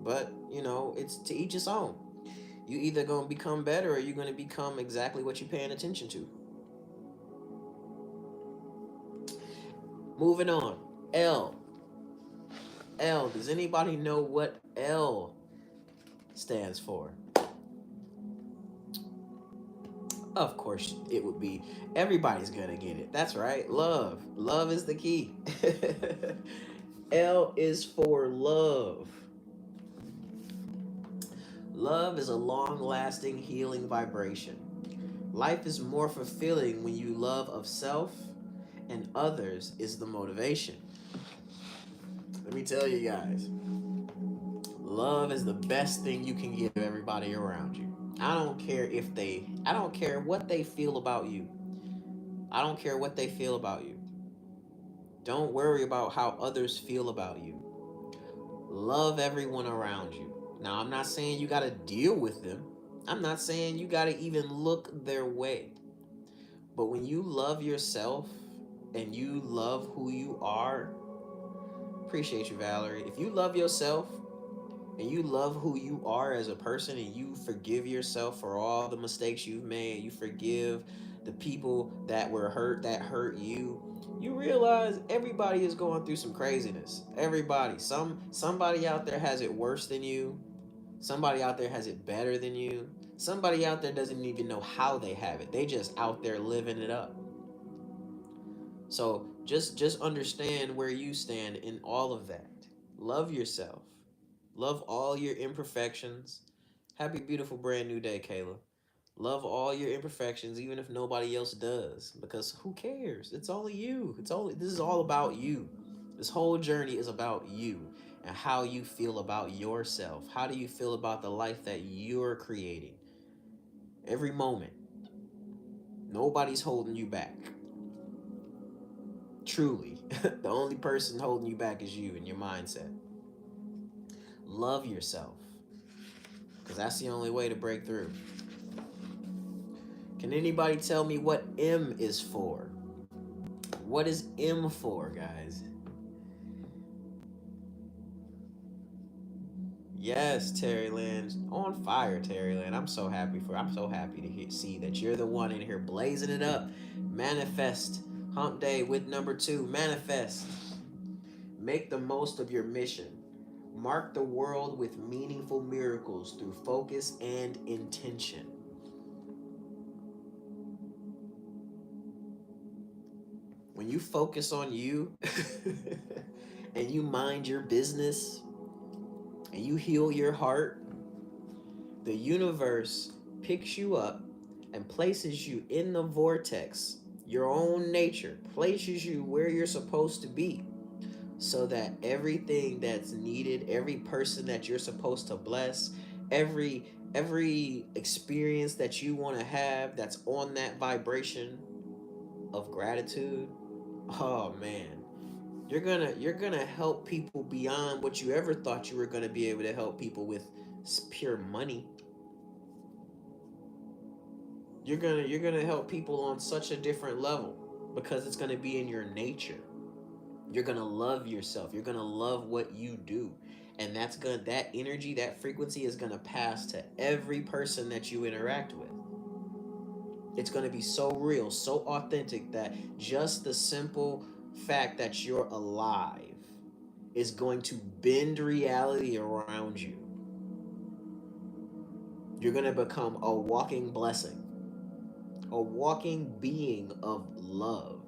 But, it's to each its own. You either gonna become better or you're gonna become exactly what you're paying attention to. Moving on. L. L. Does anybody know what L stands for? Of course, it would be. Everybody's gonna get it. That's right. Love. Love is the key. L is for love. Love is a long lasting healing vibration. Life is more fulfilling when you love of self and others is the motivation. Let me tell you guys, love is the best thing you can give everybody around you. I don't care what they feel about you. I don't care what they feel about you. Don't worry about how others feel about you. Love everyone around you. Now, I'm not saying you got to deal with them. I'm not saying you got to even look their way. But when you love yourself and you love who you are, appreciate you, Valerie. If you love yourself and you love who you are as a person and you forgive yourself for all the mistakes you've made, you forgive the people that hurt you, you realize everybody is going through some craziness. Everybody. Somebody out there has it worse than you. Somebody out there has it better than you. Somebody out there doesn't even know how they have it. They just out there living it up. So just understand where you stand in all of that. Love yourself. Love all your imperfections. Happy beautiful brand new day, Kayla. Love all your imperfections even if nobody else does, because who cares? It's only you. This is all about you. This whole journey is about you and how you feel about yourself. How do you feel about the life that you're creating? Every moment. Nobody's holding you back. Truly. The only person holding you back is you and your mindset. Love yourself, because that's the only way to break through. Can anybody tell me what M is for? What is M for, guys? Yes, Terry Lynn, on fire, Terry Lynn. I'm so happy to see that you're the one in here blazing it up. Manifest. Hump day with number 2. Manifest. Make the most of your mission. Mark the world with meaningful miracles through focus and intention. When you focus on you and you mind your business and you heal your heart, the universe picks you up and places you in the vortex, your own nature, places you where you're supposed to be, so that everything that's needed, every person that you're supposed to bless, every experience that you want to have that's on that vibration of gratitude, oh man, you're gonna help people beyond what you ever thought you were gonna be able to help people with pure money. You're gonna help people on such a different level because it's gonna be in your nature. You're gonna love yourself. You're gonna love what you do, and that energy, that frequency is gonna pass to every person that you interact with. It's gonna be so real, so authentic that just the simple fact that you're alive is going to bend reality around you. You're gonna become a walking blessing, a walking being of love.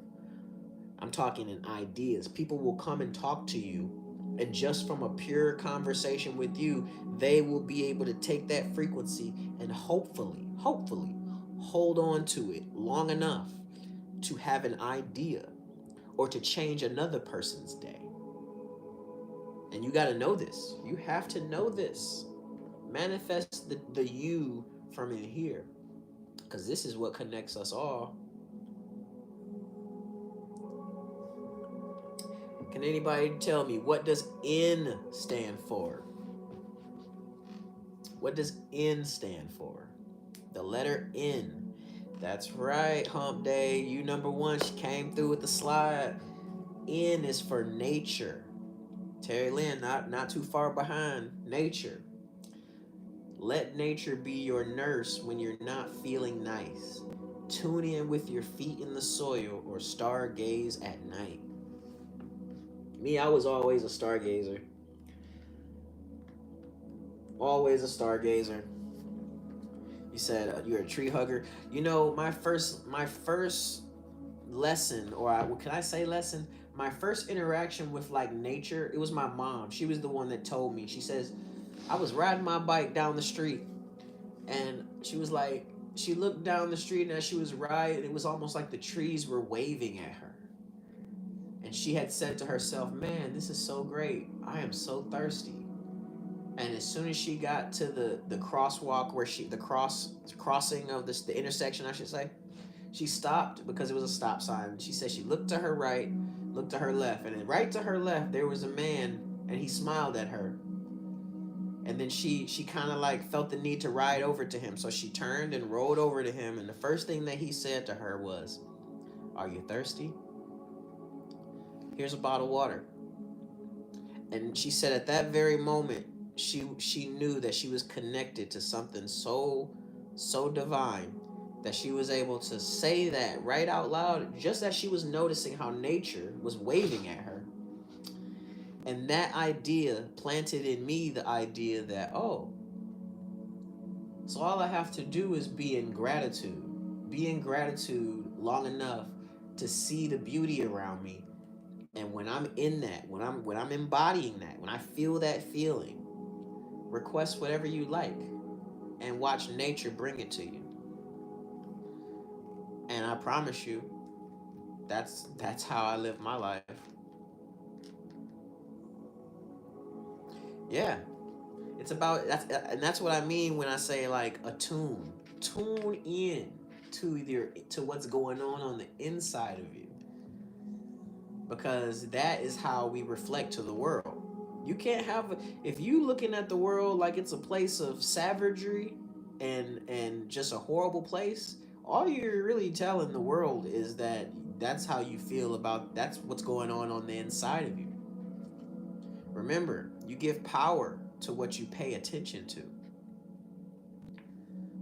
I'm talking in ideas. People will come and talk to you, and just from a pure conversation with you, they will be able to take that frequency and hopefully, hold on to it long enough to have an idea or to change another person's day. And you got to know this. You have to know this. Manifest the you from in here, because this is what connects us all. Can anybody tell me, what does N stand for? What does N stand for? The letter N. That's right, Hump Day. You number one. She came through with the slide. N is for nature. Terry Lynn, not too far behind. Nature. Let nature be your nurse when you're not feeling nice. Tune in with your feet in the soil or stargaze at night. Me, I was always a stargazer. Always a stargazer. You said you're a tree hugger. You know, my first lesson, or can I say lesson? My first interaction with like nature, it was my mom. She was the one that told me. She says, I was riding my bike down the street, and she was like, she looked down the street, and as she was riding, it was almost like the trees were waving at her. And she had said to herself, "Man, this is so great. I am so thirsty." And as soon as she got to the crosswalk where the crossing of the intersection, I should say, she stopped because it was a stop sign. She said she looked to her right, looked to her left, and then right to her left there was a man, and he smiled at her. And then she kind of like felt the need to ride over to him, so she turned and rode over to him. And the first thing that he said to her was, "Are you thirsty? Here's a bottle of water." And she said at that very moment, she knew that she was connected to something so divine, that she was able to say that right out loud, just as she was noticing how nature was waving at her. And that idea planted in me the idea that, oh, so all I have to do is be in gratitude. Be in gratitude long enough to see the beauty around me. And when I'm in that, when I'm embodying that, when I feel that feeling, request whatever you like and watch nature bring it to you. And I promise you, that's how I live my life. Yeah. It's about that's and that's what I mean when I say like attune. Tune in to what's going on the inside of you, because that is how we reflect to the world. You can't have, if you looking at the world like it's a place of savagery and just a horrible place, all you're really telling the world is that that's how you feel about, that's what's going on the inside of you. Remember, you give power to what you pay attention to.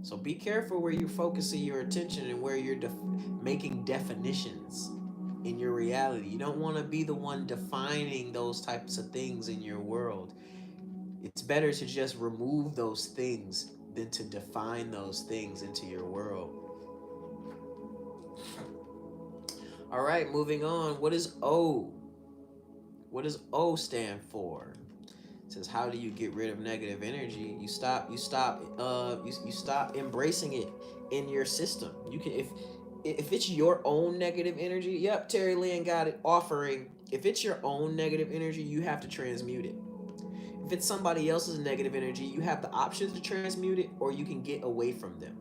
So be careful where you're focusing your attention and where you're making definitions in your reality. You don't want to be the one defining those types of things in your world. It's better to just remove those things than to define those things into your world. All right, moving on. What is O? What does O stand for? It says, how do you get rid of negative energy? You stop embracing it in your system. You can, if it's your own negative energy, yep, Terry Lynn got it, offering. If it's your own negative energy, you have to transmute it. If it's somebody else's negative energy, you have the option to transmute it, or you can get away from them.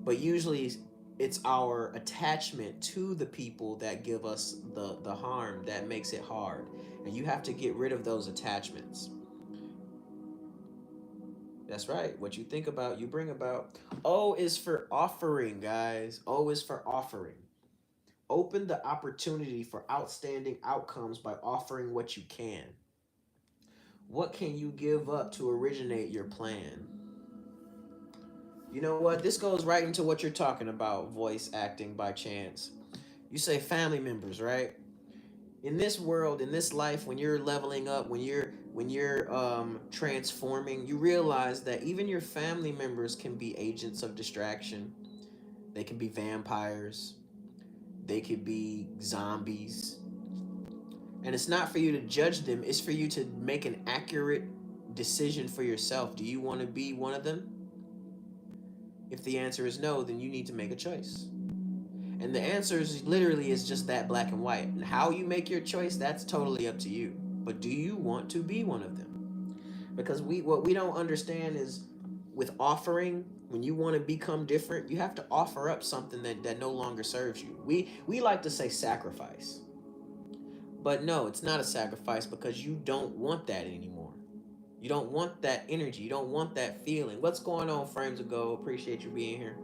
But usually it's our attachment to the people that give us the harm that makes it hard. And you have to get rid of those attachments. That's right. What you think about, you bring about. O is for offering, guys. O is for offering. Open the opportunity for outstanding outcomes by offering what you can. What can you give up to originate your plan? You know what? This goes right into what you're talking about, voice acting by chance. You say family members, right? In this world, in this life, when you're leveling up, when you're transforming, you realize that even your family members can be agents of distraction. They can be vampires. They could be zombies. And it's not for you to judge them, it's for you to make an accurate decision for yourself. Do you want to be one of them? If the answer is no, then you need to make a choice. And the answer is literally is just that, black and white. And how you make your choice, that's totally up to you. But do you want to be one of them? Because what we don't understand is, with offering, when you want to become different, you have to offer up something that no longer serves you. We like to say sacrifice. But no, it's not a sacrifice because you don't want that anymore. You don't want that energy. You don't want that feeling. What's going on, Frames of Gold? Appreciate you being here.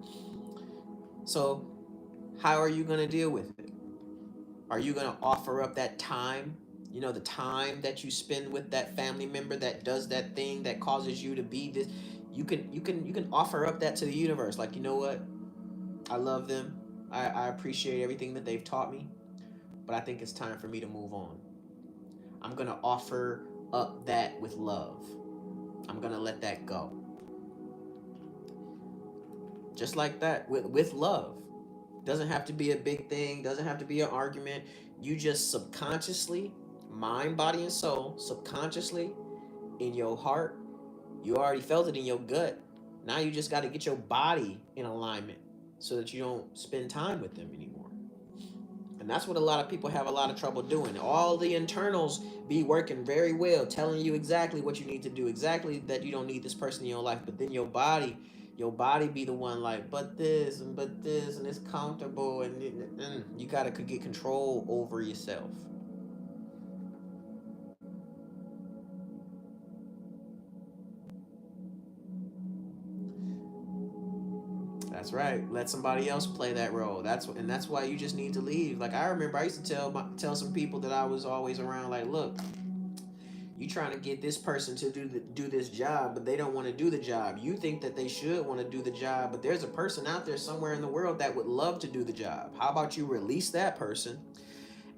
So, how are you going to deal with it? Are you going to offer up that time? You know, the time that you spend with that family member that does that thing that causes you to be this. You can offer up that to the universe. Like, you know what? I love them. I appreciate everything that they've taught me, but I think it's time for me to move on. I'm going to offer up that with love. I'm going to let that go. Just like that, with love. Doesn't have to be a big thing, doesn't have to be an argument. You just subconsciously, mind, body, and soul, subconsciously, in your heart, you already felt it in your gut. Now you just got to get your body in alignment so that you don't spend time with them anymore. And that's what a lot of people have a lot of trouble doing. All the internals be working very well, telling you exactly what you need to do, exactly that you don't need this person in your life. But then your body be the one like, but this, and it's comfortable, and you gotta get control over yourself. That's right. Let somebody else play that role. That's why you just need to leave. Like I remember, I used to tell some people that I was always around, like, look, you trying to get this person to do this job, but they don't want to do the job. You think that they should want to do the job, but there's a person out there somewhere in the world that would love to do the job. How about you release that person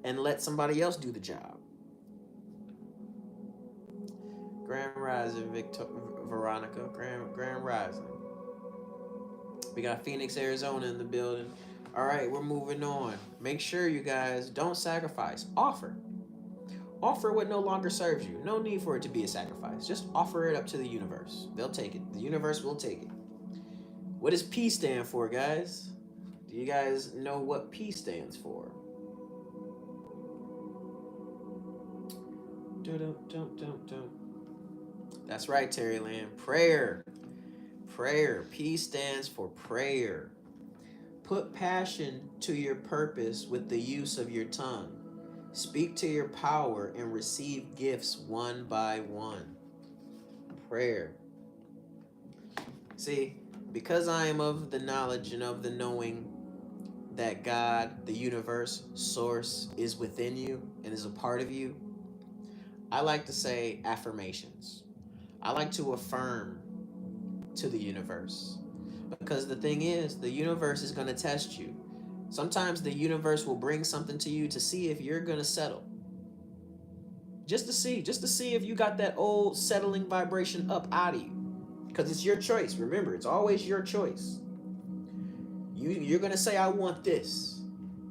and let somebody else do the job? Grand Rising, Veronica. Grand Rising. We got Phoenix, Arizona in the building. All right, we're moving on. Make sure you guys don't sacrifice. Offer what no longer serves you. No need for it to be a sacrifice. Just offer it up to the universe. They'll take it. The universe will take it. What does P stand for, guys? Do you guys know what P stands for? That's right, Terry Land. Prayer. Prayer. P stands for prayer. Put passion to your purpose with the use of your tongue. Speak to your power and receive gifts one by one. Prayer. See, because I am of the knowledge and of the knowing that God, the universe, source is within you and is a part of you, I like to say affirmations. I like to affirm to the universe. Because the thing is, the universe is going to test you. Sometimes the universe will bring something to you to see if you're going to settle. Just to see if you got that old settling vibration up out of you. Because it's your choice. Remember, it's always your choice. You're going to say, I want this.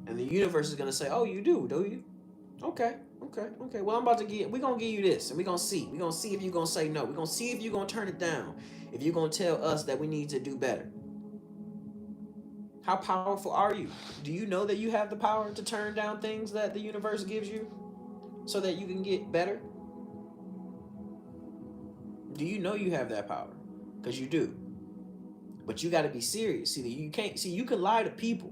And the universe is going to say, oh, you do you? Okay. Well, we're going to give you this, and we're going to see. We're going to see if you're going to say no. We're going to see if you're going to turn it down. If you're going to tell us that we need to do better. How powerful are you? Do you know that you have the power to turn down things that the universe gives you so that you can get better? Do you know you have that power? Because you do. But you got to be serious. You can lie to people,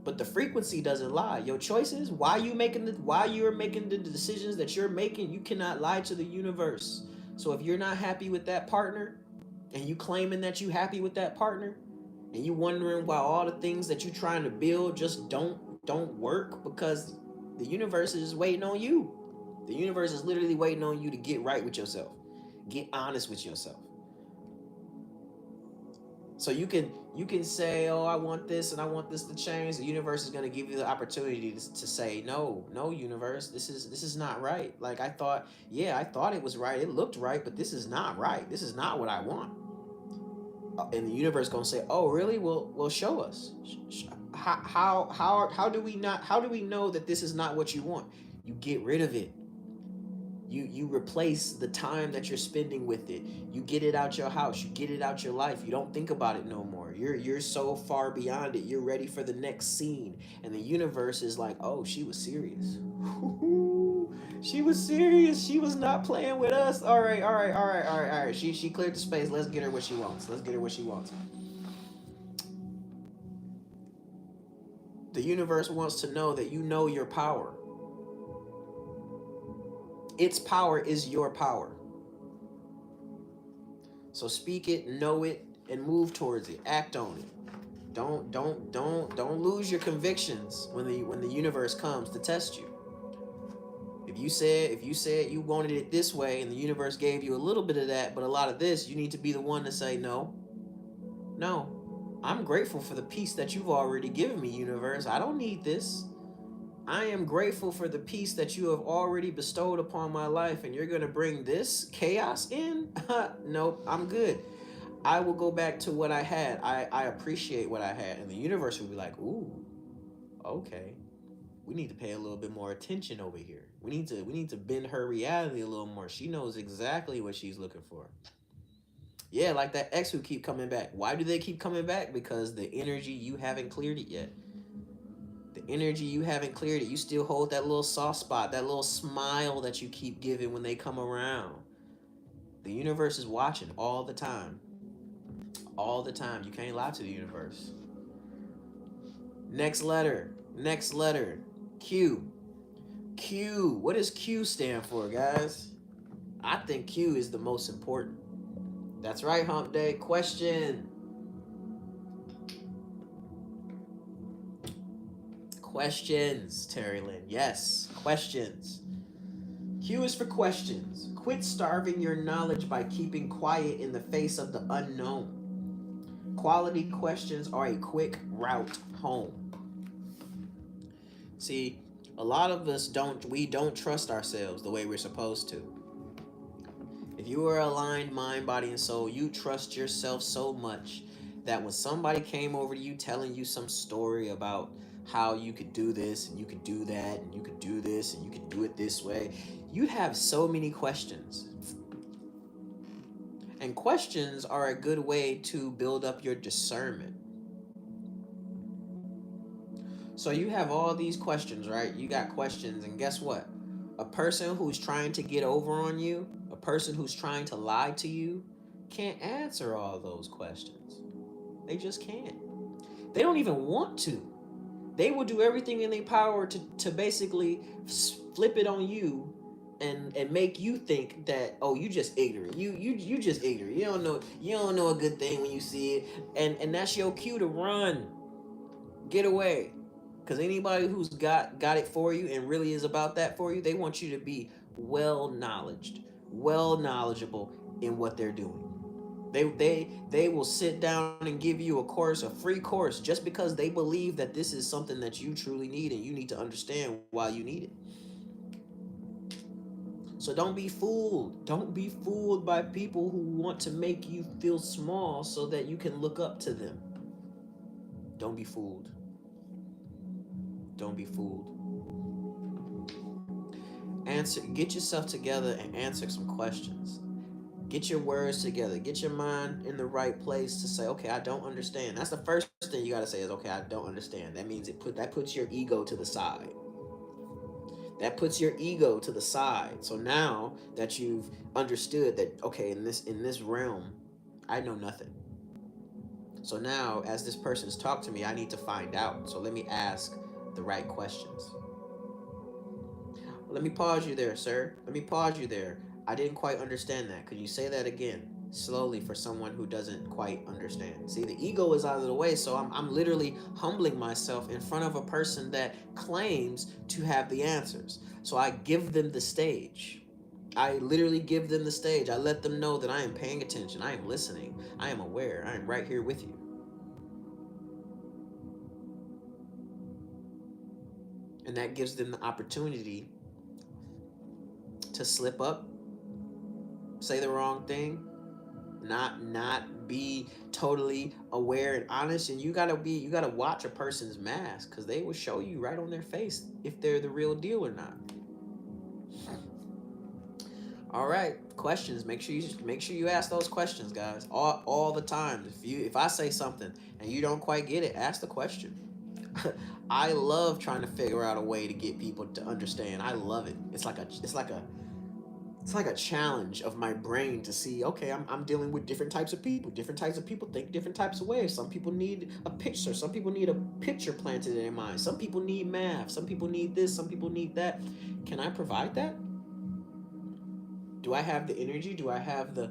but the frequency doesn't lie. Your choices, why you're making the decisions that you're making, you cannot lie to the universe. So if you're not happy with that partner, and you claiming that you happy with that partner, and you wondering why all the things that you're trying to build just don't work, because the universe is waiting on you. The universe is literally waiting on you to get right with yourself. Get honest with yourself. So you can say, oh, I want this and I want this to change. The universe is going to give you the opportunity to say, no, universe, this is not right. Like I thought it was right. It looked right, but this is not right. This is not what I want. And the universe is going to say, oh, really? Well, show us. How do we know that this is not what you want? You get rid of it. You replace the time that you're spending with it. You get it out your house. You get it out your life. You don't think about it no more. You're so far beyond it. You're ready for the next scene. And the universe is like, oh, she was serious. She was serious. She was not playing with us. All right. She cleared the space. Let's get her what she wants. The universe wants to know that you know your power. Its power is your power. So speak it, know it, and move towards it. Act on it. Don't lose your convictions when the universe comes to test you. If you said you wanted it this way and the universe gave you a little bit of that, but a lot of this, you need to be the one to say no. No. I'm grateful for the peace that you've already given me, universe. I don't need this. I am grateful for the peace that you have already bestowed upon my life, and you're going to bring this chaos in? Nope, I'm good. I will go back to what I had. I appreciate what I had. And the universe will be like, ooh, okay. We need to pay a little bit more attention over here. We need to bend her reality a little more. She knows exactly what she's looking for. Yeah, like that ex who keep coming back. Why do they keep coming back? Because the energy, you haven't cleared it yet. The energy, you haven't cleared it. You still hold that little soft spot, that little smile that you keep giving when they come around. The universe is watching all the time. All the time. You can't lie to the universe. Next letter. Next letter. Q. Q. What does Q stand for, guys? I think Q is the most important. That's right, Hump Day. Question. Questions, Terry Lynn. Yes, questions. Q is for questions. Quit starving your knowledge by keeping quiet in the face of the unknown. Quality questions are a quick route home. See, a lot of us don't trust ourselves the way we're supposed to. If you are aligned mind, body, and soul, you trust yourself so much that when somebody came over to you telling you some story about how you could do this and you could do that and you could do this and you could do it this way, you have so many questions. And questions are a good way to build up your discernment. So you have all these questions, right? You got questions, and guess what? A person who's trying to get over on you, a person who's trying to lie to you, can't answer all those questions. They just can't. They don't even want to. They will do everything in their power to basically flip it on you and make you think that, oh, you just ignorant. You just ignorant. You don't know a good thing when you see it. And that's your cue to run. Get away. Because anybody who's got it for you and really is about that for you, they want you to be well knowledgeable in what they're doing. They will sit down and give you a free course, just because they believe that this is something that you truly need and you need to understand why you need it. So don't be fooled. Don't be fooled by people who want to make you feel small so that you can look up to them. Don't be fooled. Don't be fooled. Get yourself together and answer some questions. Get your words together. Get your mind in the right place to say, okay, I don't understand. That's the first thing you gotta say is, okay, I don't understand. That means that puts your ego to the side. That puts your ego to the side. So now that you've understood that, okay, in this realm, I know nothing. So now, as this person's talked to me, I need to find out. So let me ask the right questions. Let me pause you there, sir. Let me pause you there. I didn't quite understand that. Could you say that again? Slowly, for someone who doesn't quite understand. See, the ego is out of the way, so I'm literally humbling myself in front of a person that claims to have the answers. So I give them the stage. I literally give them the stage. I let them know that I am paying attention. I am listening. I am aware. I am right here with you. And that gives them the opportunity to slip up, say the wrong thing, not be totally aware and honest. And you gotta watch a person's mask, because they will show you right on their face if they're the real deal or not. All right, questions. Make sure you ask those questions, guys, all the time. If I say something and you don't quite get it, ask the question. I love trying to figure out a way to get people to understand. I love it. It's like a challenge of my brain to see, okay, I'm dealing with different types of people. Different types of people think different types of ways. Some people need a picture. Some people need a picture planted in their mind. Some people need math. Some people need this. Some people need that. Can I provide that? Do I have the energy? Do I have the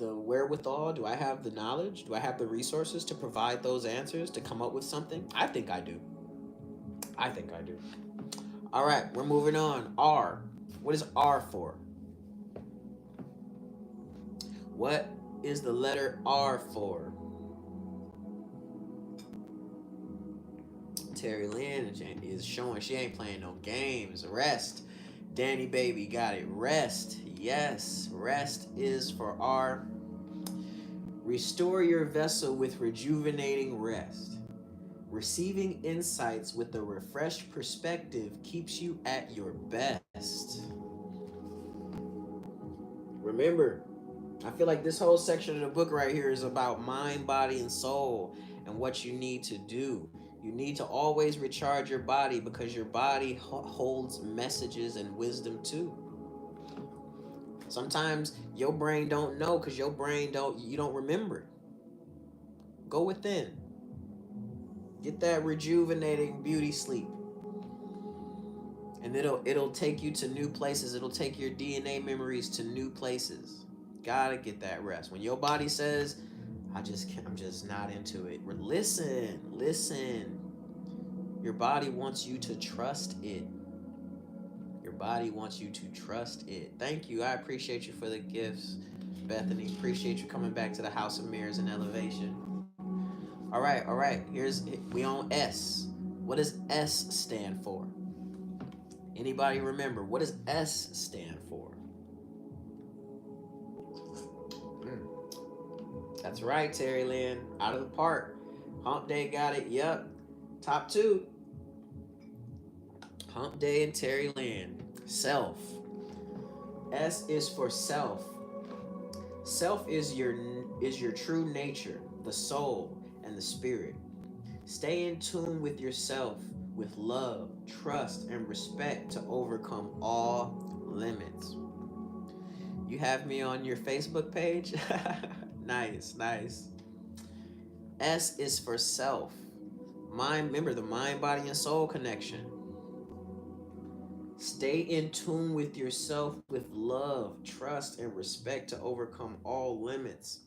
wherewithal? Do I have the knowledge? Do I have the resources to provide those answers, to come up with something? I think I do. I think I do. All right, we're moving on. R. What is R for? What is the letter R for? Terry Lynn is showing she ain't playing no games. Rest. Danny Baby got it. Rest. Yes, rest is for R. Restore your vessel with rejuvenating rest. Receiving insights with a refreshed perspective keeps you at your best. Remember, I feel like this whole section of the book right here is about mind, body, and soul and what you need to do. You need to always recharge your body because your body holds messages and wisdom too. Sometimes your brain don't know because your brain don't you don't remember. Go within. Get that rejuvenating beauty sleep. And it'll take you to new places. It'll take your DNA memories to new places. Gotta get that rest. When your body says, I'm just not into it. Listen, listen. Your body wants you to trust it. Your body wants you to trust it. Thank you. I appreciate you for the gifts, Bethany. Appreciate you coming back to the House of Mirrors and Elevation. All right, all right. We on S. What does S stand for? Anybody remember what does S stand for? That's right, Terry Lynn. Out of the park. Hump Day got it. Yep. Top two. Hump Day and Terry Lynn. Self. S is for self. Self is your true nature, the soul and the spirit. Stay in tune with yourself with love, trust, and respect to overcome all limits. You have me on your Facebook page? Nice, nice. S is for self. Remember the mind, body, and soul connection. Stay in tune with yourself with love, trust, and respect to overcome all limits.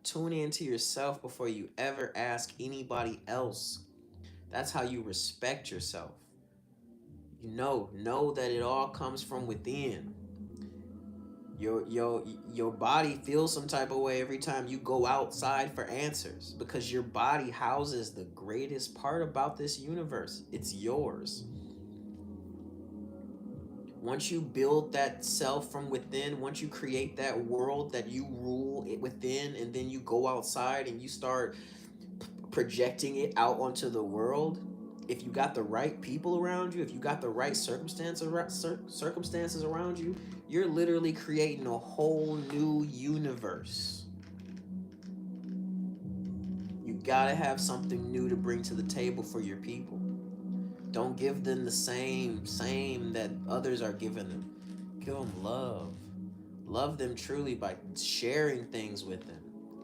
Tune into yourself before you ever ask anybody else. That's how you respect yourself. Know that it all comes from within. Your body feels some type of way every time you go outside for answers because your body houses the greatest part about this universe. It's yours. Once you build that self from within, once you create that world that you rule it within, and then you go outside and you start projecting it out onto the world, if you got the right people around you, if you got the right circumstances around you, you're literally creating a whole new universe. You gotta have something new to bring to the table for your people. Don't give them the same that others are giving them. Give them love. Love them truly by sharing things with them.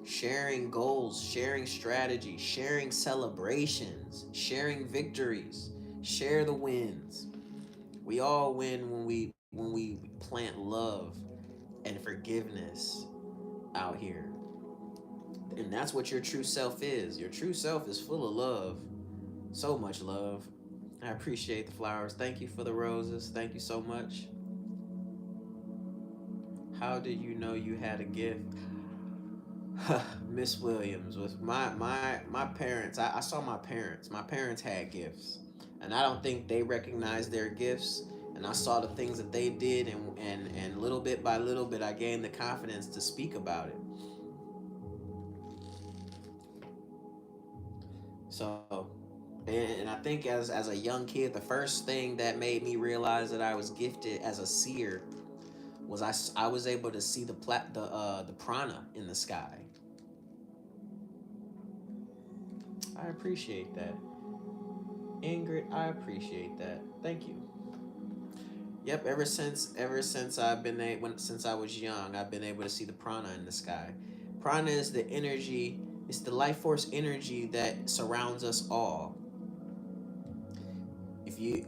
Sharing goals, sharing strategies, sharing celebrations, sharing victories. Share the wins. We all win when we plant love and forgiveness out here. And that's what your true self is. Your true self is full of love. So much love. I appreciate the flowers. Thank you for the roses. Thank you so much. How did you know you had a gift? Miss Williams with my parents. I saw my parents. My parents had gifts, and I don't think they recognized their gifts. And I saw the things that they did, and little bit by little bit, I gained the confidence to speak about it. So, and I think as a young kid, the first thing that made me realize that I was gifted as a seer was I was able to see the prana in the sky. I appreciate that. Ingrid, I appreciate that. Thank you. Yep, ever since I've been since I was young, I've been able to see the prana in the sky. Prana is the energy, it's the life force energy that surrounds us all. If you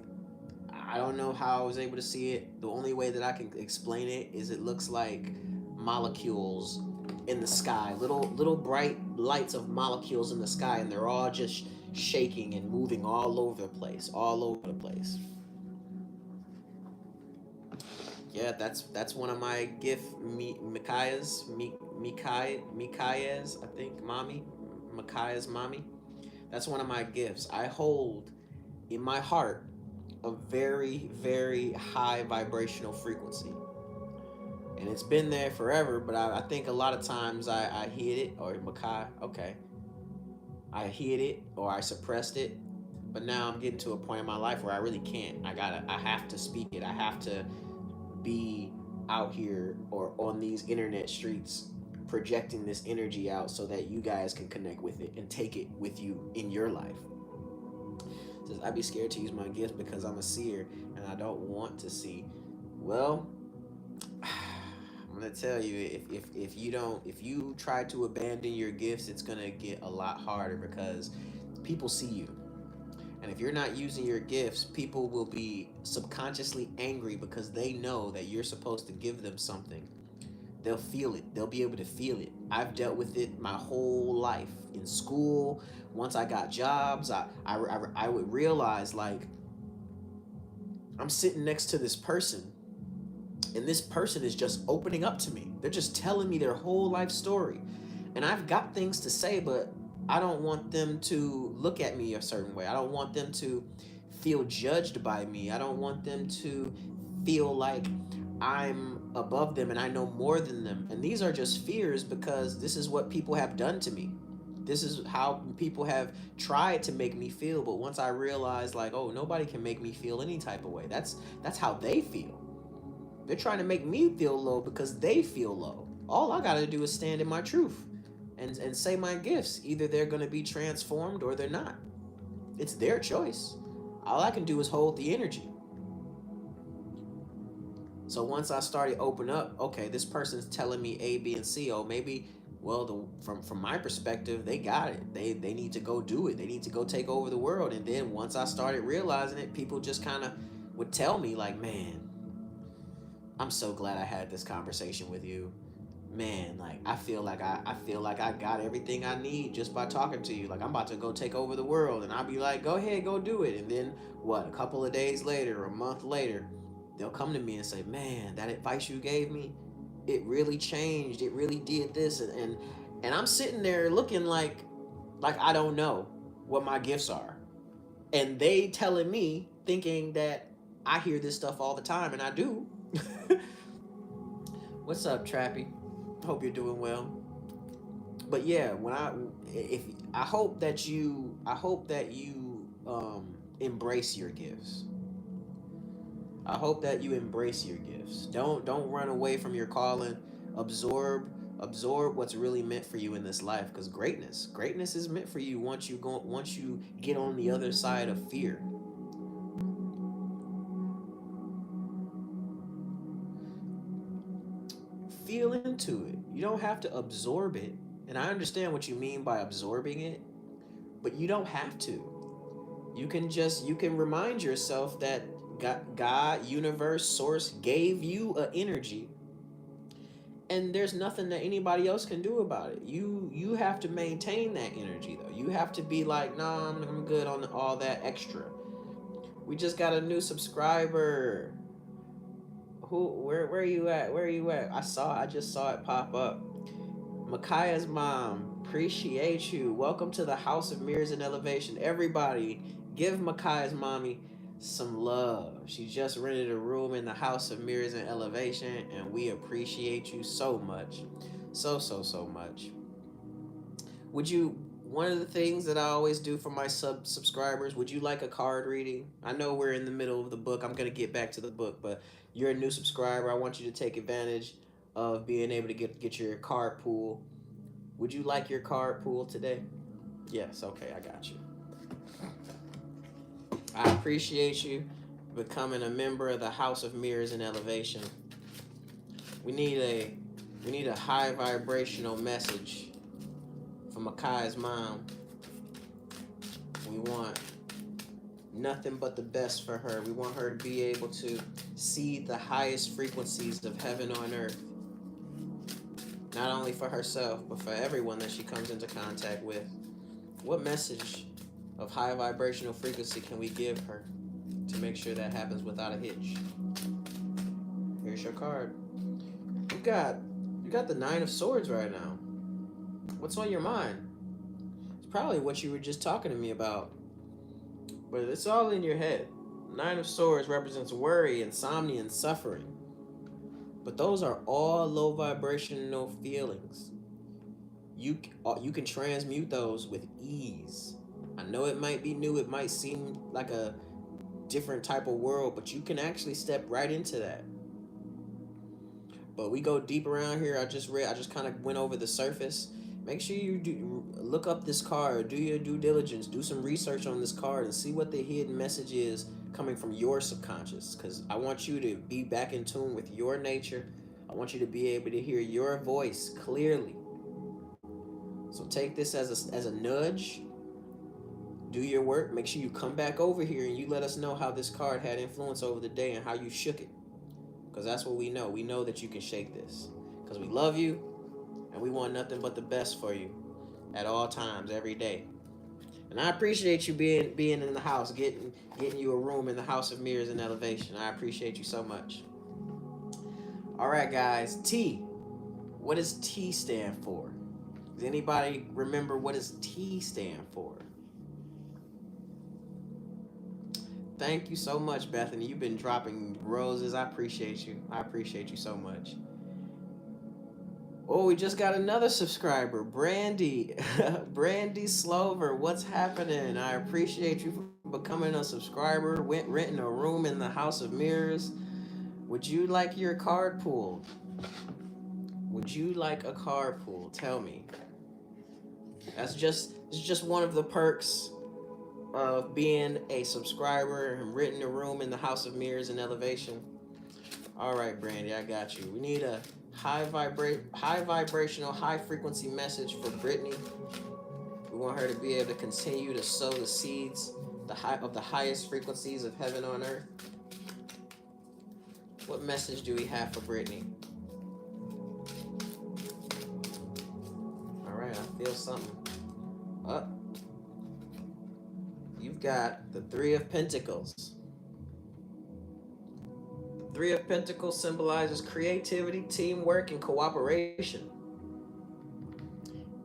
I don't know how I was able to see it. The only way that I can explain it is it looks like molecules in the sky, little bright lights of molecules in the sky, and they're all just shaking and moving all over the place, all over the place. Yeah, that's one of my gift Mikaya's, I think, mommy, Mikaya's mommy. That's one of my gifts. I hold in my heart a very, very high vibrational frequency. And it's been there forever, but I think a lot of times I hid it, or Makai, okay, I hid it or I suppressed it. But now I'm getting to a point in my life where I really can't. I have to speak it. I have to be out here or on these internet streets projecting this energy out so that you guys can connect with it and take it with you in your life. Says I'd be scared to use my gifts because I'm a seer and I don't want to see. Well, I'm gonna tell you, if you try to abandon your gifts, it's gonna get a lot harder because people see you. And if you're not using your gifts, people will be subconsciously angry because they know that you're supposed to give them something. They'll feel it. They'll be able to feel it. I've dealt with it my whole life in school. Once I got jobs, I would realize, like, I'm sitting next to this person, and this person is just opening up to me. They're just telling me their whole life story. And I've got things to say, but I don't want them to look at me a certain way. I don't want them to feel judged by me. I don't want them to feel like I'm above them and I know more than them. And these are just fears because this is what people have done to me. This is how people have tried to make me feel. But once I realized, like, oh, nobody can make me feel any type of way. That's how they feel. They're trying to make me feel low because they feel low. All I gotta do is stand in my truth and say my gifts. Either they're gonna be transformed or they're not. It's their choice. All I can do is hold the energy. So once I started open up, okay, this person's telling me A, B, and C. Oh, maybe, well, from my perspective, they got it. They need to go do it. They need to go take over the world. And then once I started realizing it, people just kind of would tell me, like, man, I'm so glad I had this conversation with you. Man, like I feel like I got everything I need just by talking to you. Like I'm about to go take over the world, and I'll be like, go ahead, go do it. And then what? A couple of days later, or a month later, they'll come to me and say, man, that advice you gave me, it really changed. It really did this, and I'm sitting there looking like I don't know what my gifts are, and they telling me thinking that I hear this stuff all the time, and I do. What's up, Trappy? Hope you're doing well. But yeah, when if I hope that you embrace your gifts. I hope that you embrace your gifts. Don't run away from your calling. Absorb what's really meant for you in this life, because greatness is meant for you once you get on the other side of fear. Feel into it. You don't have to absorb it. And I understand what you mean by absorbing it, but you don't have to. You can remind yourself that God, universe, source gave you an energy, and there's nothing that anybody else can do about it. You have to maintain that energy though. You have to be like, nah, I'm good on all that extra. We just got a new subscriber. Where are you at? Where are you at? I just saw it pop up. Makaya's mom, appreciate you. Welcome to the House of Mirrors and Elevation. Everybody, give Makaya's mommy some love. She just rented a room in the House of Mirrors and Elevation, and we appreciate you so much. So much. Would you, one of the things that I always do for my subscribers, would you like a card reading? I know we're in the middle of the book. I'm going to get back to the book, but you're a new subscriber. I want you to take advantage of being able to get your card pool. Would you like your card pool today? Yes, okay, I got you. I appreciate you becoming a member of the House of Mirrors and Elevation. We need a high vibrational message from Makai's mom. We want nothing but the best for her. We want her to be able to see the highest frequencies of heaven on earth, not only for herself, but for everyone that she comes into contact with. What message of high vibrational frequency can we give her to make sure that happens without a hitch? Here's your card. You got you got the Nine of Swords right now. What's on your mind? It's probably what you were just talking to me about, but it's all in your head. Nine of Swords represents worry, insomnia, and suffering. But those are all low vibrational feelings. You can transmute those with ease. I know it might be new, it might seem like a different type of world, but you can actually step right into that. But we go deep around here. I just kind of went over the surface. Make sure you do look up this card, do your due diligence, do some research on this card, and see what the hidden message is coming from your subconscious. Because I want you to be back in tune with your nature. I want you to be able to hear your voice clearly. So take this as a nudge. Do your work. Make sure you come back over here and you let us know how this card had influence over the day and how you shook it. Because that's what we know. We know that you can shake this. Because we love you and we want nothing but the best for you at all times, every day. And I appreciate you being in the house, getting you a room in the House of Mirrors and Elevation. I appreciate you so much. All right, guys. T. What does T stand for? Does anybody remember what does T stand for? Thank you so much, Bethany. You've been dropping roses. I appreciate you. I appreciate you so much. Oh, we just got another subscriber, Brandy. Brandy Slover, what's happening? I appreciate you for becoming a subscriber. Went renting a room in the House of Mirrors. Would you like your card pulled? Would you like a card pull? Tell me. It's just one of the perks of being a subscriber and renting a room in the House of Mirrors and Elevation. All right, Brandy, I got you. We need a high vibrational, high frequency message for Brittany. We want her to be able to continue to sow the seeds of the highest frequencies of heaven on earth. What message do we have for Brittany? All right, I feel something. Up. You've got the Three of Pentacles. The Three of Pentacles symbolizes creativity, teamwork, and cooperation.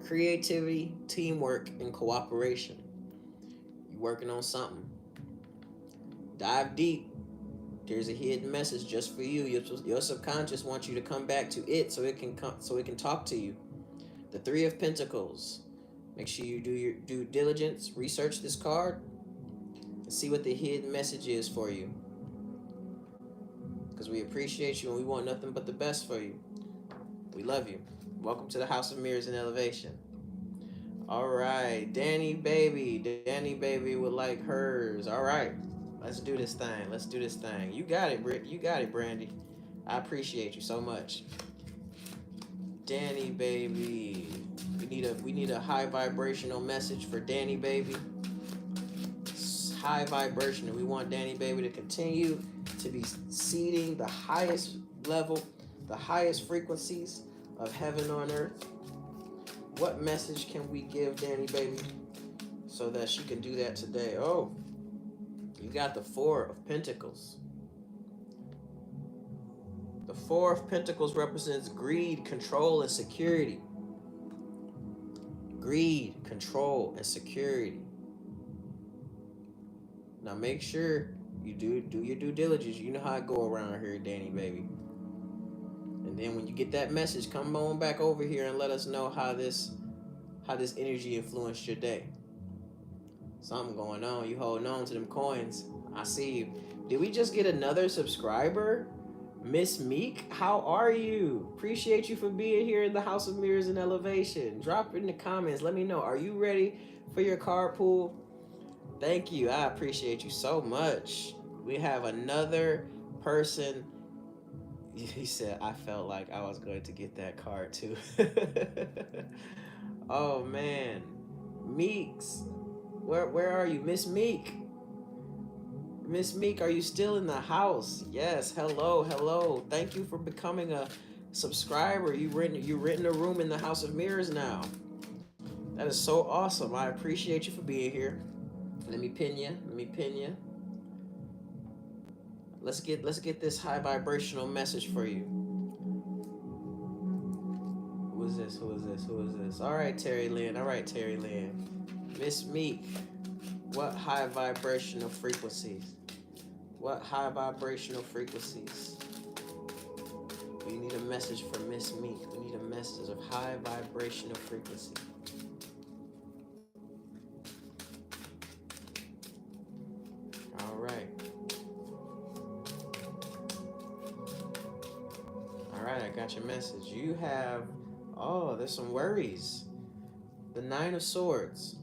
Creativity, teamwork, and cooperation. You working on something. Dive deep. There's a hidden message just for you. Your subconscious wants you to come back to it so it can talk to you. The Three of Pentacles. Make sure you do your due diligence, research this card, and see what the hidden message is for you. Because we appreciate you and we want nothing but the best for you. We love you. Welcome to the House of Mirrors and Elevation. All right, Danny Baby would like hers. All right, let's do this thing. Let's do this thing. You got it, Britt. You got it, Brandy. I appreciate you so much. Danny Baby. We need a high vibrational message for Danny Baby. High vibrational. We want Danny Baby to continue to be seeding the highest level, the highest frequencies of heaven on earth. What message can we give Danny Baby so that she can do that today? Oh, you got the Four of Pentacles. The Four of Pentacles represents greed, control, and security. Greed, control, and security. Now make sure you do your due diligence. You know how I go around here, Danny Baby. And then when you get that message, come on back over here and let us know how this energy influenced your day. Something going on. You holding on to them coins. I see you. Did we just get another subscriber? Miss Meek, how are you? Appreciate you for being here in the House of Mirrors and Elevation. Drop it in the comments. Let me know. Are you ready for your card pool? Thank you. I appreciate you so much. We have another person. He said, I felt like I was going to get that card too. Oh man. Meeks. Where are you? Miss Meek. Miss Meek, are you still in the house? Yes. Hello, hello. Thank you for becoming a subscriber. You written a room in the House of Mirrors now. That is so awesome. I appreciate you for being here. Let me pin you. Let me pin you. Let's get this high vibrational message for you. Who is this? Who is this? Who is this? All right, Terry Lynn. All right, Terry Lynn. Miss Meek, what high vibrational frequencies? What high vibrational frequencies? We need a message for Miss Meek. We need a message of high vibrational frequency. All right. All right, I got your message. You have, oh, there's some worries. The Nine of Swords.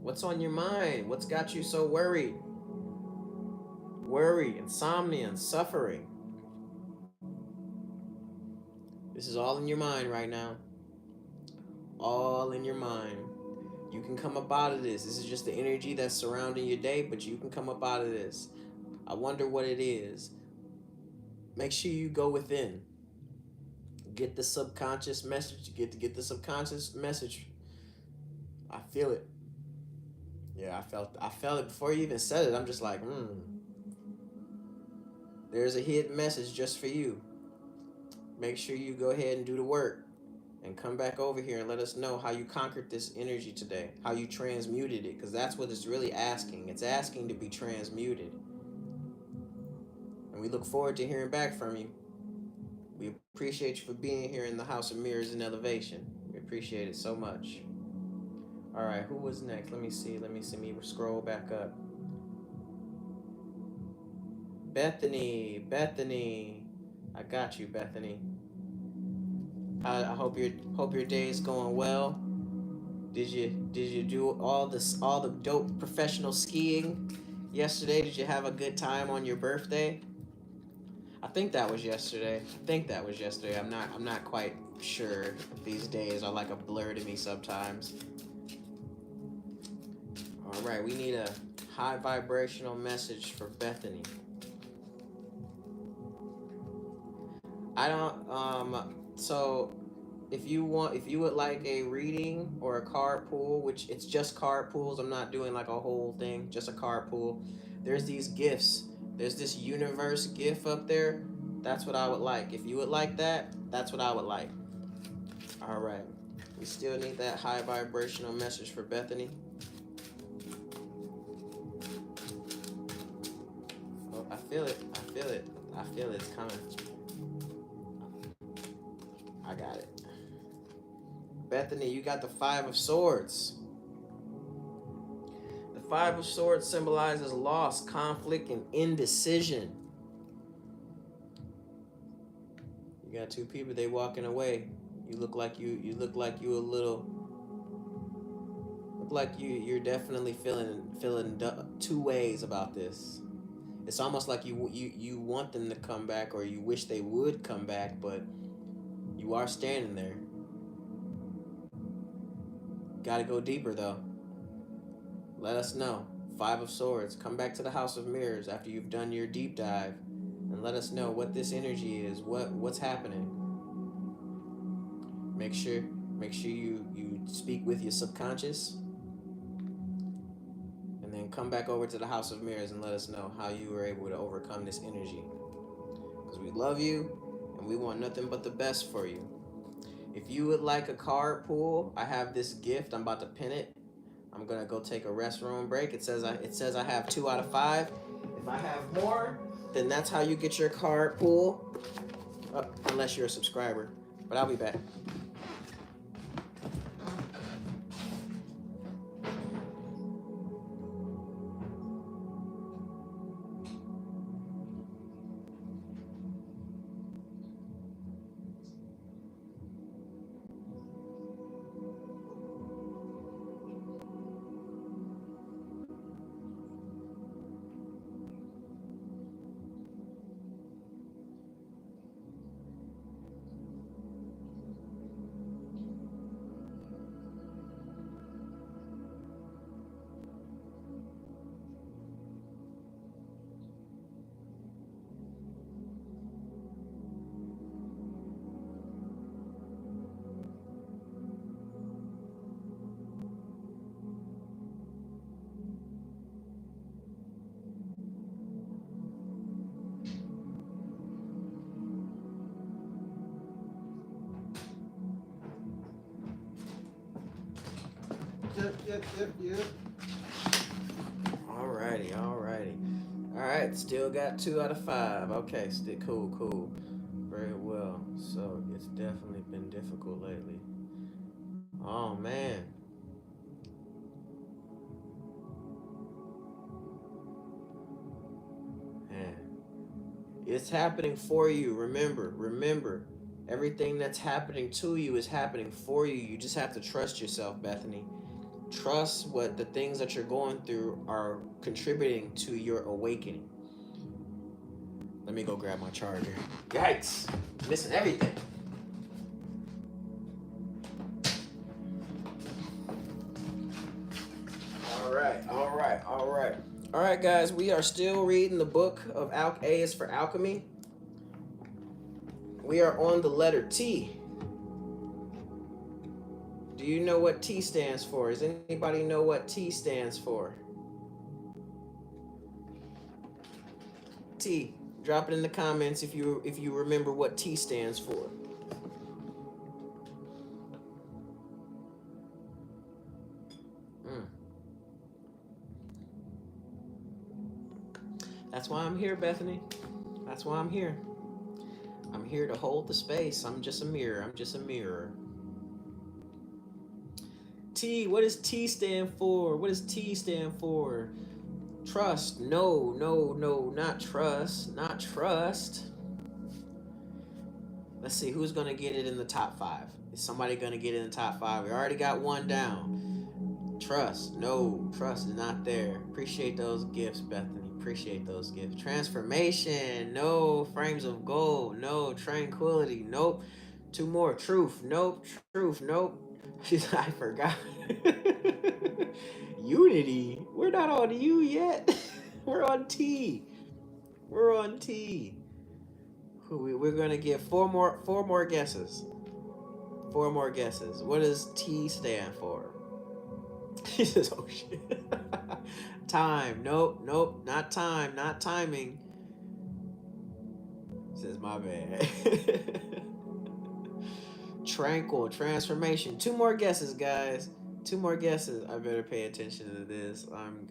What's on your mind? What's got you so worried? Worry, insomnia, and suffering. This is all in your mind right now. All in your mind. You can come up out of this. This is just the energy that's surrounding your day, but you can come up out of this. I wonder what it is. Make sure you go within. Get the subconscious message. Get the subconscious message. I feel it. Yeah, I felt it before you even said it. I'm just like, there's a hidden message just for you. Make sure you go ahead and do the work and come back over here and let us know how you conquered this energy today, how you transmuted it, because that's what it's really asking. It's asking to be transmuted. And we look forward to hearing back from you. We appreciate you for being here in the House of Mirrors and Elevation. We appreciate it so much. All right, who was next? Let me see. Let me scroll back up. Bethany, Bethany. I got you, Bethany. I hope your day is going well. Did you do all the dope professional skiing yesterday? Did you have a good time on your birthday? I think that was yesterday. I'm not quite sure. These days are like a blur to me sometimes. All right, we need a high vibrational message for Bethany. I don't so if you would like a reading or a card pool, which it's just card pools, I'm not doing like a whole thing, just a card pool. There's these gifts. There's this universe gift up there. That's what I would like. If you would like that, that's what I would like. All right. We still need that high vibrational message for Bethany. Oh, I feel it. I feel it. I feel it. It's coming. I got it. Bethany, you got the Five of Swords. The Five of Swords symbolizes loss, conflict, and indecision. You got two people, they walking away. You look like you look like you're definitely feeling two ways about this. It's almost like you want them to come back, or you wish they would come back, but you are standing there. Got to go deeper though. Let us know. Five of Swords. Come back to the House of Mirrors after you've done your deep dive, and let us know what this energy is. What's happening. Make sure you speak with your subconscious, and then come back over to the House of Mirrors and let us know how you were able to overcome this energy. Because we love you, and we want nothing but the best for you. If you would like a card pool, I have this gift. I'm about to pin it. I'm gonna go take a restroom break. It says I have 2 out of 5. If I have more, then that's how you get your card pool. Unless you're a subscriber. But I'll be back. Alrighty, alrighty. Alright, still got 2 out of 5. Okay, still cool. Very well. So it's definitely been difficult lately. Oh man. Man. It's happening for you. Remember. Everything that's happening to you is happening for you. You just have to trust yourself, Bethany. Trust what the things that you're going through are contributing to your awakening. Let me go grab my charger. Yikes! Missing everything. All right, guys. We are still reading the book of A is for Alchemy. We are on the letter T. Do you know what T stands for? Does anybody know what T stands for? T. Drop it in the comments if you remember what T stands for. Mm. That's why I'm here, Bethany. That's why I'm here. I'm here to hold the space. I'm just a mirror. I'm just a mirror. T. What does T stand for? What does T stand for? Trust. No, not trust. Not trust. Let's see who's gonna get it in the top 5. Is somebody gonna get it in the top 5? We already got one down. Trust. No, trust is not there. Appreciate those gifts, Bethany. Appreciate those gifts. Transformation. No. Frames of gold. No. Tranquility. Nope. 2 more. Truth. Nope. Truth. Nope. I forgot. Unity. We're not on U yet. We're on T. We're on T. We're gonna get four more guesses. 4 more guesses. What does T stand for? He says, "Oh shit." Time. Nope. Not time. Not timing. He says, "My bad." Tranquil. Transformation. 2 more guesses, guys. 2 more guesses. I better pay attention to this. I'm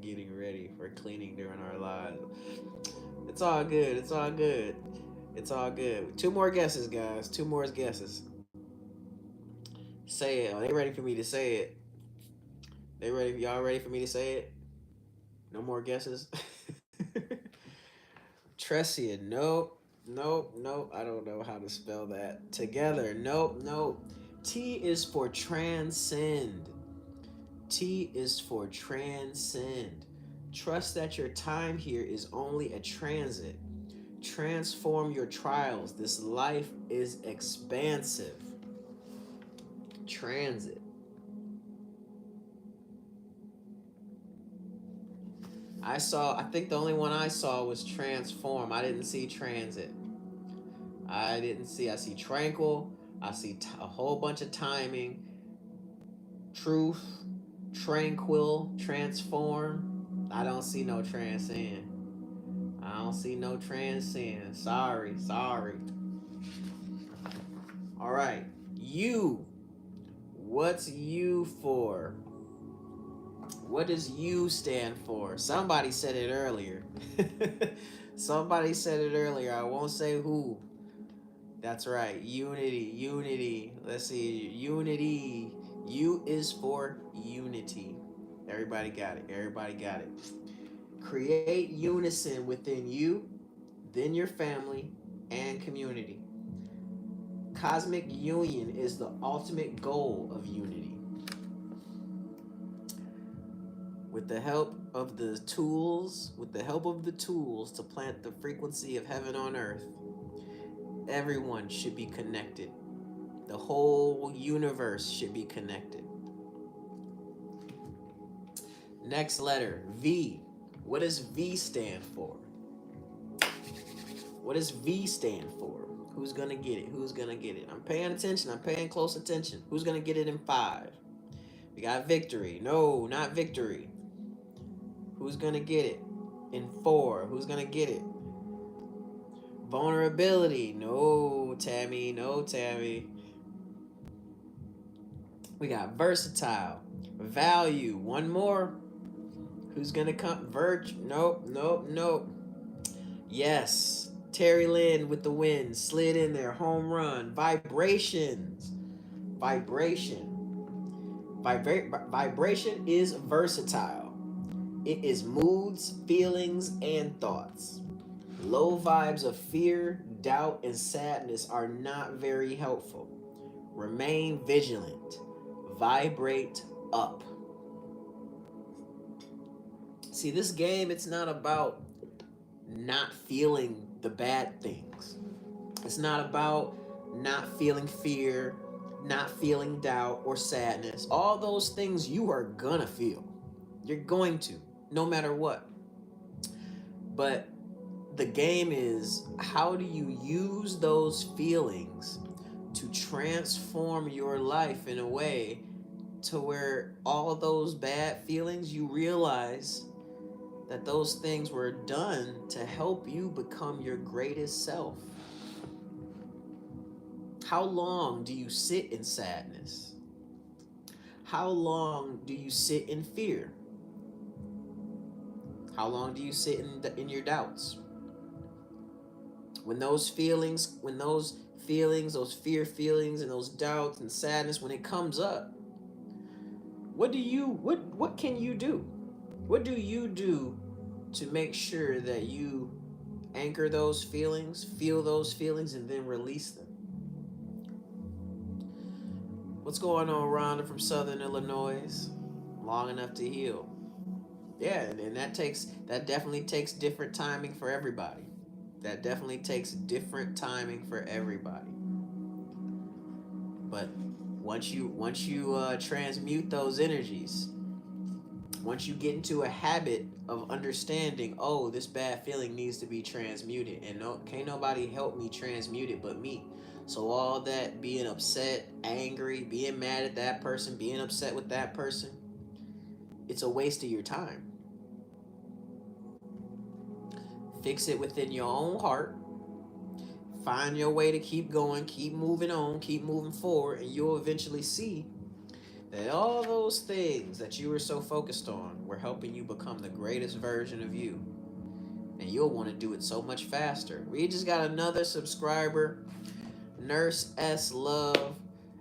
getting ready for cleaning during our lives. It's all good. It's all good. It's all good. 2 more guesses, guys. 2 more guesses. Say it. Are they ready for me to say it? They ready? Y'all ready for me to say it? No more guesses. Tressian. Nope. I don't know how to spell that. Together. Nope. T is for transcend. T is for transcend. Trust that your time here is only a transit. Transform your trials. This life is expansive. Transit. I think the only one I saw was transform. I didn't see transit. I see tranquil. I see a whole bunch of timing. Truth, tranquil, transform. I don't see no transcend. I don't see no transcend. Sorry. All right. You. What's you for? What does U stand for? Somebody said it earlier. Somebody said it earlier. I won't say who. That's right. Unity. Let's see. Unity. U is for unity. Everybody got it. Create unison within you, then your family, and community. Cosmic union is the ultimate goal of unity. With the help of the tools to plant the frequency of heaven on earth, everyone should be connected. The whole universe should be connected. Next letter, V. What does V stand for? What does V stand for? Who's gonna get it? I'm paying attention. I'm paying close attention. Who's gonna get it in 5? We got victory. No, not victory. Who's gonna get it in 4? Who's gonna get it? Vulnerability. No, Tammy. We got versatile. Value. One more. Who's gonna come? Virg. Nope, nope, nope. Yes. Terry Lynn with the win. Slid in there. Home run. Vibrations. Vibration. Vibration is versatile. It is moods, feelings, and thoughts. Low vibes of fear, doubt, and sadness are not very helpful. Remain vigilant. Vibrate up. See, this game, it's not about not feeling the bad things. It's not about not feeling fear, not feeling doubt or sadness. All those things you are gonna feel. You're going to, no matter what. But the game is, how do you use those feelings to transform your life in a way to where all those bad feelings, you realize that those things were done to help you become your greatest self. How long do you sit in sadness? How long do you sit in fear? How long do you sit in your doubts? When those feelings, those fear feelings and those doubts and sadness, when it comes up, what can you do? What do you do to make sure that you anchor those feelings, feel those feelings, and then release them? What's going on, Rhonda from Southern Illinois? Long enough to heal. Yeah, and that definitely takes different timing for everybody. That definitely takes different timing for everybody. But once you transmute those energies, once you get into a habit of understanding, oh, this bad feeling needs to be transmuted, and no, can't nobody help me transmute it but me. So all that being upset, angry, being mad at that person, being upset with that person, it's a waste of your time. Fix it within your own heart. Find your way to keep going, keep moving on, keep moving forward, and you'll eventually see that all those things that you were so focused on were helping you become the greatest version of you. And you'll want to do it so much faster. We just got another subscriber, Nurse S Love.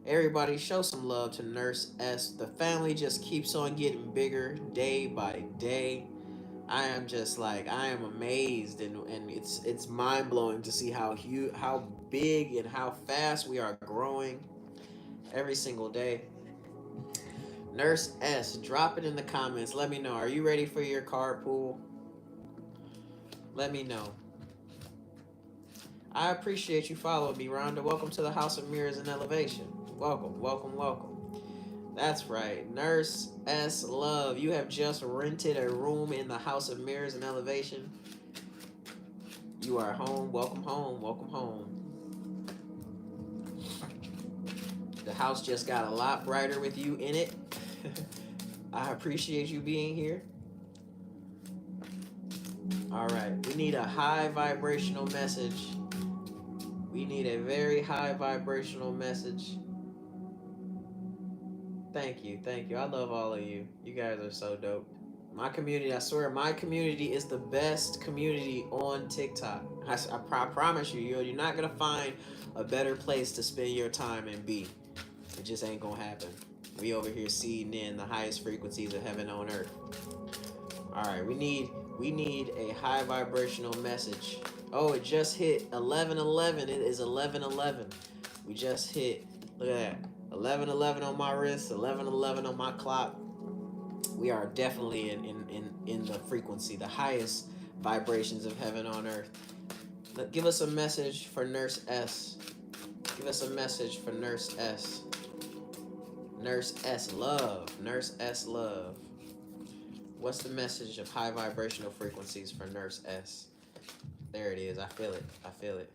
Everybody show some love to Nurse S. The family just keeps on getting bigger day by day. I am amazed, and it's mind blowing to see how big and how fast we are growing every single day. Nurse S, drop it in the comments. Let me know. Are you ready for your carpool? Let me know. I appreciate you following me, Rhonda. Welcome to the House of Mirrors and Elevation. Welcome, welcome, welcome. That's right. Nurse S Love, you have just rented a room in the House of Mirrors and Elevation. You are home. Welcome home. Welcome home. The house just got a lot brighter with you in it. I appreciate you being here. All right. We need a high vibrational message. We need a very high vibrational message. Thank you. Thank you. I love all of you. You guys are so dope. My community, I swear, my community is the best community on TikTok. I promise you, you're not going to find a better place to spend your time and be. It just ain't going to happen. We over here seeding in the highest frequencies of heaven on earth. All right, we need a high vibrational message. Oh, it just hit 11:11. It is 11:11. We just hit. Look at that. 11:11 on my wrist. 11:11 on my clock. We are definitely in the frequency, the highest vibrations of heaven on earth. Give us a message for Nurse S. Give us a message for Nurse S. Nurse S Love. Nurse S Love. What's the message of high vibrational frequencies for Nurse S? There it is. I feel it. I feel it.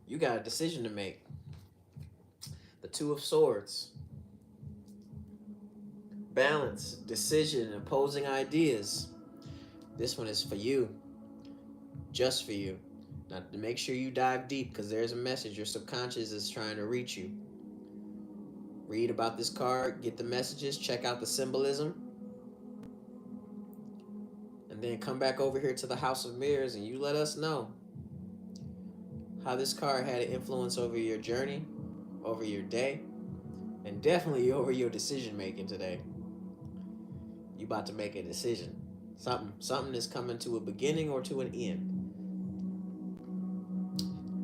You got a decision to make. The Two of Swords. Balance, decision, opposing ideas. This one is for you. Just for you. Now, to make sure you dive deep, because there's a message your subconscious is trying to reach you. Read about this card, get the messages, check out the symbolism, and then come back over here to the House of Mirrors and you let us know how this card had an influence over your journey, over your day, and definitely over your decision making today. You about to make a decision. Something is coming to a beginning or to an end.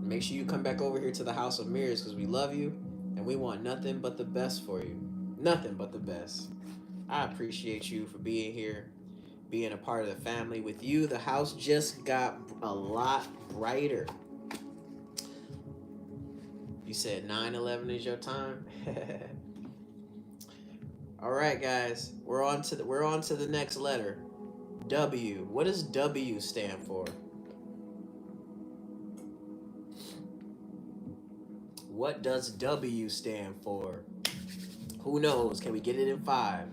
Make sure you come back over here to the House of Mirrors because we love you and we want nothing but the best for you. Nothing but the best. I appreciate you for being here, being a part of the family. With you, the house just got a lot brighter. You said 9/11 is your time. All right, guys, we're on to the next letter. W. What does W stand for? What does W stand for? Who knows? Can we get it in 5?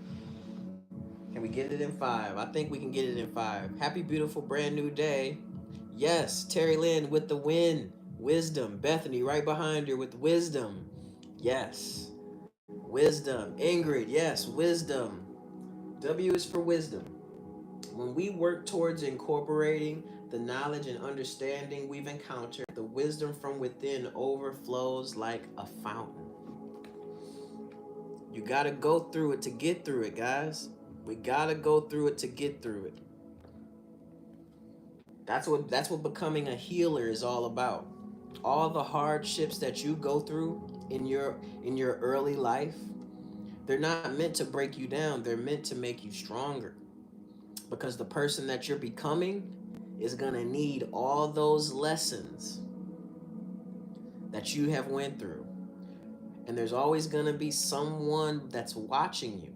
Can we get it in 5? I think we can get it in 5. Happy, beautiful, brand new day. Yes, Terry Lynn with the win. Wisdom. Bethany right behind her with wisdom. Yes. Wisdom. Ingrid, yes, wisdom. W is for wisdom. When we work towards incorporating the knowledge and understanding we've encountered, the wisdom from within overflows like a fountain. You gotta go through it to get through it, guys. We gotta go through it to get through it. That's what becoming a healer is all about. All the hardships that you go through in your early life, they're not meant to break you down. They're meant to make you stronger. Because the person that you're becoming is gonna need all those lessons that you have went through. And there's always gonna be someone that's watching you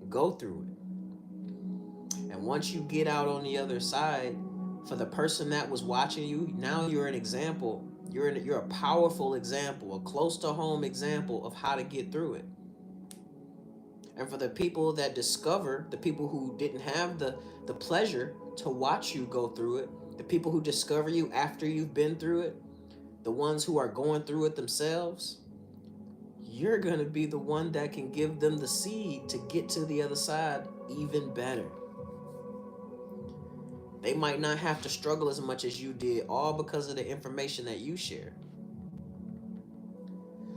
go through it. And once you get out on the other side, for the person that was watching you, now you're an example. You're a powerful example, a close to home example of how to get through it. And for the people that discover, the people who didn't have the pleasure to watch you go through it, the people who discover you after you've been through it, the ones who are going through it themselves, you're going to be the one that can give them the seed to get to the other side even better. They might not have to struggle as much as you did, all because of the information that you share.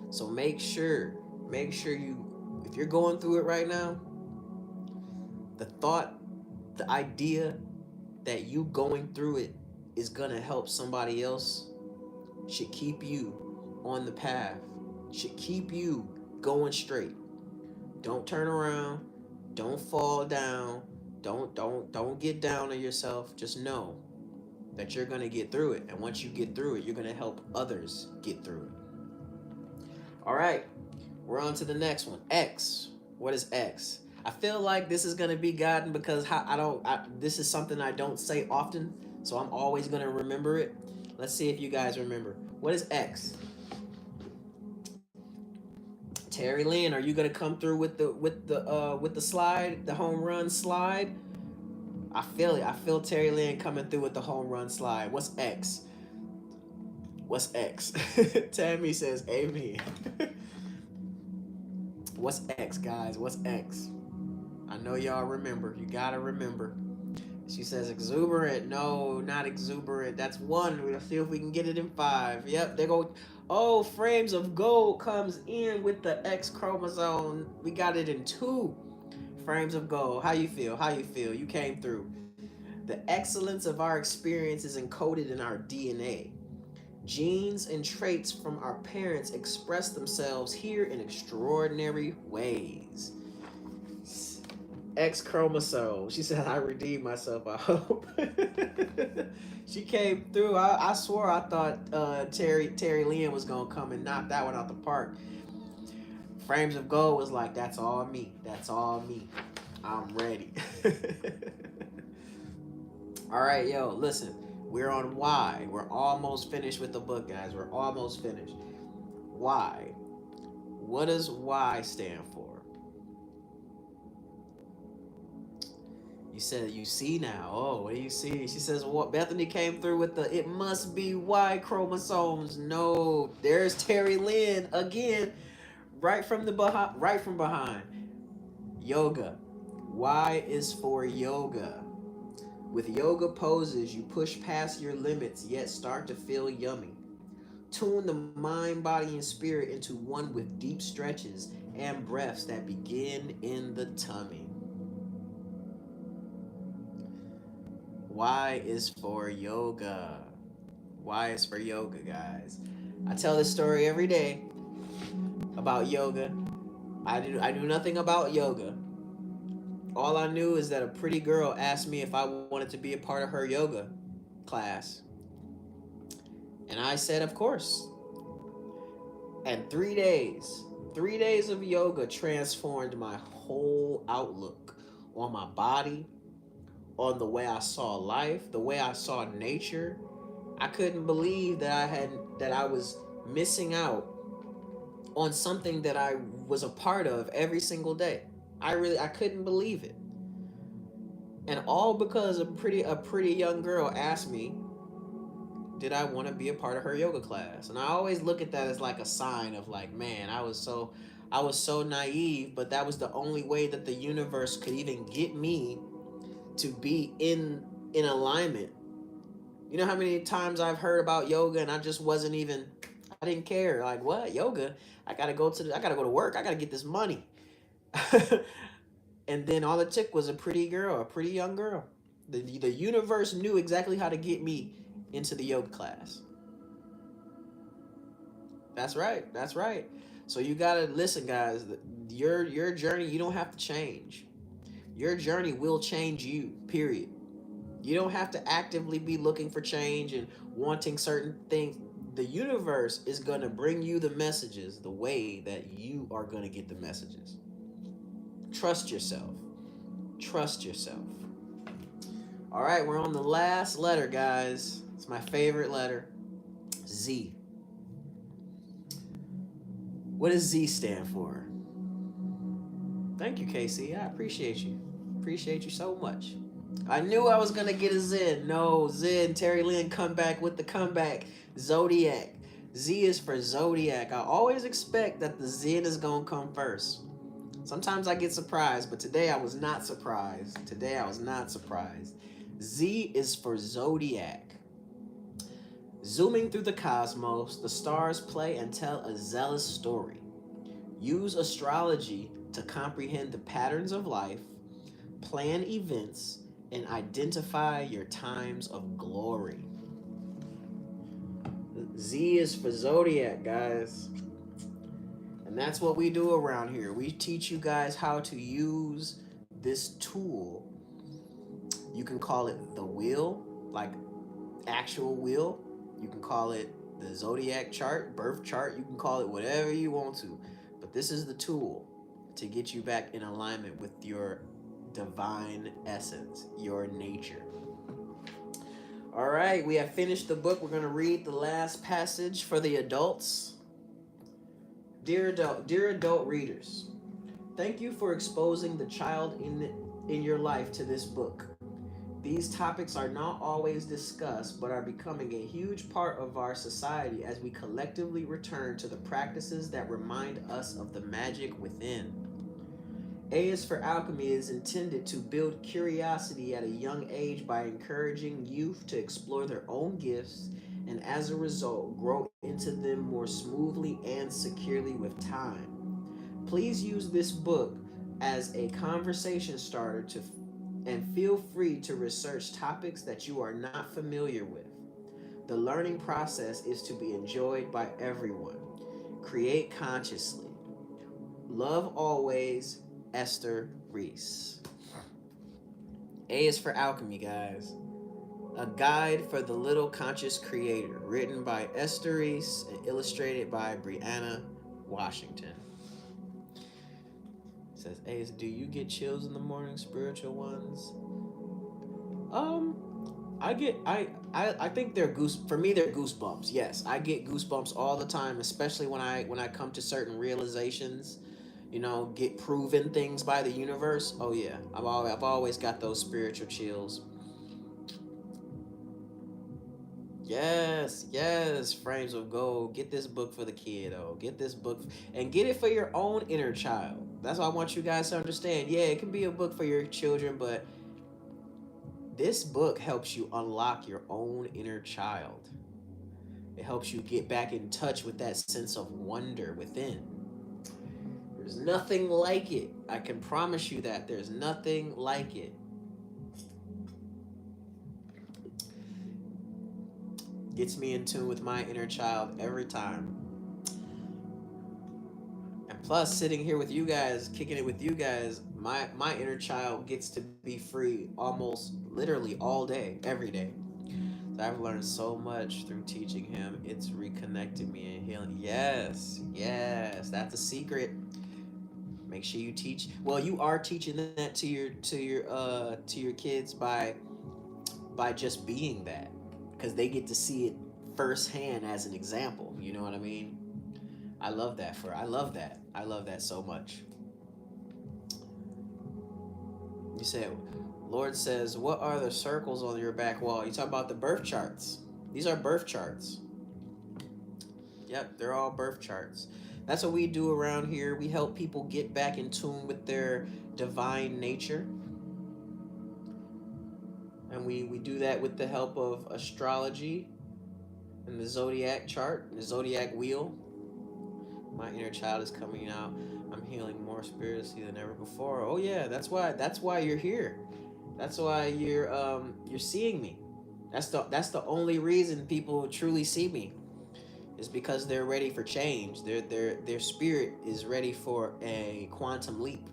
So make sure you, if you're going through it right now, the thought, the idea that you going through it is gonna help somebody else should keep you on the path, should keep you going straight. Don't turn around, don't fall down, don't get down on yourself. Just know that you're gonna get through it, and once you get through it, you're gonna help others get through it. All right, we're on to the next one. X. What is X? I feel like this is gonna be gotten because this is something I don't say often, so I'm always gonna remember it. Let's see if you guys remember. What is X? Terry Lynn, are you gonna come through with the slide, the home run slide? I feel it. I feel Terry Lynn coming through with the home run slide. What's X? What's X? Tammy says amen. What's X, guys? What's X? I know y'all remember. You gotta remember. She says exuberant. No, not exuberant. That's 1. We'll see if we can get it in 5. Yep, they go. Oh, frames of gold comes in with the X chromosome. We got it in 2. Frames of gold. How you feel? How you feel? You came through. The excellence of our experience is encoded in our DNA. Genes and traits from our parents express themselves here in extraordinary ways. X chromosome. She said, I redeemed myself, I hope. She came through. I swore I thought Terry Lynn was going to come and knock that one out the park. Frames of Gold was like, that's all me. That's all me. I'm ready. All right, yo, listen. We're on Y. We're almost finished with the book, guys. We're almost finished. Y. What does Y stand for? You said you see now. Oh, what do you see? She says, what? Bethany came through with the, it must be Y chromosomes. No, there's Terry Lynn again. right from behind. Yoga. Y is for yoga. With yoga poses, you push past your limits yet start to feel yummy. Tune the mind, body, and spirit into one with deep stretches and breaths that begin in the tummy. Y is for yoga. Y is for yoga, guys. I tell this story every day about yoga. I knew nothing about yoga. All I knew is that a pretty girl asked me if I wanted to be a part of her yoga class. And I said, of course. And 3 days of yoga transformed my whole outlook on my body, on the way I saw life, the way I saw nature. I couldn't believe that I was missing out on something that I was a part of every single day. I couldn't believe it. And all because a pretty young girl asked me, did I want to be a part of her yoga class? And I always look at that as like a sign of like, man, I was so naive, but that was the only way that the universe could even get me to be in alignment. You know how many times I've heard about yoga and I just wasn't even, I didn't care. Like, what? Yoga? I gotta go to work. I gotta get this money. And then all it took was a pretty girl, a pretty young girl. The universe knew exactly how to get me into the yoga class. That's right. That's right. So you gotta listen, guys. Your journey, you don't have to change. Your journey will change you. Period. You don't have to actively be looking for change and wanting certain things. The universe is gonna bring you the messages the way that you are gonna get the messages. Trust yourself. Trust yourself. All right, we're on the last letter, guys. It's my favorite letter, Z. What does Z stand for? Thank you, Casey. I appreciate you. Appreciate you so much. I knew I was gonna get a Zen. No, Zen. Terry Lynn come back with the comeback. Zodiac. Z is for zodiac. I always expect that the Zen is gonna come first. Sometimes I get surprised, but today I was not surprised. Today I was not surprised. Z is for zodiac. Zooming through the cosmos, the stars play and tell a zealous story. Use astrology to comprehend the patterns of life, plan events, and identify your times of glory. Z is for zodiac, guys. And that's what we do around here. We teach you guys how to use this tool. You can call it the wheel, like actual wheel. You can call it the zodiac chart, birth chart. You can call it whatever you want to. But this is the tool to get you back in alignment with your divine essence, your nature. All right, we have finished the book. We're going to read the last passage for the adults. Dear adult readers, thank you for exposing the child in your life to this book. These topics are not always discussed, but are becoming a huge part of our society as we collectively return to the practices that remind us of the magic within. A is for Alchemy is intended to build curiosity at a young age by encouraging youth to explore their own gifts and as a result grow into them more smoothly and securely with time. Please use this book as a conversation starter and feel free to research topics that you are not familiar with. The learning process is to be enjoyed by everyone. Create consciously. Love always, Esther Reese. A is for Alchemy, guys. A guide for the little conscious creator, written by Esther Reese and illustrated by Brianna Washington. It says, A is, do you get chills in the morning, spiritual ones? I get I think they're for me they're goosebumps. Yes, I get goosebumps all the time, especially when I come to certain realizations, get proven things by the universe. Oh yeah, I've always got those spiritual chills. Yes, yes, Frames of Gold. Get this book for the kiddo. Get this book and get it for your own inner child. That's what I want you guys to understand. Yeah, it can be a book for your children, but this book helps you unlock your own inner child. It helps you get back in touch with that sense of wonder within. There's nothing like it. I can promise you that. There's nothing like it. Gets me in tune with my inner child every time. And plus, sitting here with you guys, kicking it with you guys, my inner child gets to be free almost literally all day, every day. So I've learned so much through teaching him. It's reconnected me and healing. Yes, yes, that's a secret. Make sure you teach. Well, you are teaching that to your kids by just being that, because they get to see it firsthand as an example. You know what I mean? I love that. I love that so much. You said, Lord says, what are the circles on your back wall? You talk about the birth charts. These are birth charts. Yep, they're all birth charts. That's what we do around here. We help people get back in tune with their divine nature. And we do that with the help of astrology and the zodiac chart, the zodiac wheel. My inner child is coming out. I'm healing more spiritually than ever before. Oh yeah, that's why you're here. That's why you're seeing me. That's the only reason people truly see me, is because they're ready for change. Their spirit is ready for a quantum leap.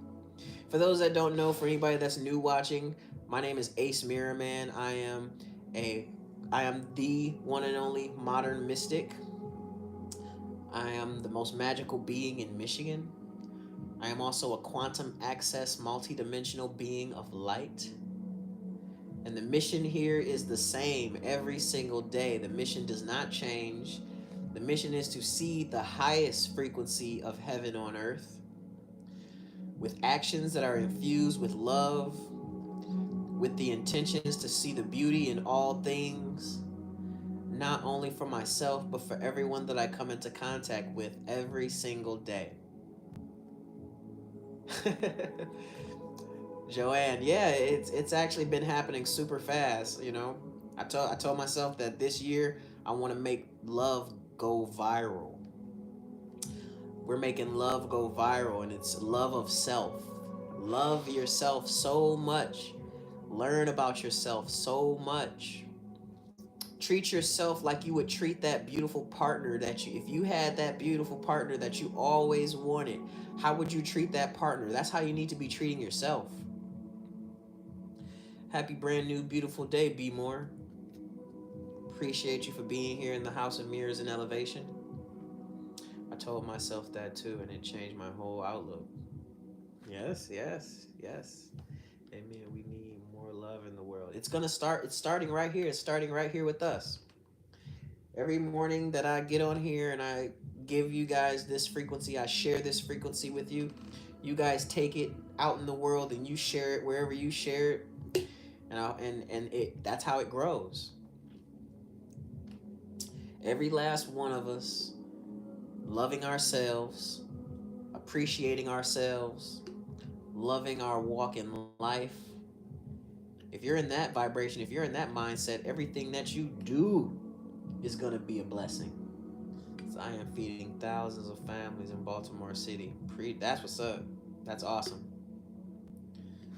For those that don't know, for anybody that's new watching, my name is Ace Mirrorman. A I am the one and only modern mystic. I am the most magical being in Michigan. I am also a quantum access multidimensional being of light. And the mission here is the same every single day. The mission does not change. The mission is to see the highest frequency of heaven on earth with actions that are infused with love, with the intentions to see the beauty in all things, not only for myself, but for everyone that I come into contact with every single day. Joanne, yeah, it's actually been happening super fast. I told myself that this year I want to make love go viral. We're making love go viral, and it's love of self. Love yourself so much. Learn about yourself so much. Treat yourself like you would treat that beautiful partner that if you had that beautiful partner that you always wanted, how would you treat that partner? That's how you need to be treating yourself. Happy brand new beautiful day, Be More. Appreciate you for being here in the House of Mirrors and Elevation. I told myself that too, and it changed my whole outlook. Yes, yes, yes. Amen. We need more love in the world. It's starting right here. It's starting right here with us. Every morning that I get on here and I give you guys this frequency, I share this frequency with you. You guys take it out in the world and you share it wherever you share it, and that's how it grows. Every last one of us loving ourselves, appreciating ourselves, loving our walk in life. If you're in that vibration, if you're in that mindset, everything that you do is going to be a blessing. So I am feeding thousands of families in Baltimore City. That's what's up. That's awesome.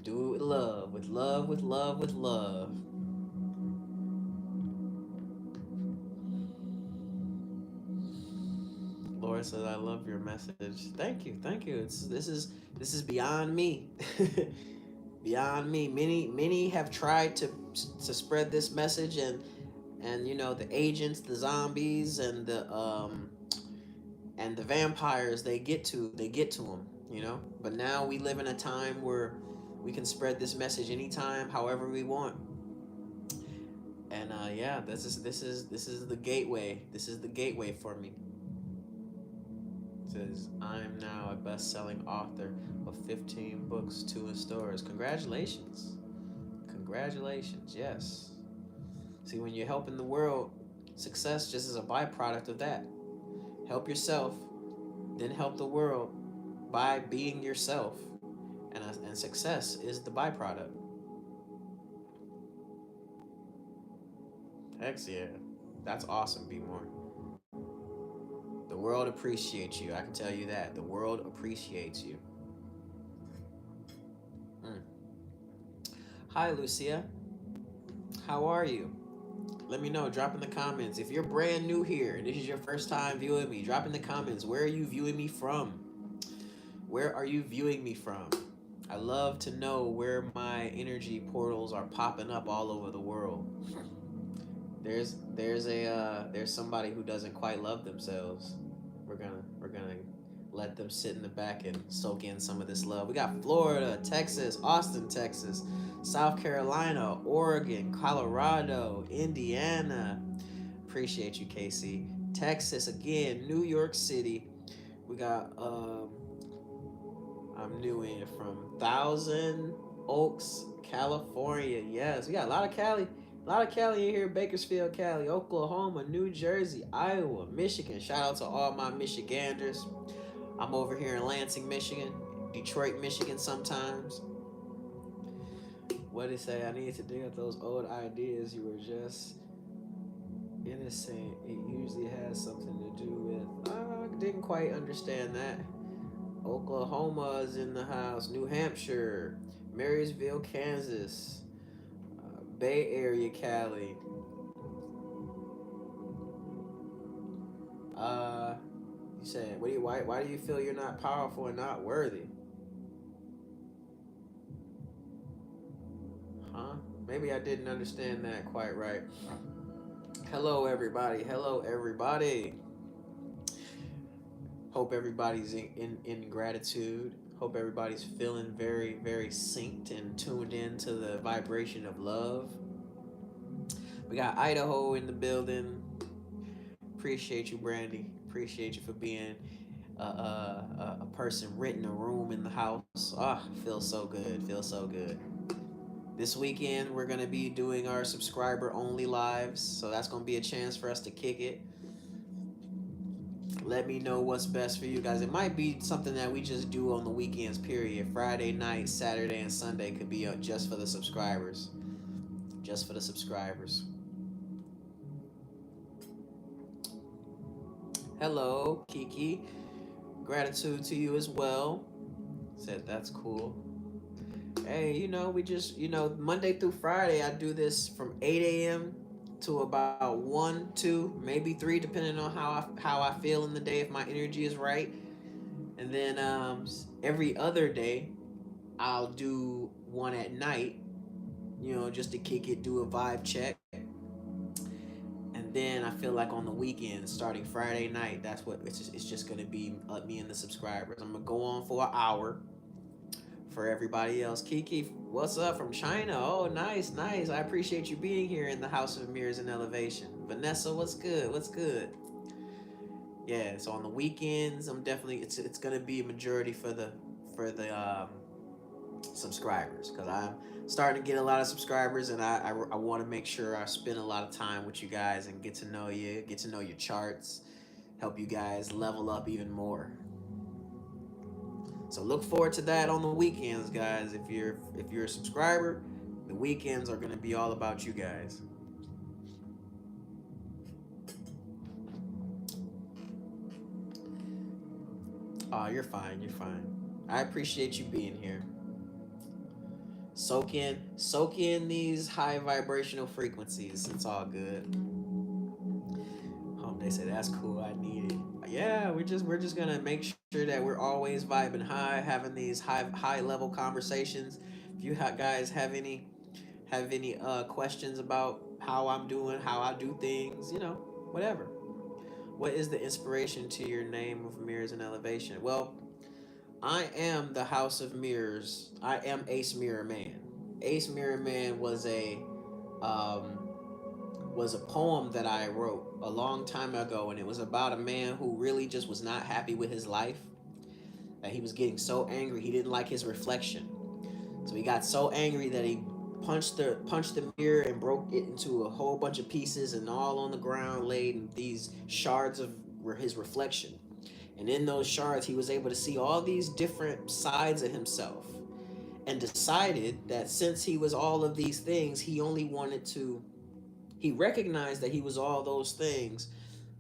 Do it with love, with love, with love, with love. Laura says, "I love your message." Thank you, thank you. This is beyond me, beyond me. Many have tried to spread this message, and the agents, the zombies, and the vampires. They get to them. But now we live in a time where we can spread this message anytime, however we want. And yeah, this is the gateway. This is the gateway for me. It says, I'm now a best-selling author of 15 books, 2 in stores. Congratulations. Congratulations. Yes. See, when you're helping the world, Success just is a byproduct of that. Help yourself, then help the world by being yourself. And success is the byproduct. Heck yeah. That's awesome, Be More. The world appreciates you. I can tell you that. The world appreciates you. Mm. Hi, Lucia. How are you? Let me know. Drop in the comments. If you're brand new here and this is your first time viewing me, drop in the comments. Where are you viewing me from? Where are you viewing me from? I love to know where my energy portals are popping up all over the world. There's somebody who doesn't quite love themselves. We're gonna let them sit in the back and soak in some of this love. We got Florida, Texas, Austin, Texas, South Carolina, Oregon, Colorado, Indiana. Appreciate you, Casey. Texas again, New York City. We got I'm new in from Thousand Oaks, California. Yes, we got a lot of Cali. A lot of Cali in here. Bakersfield, Cali, Oklahoma, New Jersey, Iowa, Michigan. Shout out to all my Michiganders. I'm over here in Lansing, Michigan, Detroit, Michigan sometimes. What did he say? I need to dig up those old ideas. You were just innocent. It usually has something to do with. I didn't quite understand that. Oklahoma is in the house. New Hampshire, Marysville, Kansas, Bay Area, Cali. Uh, you saying, what do you why do you feel you're not powerful and not worthy? Huh? Maybe I didn't understand that quite right. Hello, everybody. Hello, everybody. Hope everybody's in gratitude. Hope everybody's feeling very, very synced and tuned in to the vibration of love. We got Idaho in the building. Appreciate you, Brandy. Appreciate you for being a person renting a room in the house. Ah, feels so good. Feels so good. This weekend, we're going to be doing our subscriber only lives. So that's going to be a chance for us to kick it. Let me know what's best for you guys. It might be something that we just do on the weekends, period. Friday night, Saturday, and Sunday could be just for the subscribers. Just for the subscribers. Hello, Kiki. Gratitude to you as well. Said that's cool. Hey, we just, Monday through Friday, I do this from 8 a.m. to about 1, 2, maybe 3, depending on how I feel in the day, if my energy is right. And then every other day, I'll do one at night, just to kick it, do a vibe check. And then I feel like on the weekend, starting Friday night, that's what it's just gonna be me and the subscribers. I'm gonna go on for an hour for everybody else. Kiki, what's up from China? Oh, nice, nice. I appreciate you being here in the House of Mirrors and Elevation. Vanessa, what's good? What's good? Yeah, so on the weekends, I'm definitely it's gonna be a majority for the subscribers, because I'm starting to get a lot of subscribers, and I want to make sure I spend a lot of time with you guys and get to know you, get to know your charts, help you guys level up even more. So look forward to that on the weekends, guys. If you're a subscriber, the weekends are going to be all about you guys. Oh, you're fine. You're fine. I appreciate you being here. Soak in these high vibrational frequencies. It's all good. They say that's cool. I need it. Yeah, we're just gonna make sure that we're always vibing high, having these high level conversations. If you guys have any questions about how I'm doing, how I do things, whatever. What is the inspiration to your name of Mirrors and Elevation? Well, I am the House of Mirrors. I am Ace Mirror Man. Ace Mirror Man um, was a poem that I wrote a long time ago, and it was about a man who really just was not happy with his life. That he was getting so angry he didn't like his reflection. So he got so angry that he punched the mirror and broke it into a whole bunch of pieces, and all on the ground laid in these shards of his reflection. And in those shards, he was able to see all these different sides of himself, and decided that since he was all of these things, he recognized that he was all those things,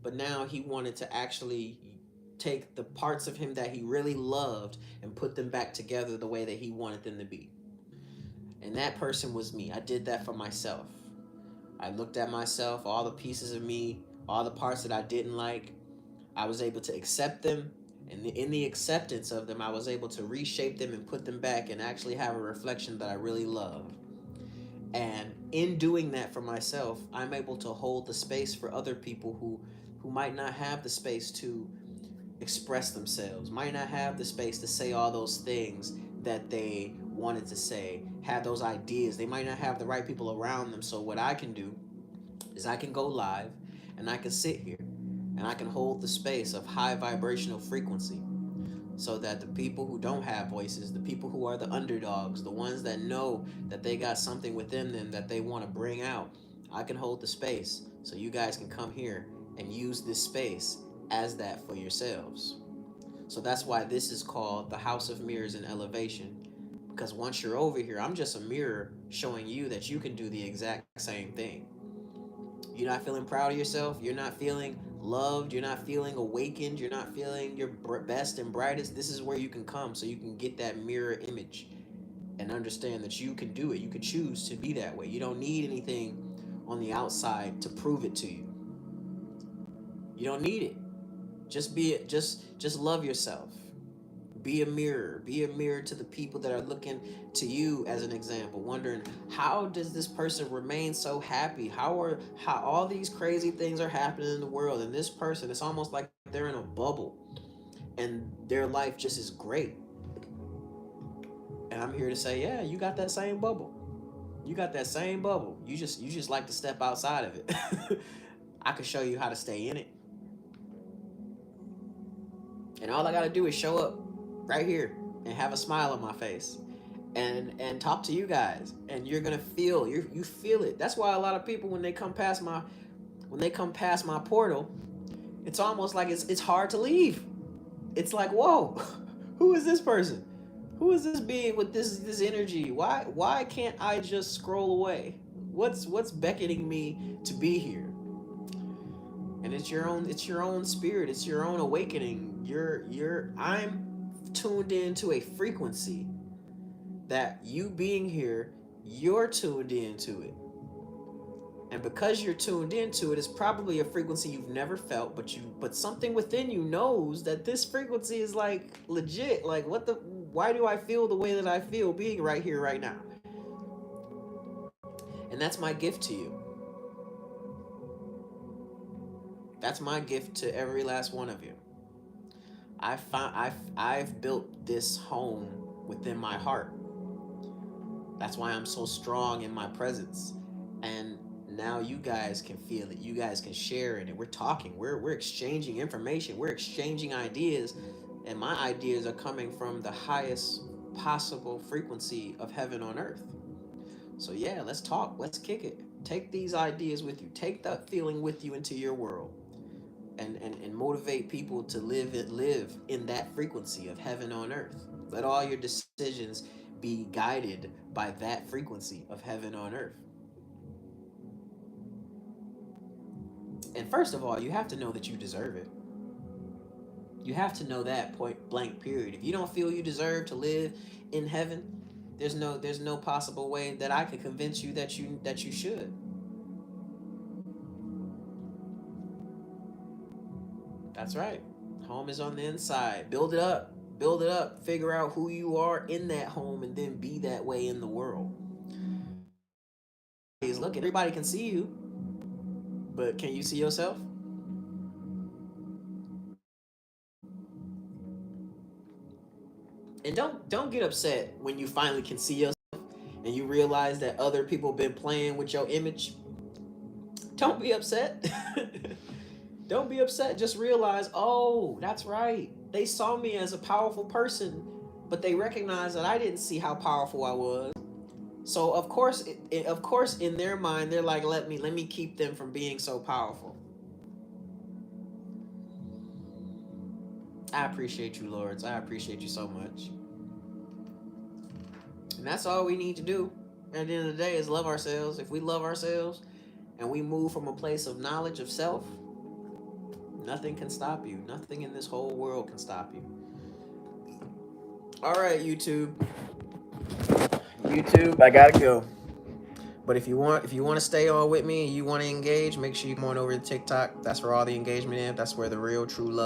but now he wanted to actually take the parts of him that he really loved and put them back together the way that he wanted them to be. And that person was me. I did that for myself. I looked at myself, all the pieces of me, all the parts that I didn't like. I was able to accept them. And in the acceptance of them, I was able to reshape them and put them back and actually have a reflection that I really love. And in doing that for myself, I'm able to hold the space for other people who might not have the space to express themselves, might not have the space to say all those things that they wanted to say, have those ideas. They might not have the right people around them. So what I can do is I can go live and I can sit here and I can hold the space of high vibrational frequency, so that the people who don't have voices, the people who are the underdogs, the ones that know that they got something within them that they want to bring out, I can hold the space so you guys can come here and use this space as that for yourselves. So that's why this is called the House of Mirrors and Elevation. Because once you're over here, I'm just a mirror showing you that you can do the exact same thing. You're not feeling proud of yourself. You're not feeling loved. You're not feeling awakened. You're not feeling your best and brightest. This is where you can come so you can get that mirror image and understand that you can do it. You can choose to be that way. You don't need anything on the outside to prove it to you. You don't need it. Just be it. Just love yourself. Be a mirror. Be a mirror to the people that are looking to you as an example, wondering how does this person remain so happy? How all these crazy things are happening in the world, and this person, it's almost like they're in a bubble and their life just is great. And I'm here to say, yeah, you got that same bubble. You got that same bubble. You just like to step outside of it. I can show you how to stay in it. And all I gotta do is show up right here and have a smile on my face and talk to you guys, and you're gonna feel you feel it. That's why a lot of people, when they come past my portal, it's almost like it's hard to leave. It's like, whoa, who is this person? Who is this being with this energy? Why can't I just scroll away? What's beckoning me to be here? And it's your own spirit, it's your own awakening. I'm tuned into a frequency that you being here, you're tuned into it. And because you're tuned into it, it's probably a frequency you've never felt, but something within you knows that this frequency is like legit. Like, why do I feel the way that I feel being right here right now? And that's my gift to you. That's my gift to every last one of you. I've built this home within my heart. That's why I'm so strong in my presence. And now you guys can feel it. You guys can share it. And we're talking. We're exchanging information. We're exchanging ideas. And my ideas are coming from the highest possible frequency of heaven on earth. So yeah, let's talk. Let's kick it. Take these ideas with you. Take that feeling with you into your world. And motivate people to live in that frequency of heaven on earth. Let all your decisions be guided by that frequency of heaven on earth. And first of all, you have to know that you deserve it. You have to know that, point blank period. If you don't feel you deserve to live in heaven, there's no possible way that I could convince you that you should. That's right. Home is on the inside. Build it up. Build it up. Figure out who you are in that home and then be that way in the world. He's looking. Everybody can see you, but can you see yourself? And don't get upset when you finally can see yourself and you realize that other people been playing with your image. Don't be upset. Don't be upset. Just realize, oh, that's right. They saw me as a powerful person, but they recognized that I didn't see how powerful I was. So of course, of course, in their mind, they're like, let me keep them from being so powerful. I appreciate you, Lords. I appreciate you so much. And that's all we need to do at the end of the day is love ourselves. If we love ourselves and we move from a place of knowledge of self, nothing can stop you. Nothing in this whole world can stop you. All right, YouTube. YouTube, I gotta go. But if you want to stay on with me and you want to engage, make sure you come on over to TikTok. That's where all the engagement is. That's where the real true love